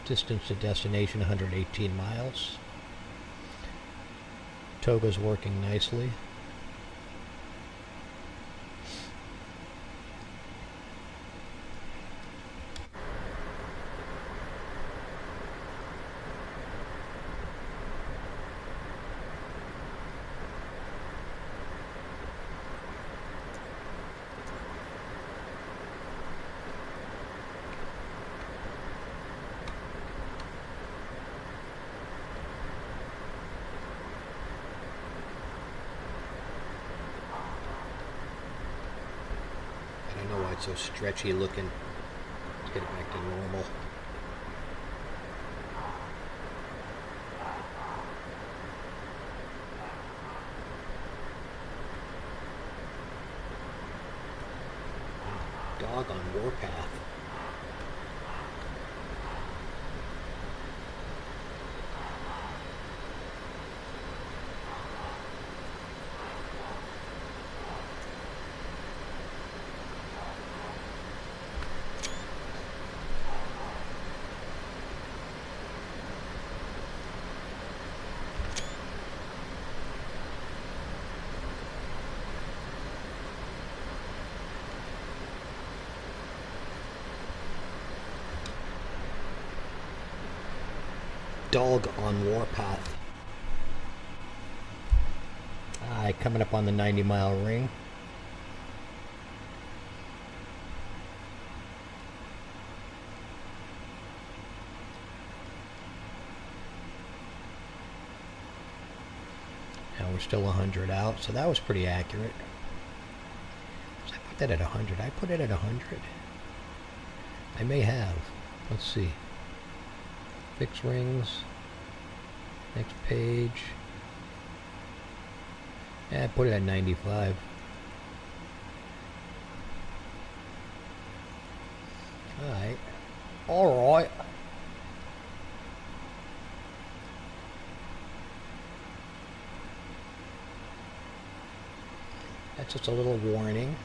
Distance to destination 118 miles. Toga's working nicely. get so stretchy looking. Let's get it back to normal. Dog on warpath. Dog on warpath. Coming up on the 90-mile ring. And we're still 100 out, so that was pretty accurate. So I put that at 100. I put it at 100. I may have. Let's see. Fix rings. Next page. Yeah, I put it at 95. Alright. Alright. That's just a little warning.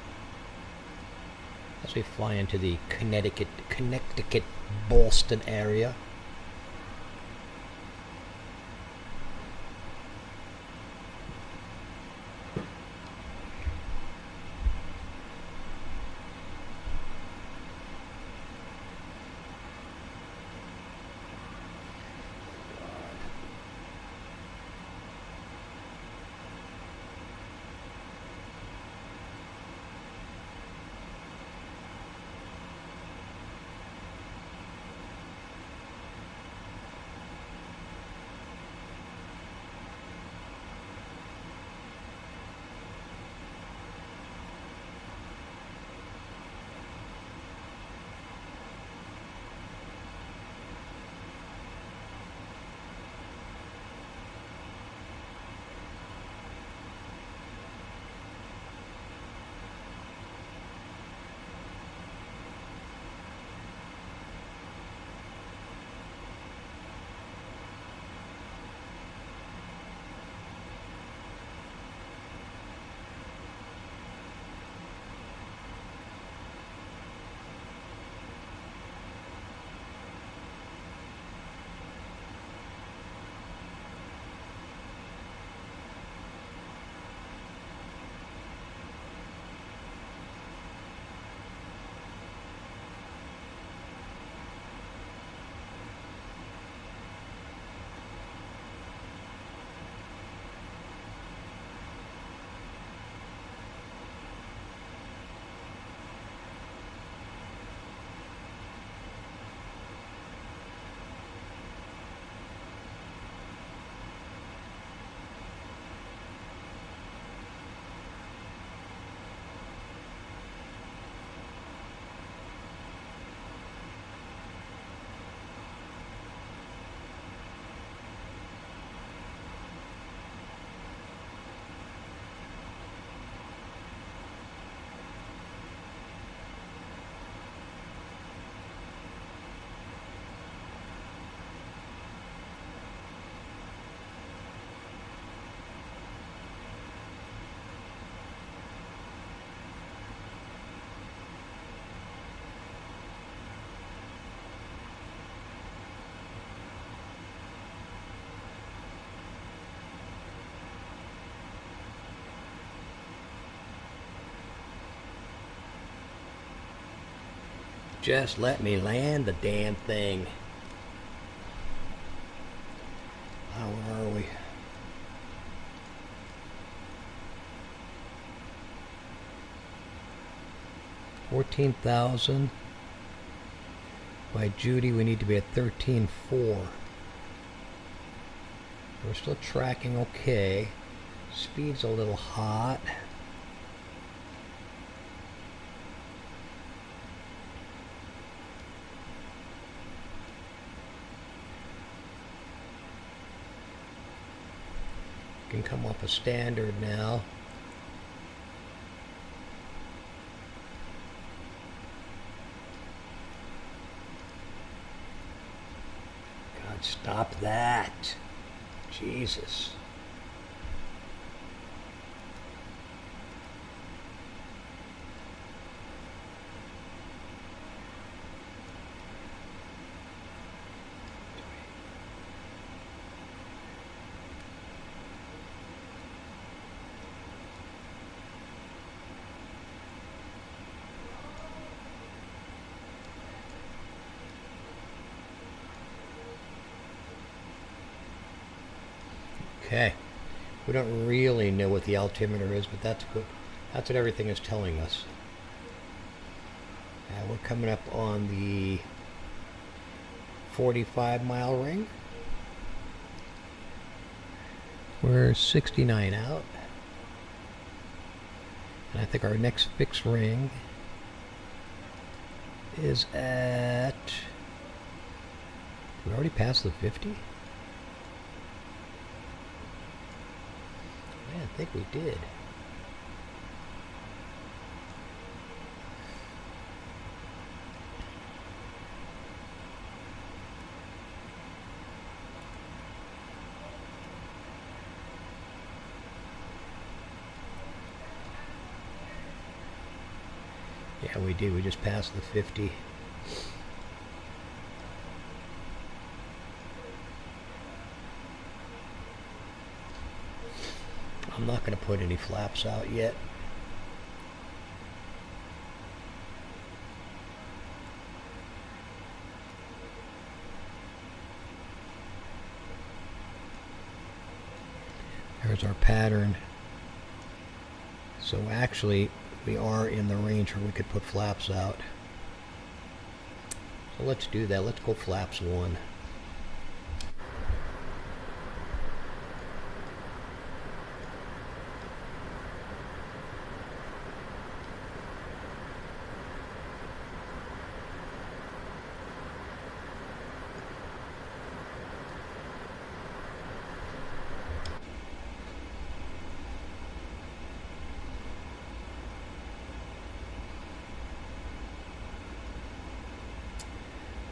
As we fly into the Connecticut, Boston area. Just let me land the damn thing. Where are we? $14,000. By Judy, we need to be at 13.4. We're still tracking okay. Speed's a little hot. can come up a standard now. God, stop that. Jesus. Okay, we don't really know what the altimeter is, but that's what everything is telling us. We're coming up on the 45-mile ring. We're 69 out, and I think our next fixed ring is at. We already passed the 50. I think we did. Yeah, we did. We just passed the 50. I'm not going to put any flaps out yet. There's our pattern. So actually, we are in the range where we could put flaps out. So let's do that. Let's go flaps 1.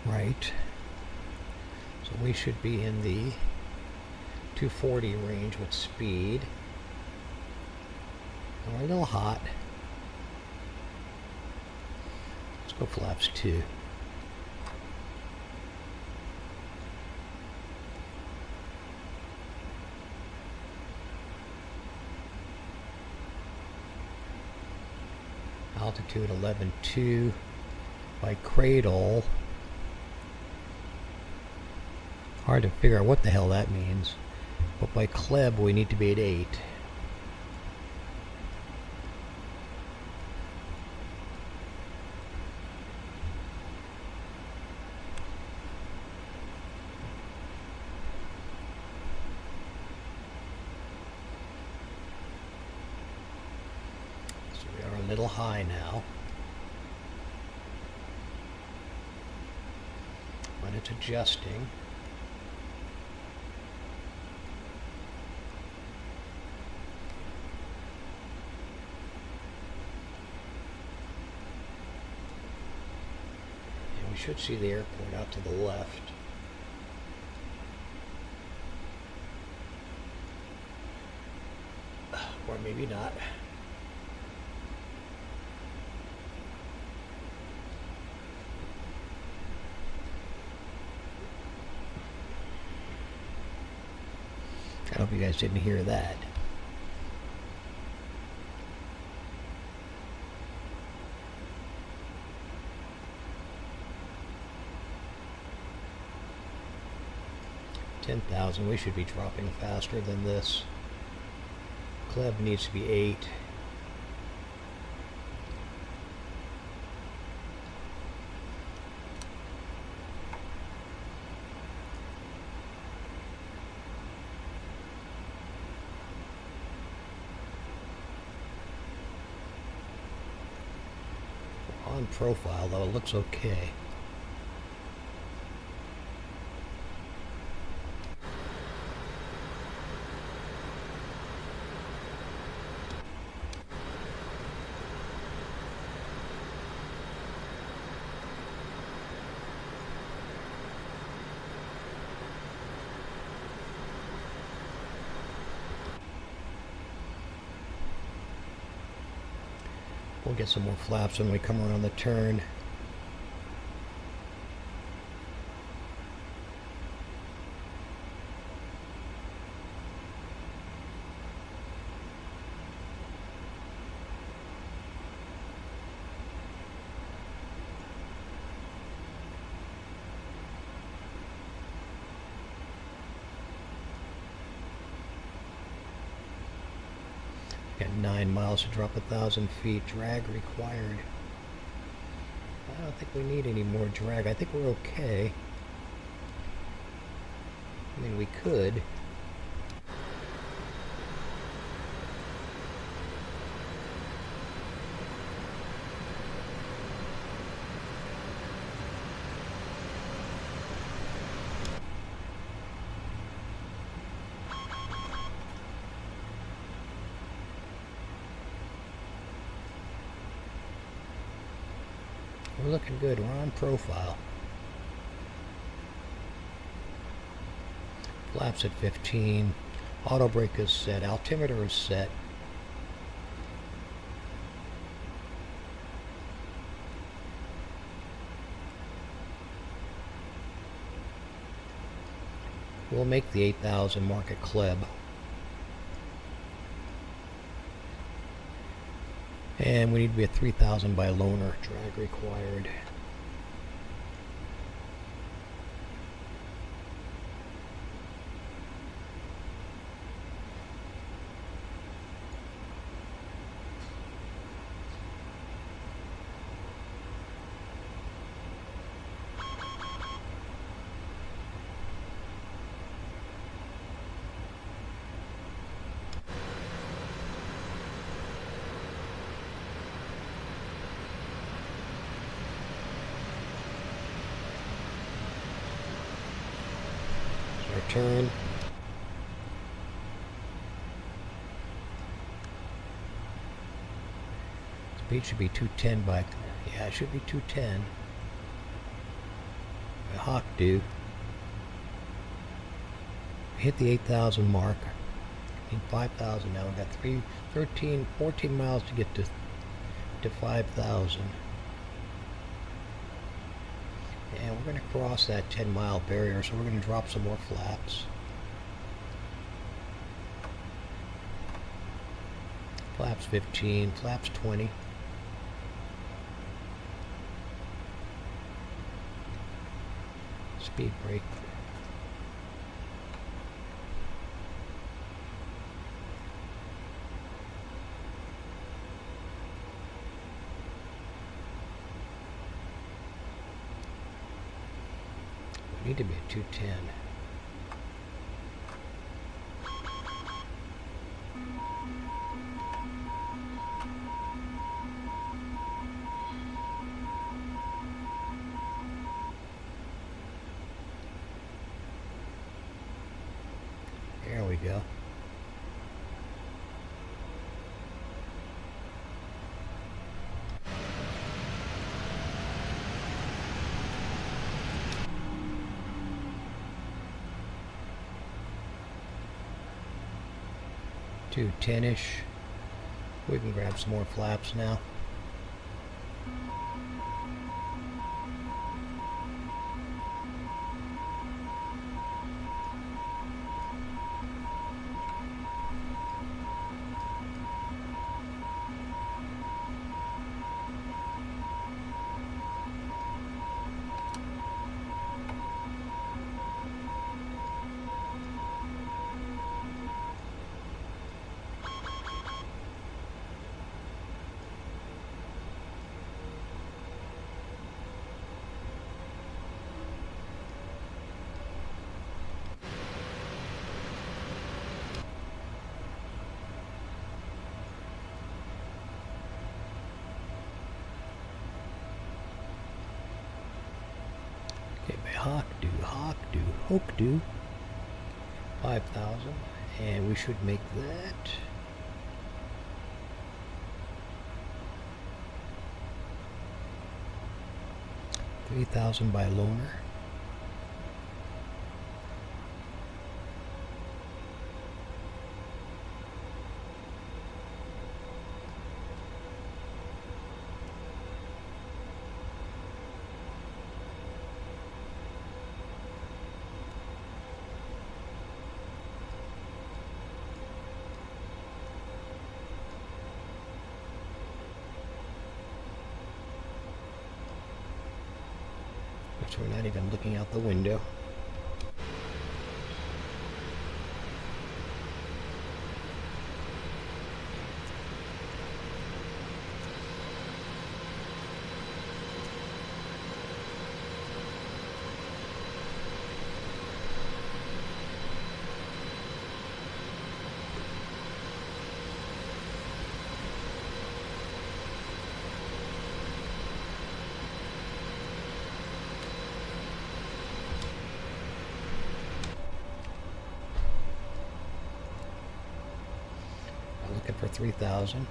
Right, so we should be in the 240 range with speed. We're a little hot. Let's go flaps 2. Altitude 11.2 by cradle. Hard to figure out what the hell that means. But by Kleb, we need to be at 8. So we are a little high now. But it's adjusting. We should see the airport out to the left. Or maybe not. I hope you guys didn't hear that. $10,000. We should be dropping faster than this. Kleb needs to be 8. On profile, though, it looks okay. We'll get some more flaps when we come around the turn. Got 9 miles to drop 1,000 feet. Drag required. I don't think we need any more drag. I think we're okay. I mean, we could. We're looking good. We're on profile. Flaps at 15. Auto brake is set. Altimeter is set. We'll make the 8,000 mark at Kleb. And we need to be at 3,000 by loaner. Drag required. Turn. Speed should be 210 by, yeah, it should be 210. Hawk do. Hit the 8,000 mark. Need 5,000 now. We got 14 miles to get to 5,000. And we're going to cross that 10-mile barrier, so we're going to drop some more flaps. Flaps 15, flaps 20. Speed brake. Need to be at 210. There we go. To 10-ish. We can grab some more flaps now. Hook do 5,000, and we should make that 3,000 by loaner. So we're not even looking out the window. Looking for 3,000.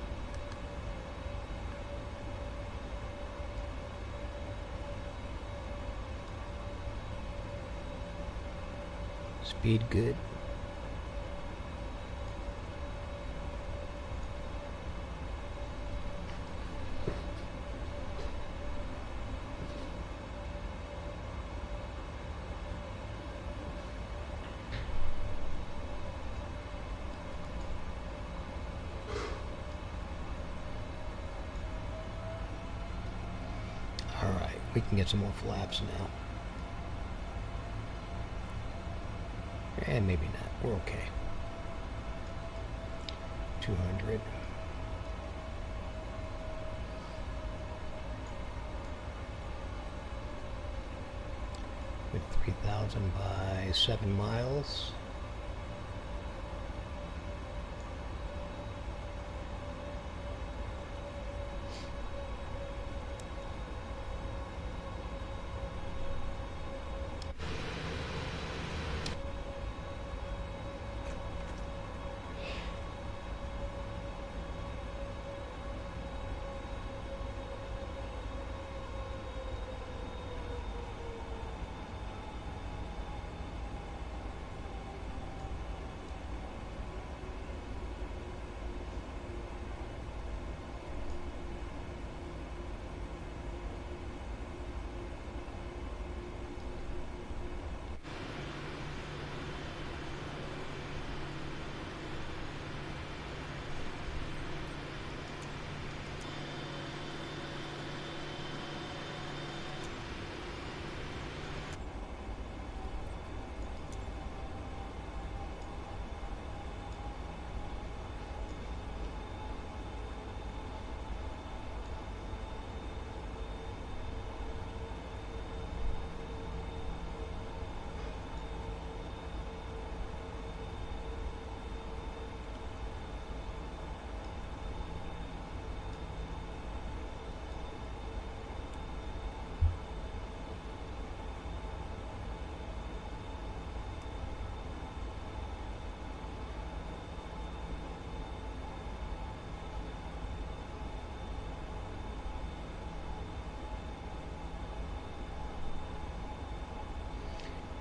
Speed good. Alright, we can get some more flaps now. And maybe not. We're okay. 200. With 3,000 by 7 miles.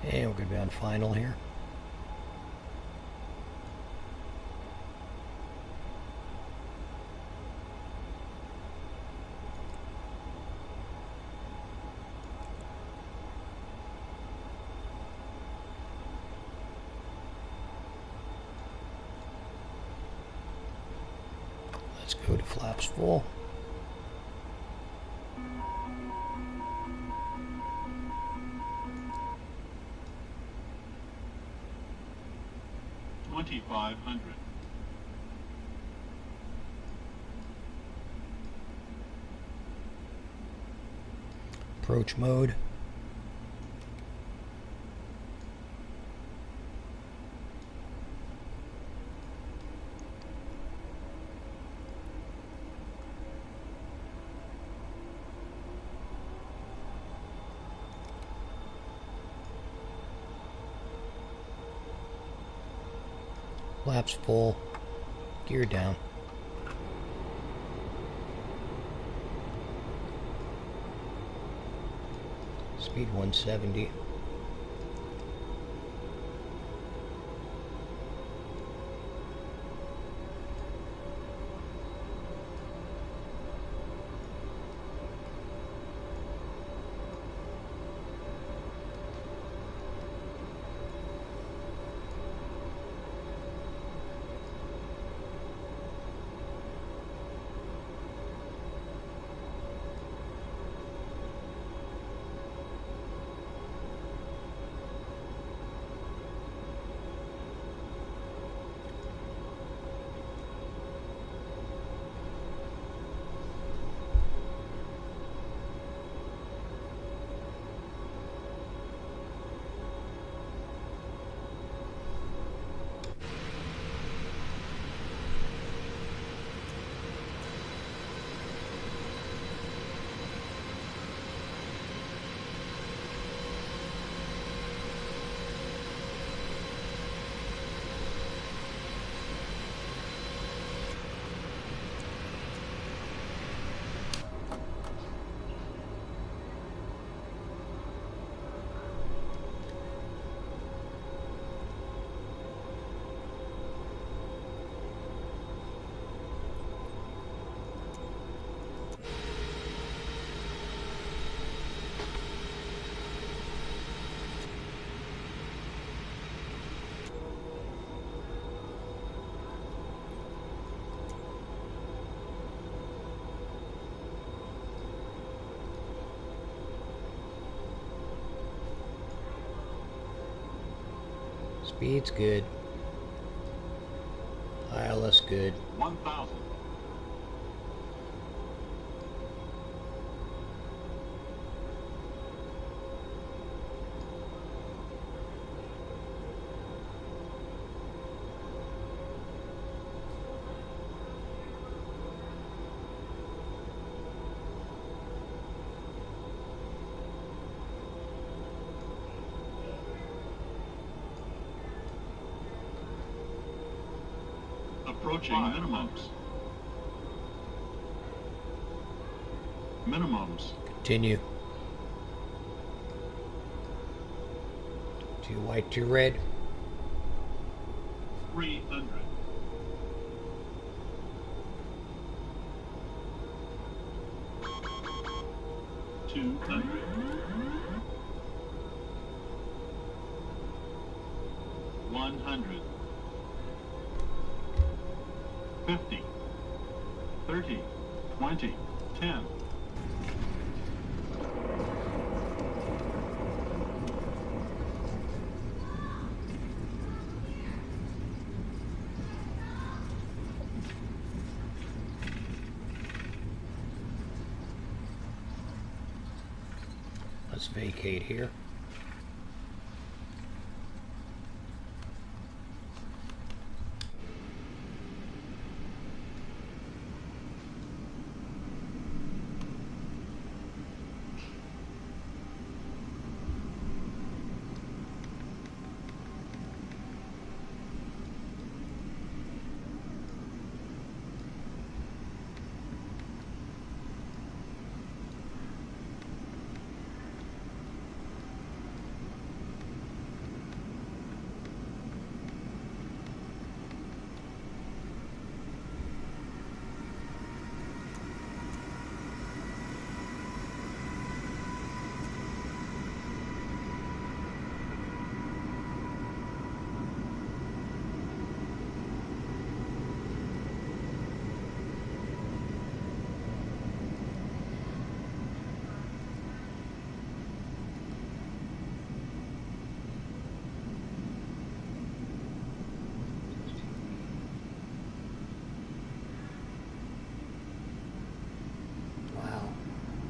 And we're going to be on final here. Let's go to flaps full. Approach mode. Flaps full. Gear down. Speed 170. Speed's good. ILS good. 1,000. Approaching minimums. Minimums. Continue. Too white, too red. 300. $100. 50, 30, 20, 10. Let's vacate here.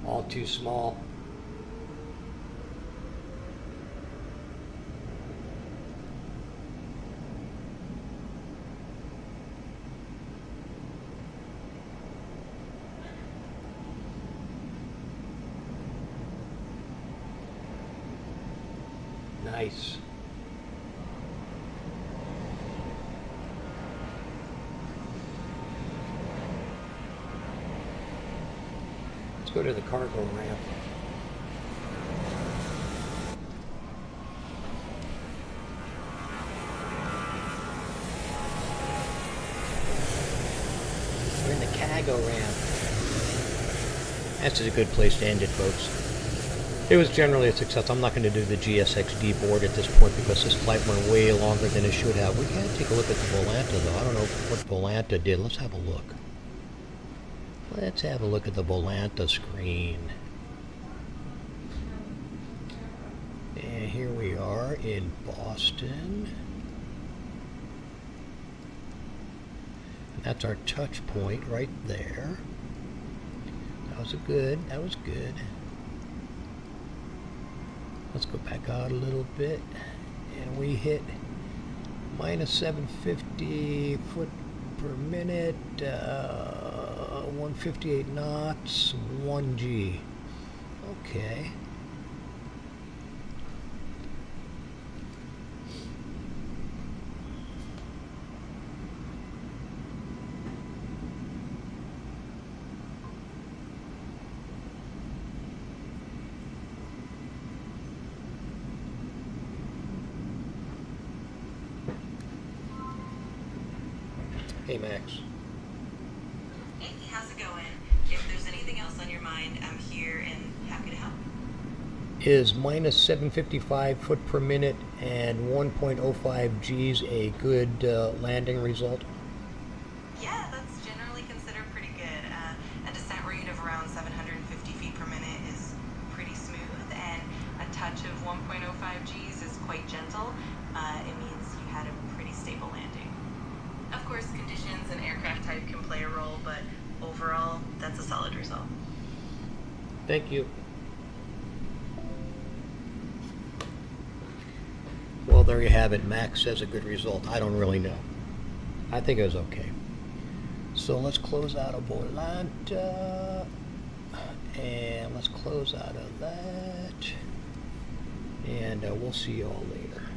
All too small. Nice. Let's go to the cargo ramp. We're in the cargo ramp. That's a good place to end it, folks. It was generally a success. I'm not going to do the GSXD board at this point because this flight went way longer than it should have. We can take a look at the Volanta, though. I don't know what Volanta did. Let's have a look. Let's have a look at the Volanta screen. And here we are in Boston. And that's our touch point right there. That was good. Let's go back out a little bit. And we hit minus 750 foot per minute. 158 knots, 1G. Okay. Hey, Max. Hey, how's it going? If there's anything else on your mind, I'm here and happy to help. Is minus 755 foot per minute and 1.05 Gs a good landing result? Yeah, that's generally considered pretty good. A descent rate of around 750 feet per minute is pretty smooth, and a touch of 1.05 Gs is quite gentle. It means you yourself. Thank you. Well, there you have it. Max says a good result. I don't really know. I think it was okay. So let's close out of Volanta. And let's close out of that. And we'll see you all later.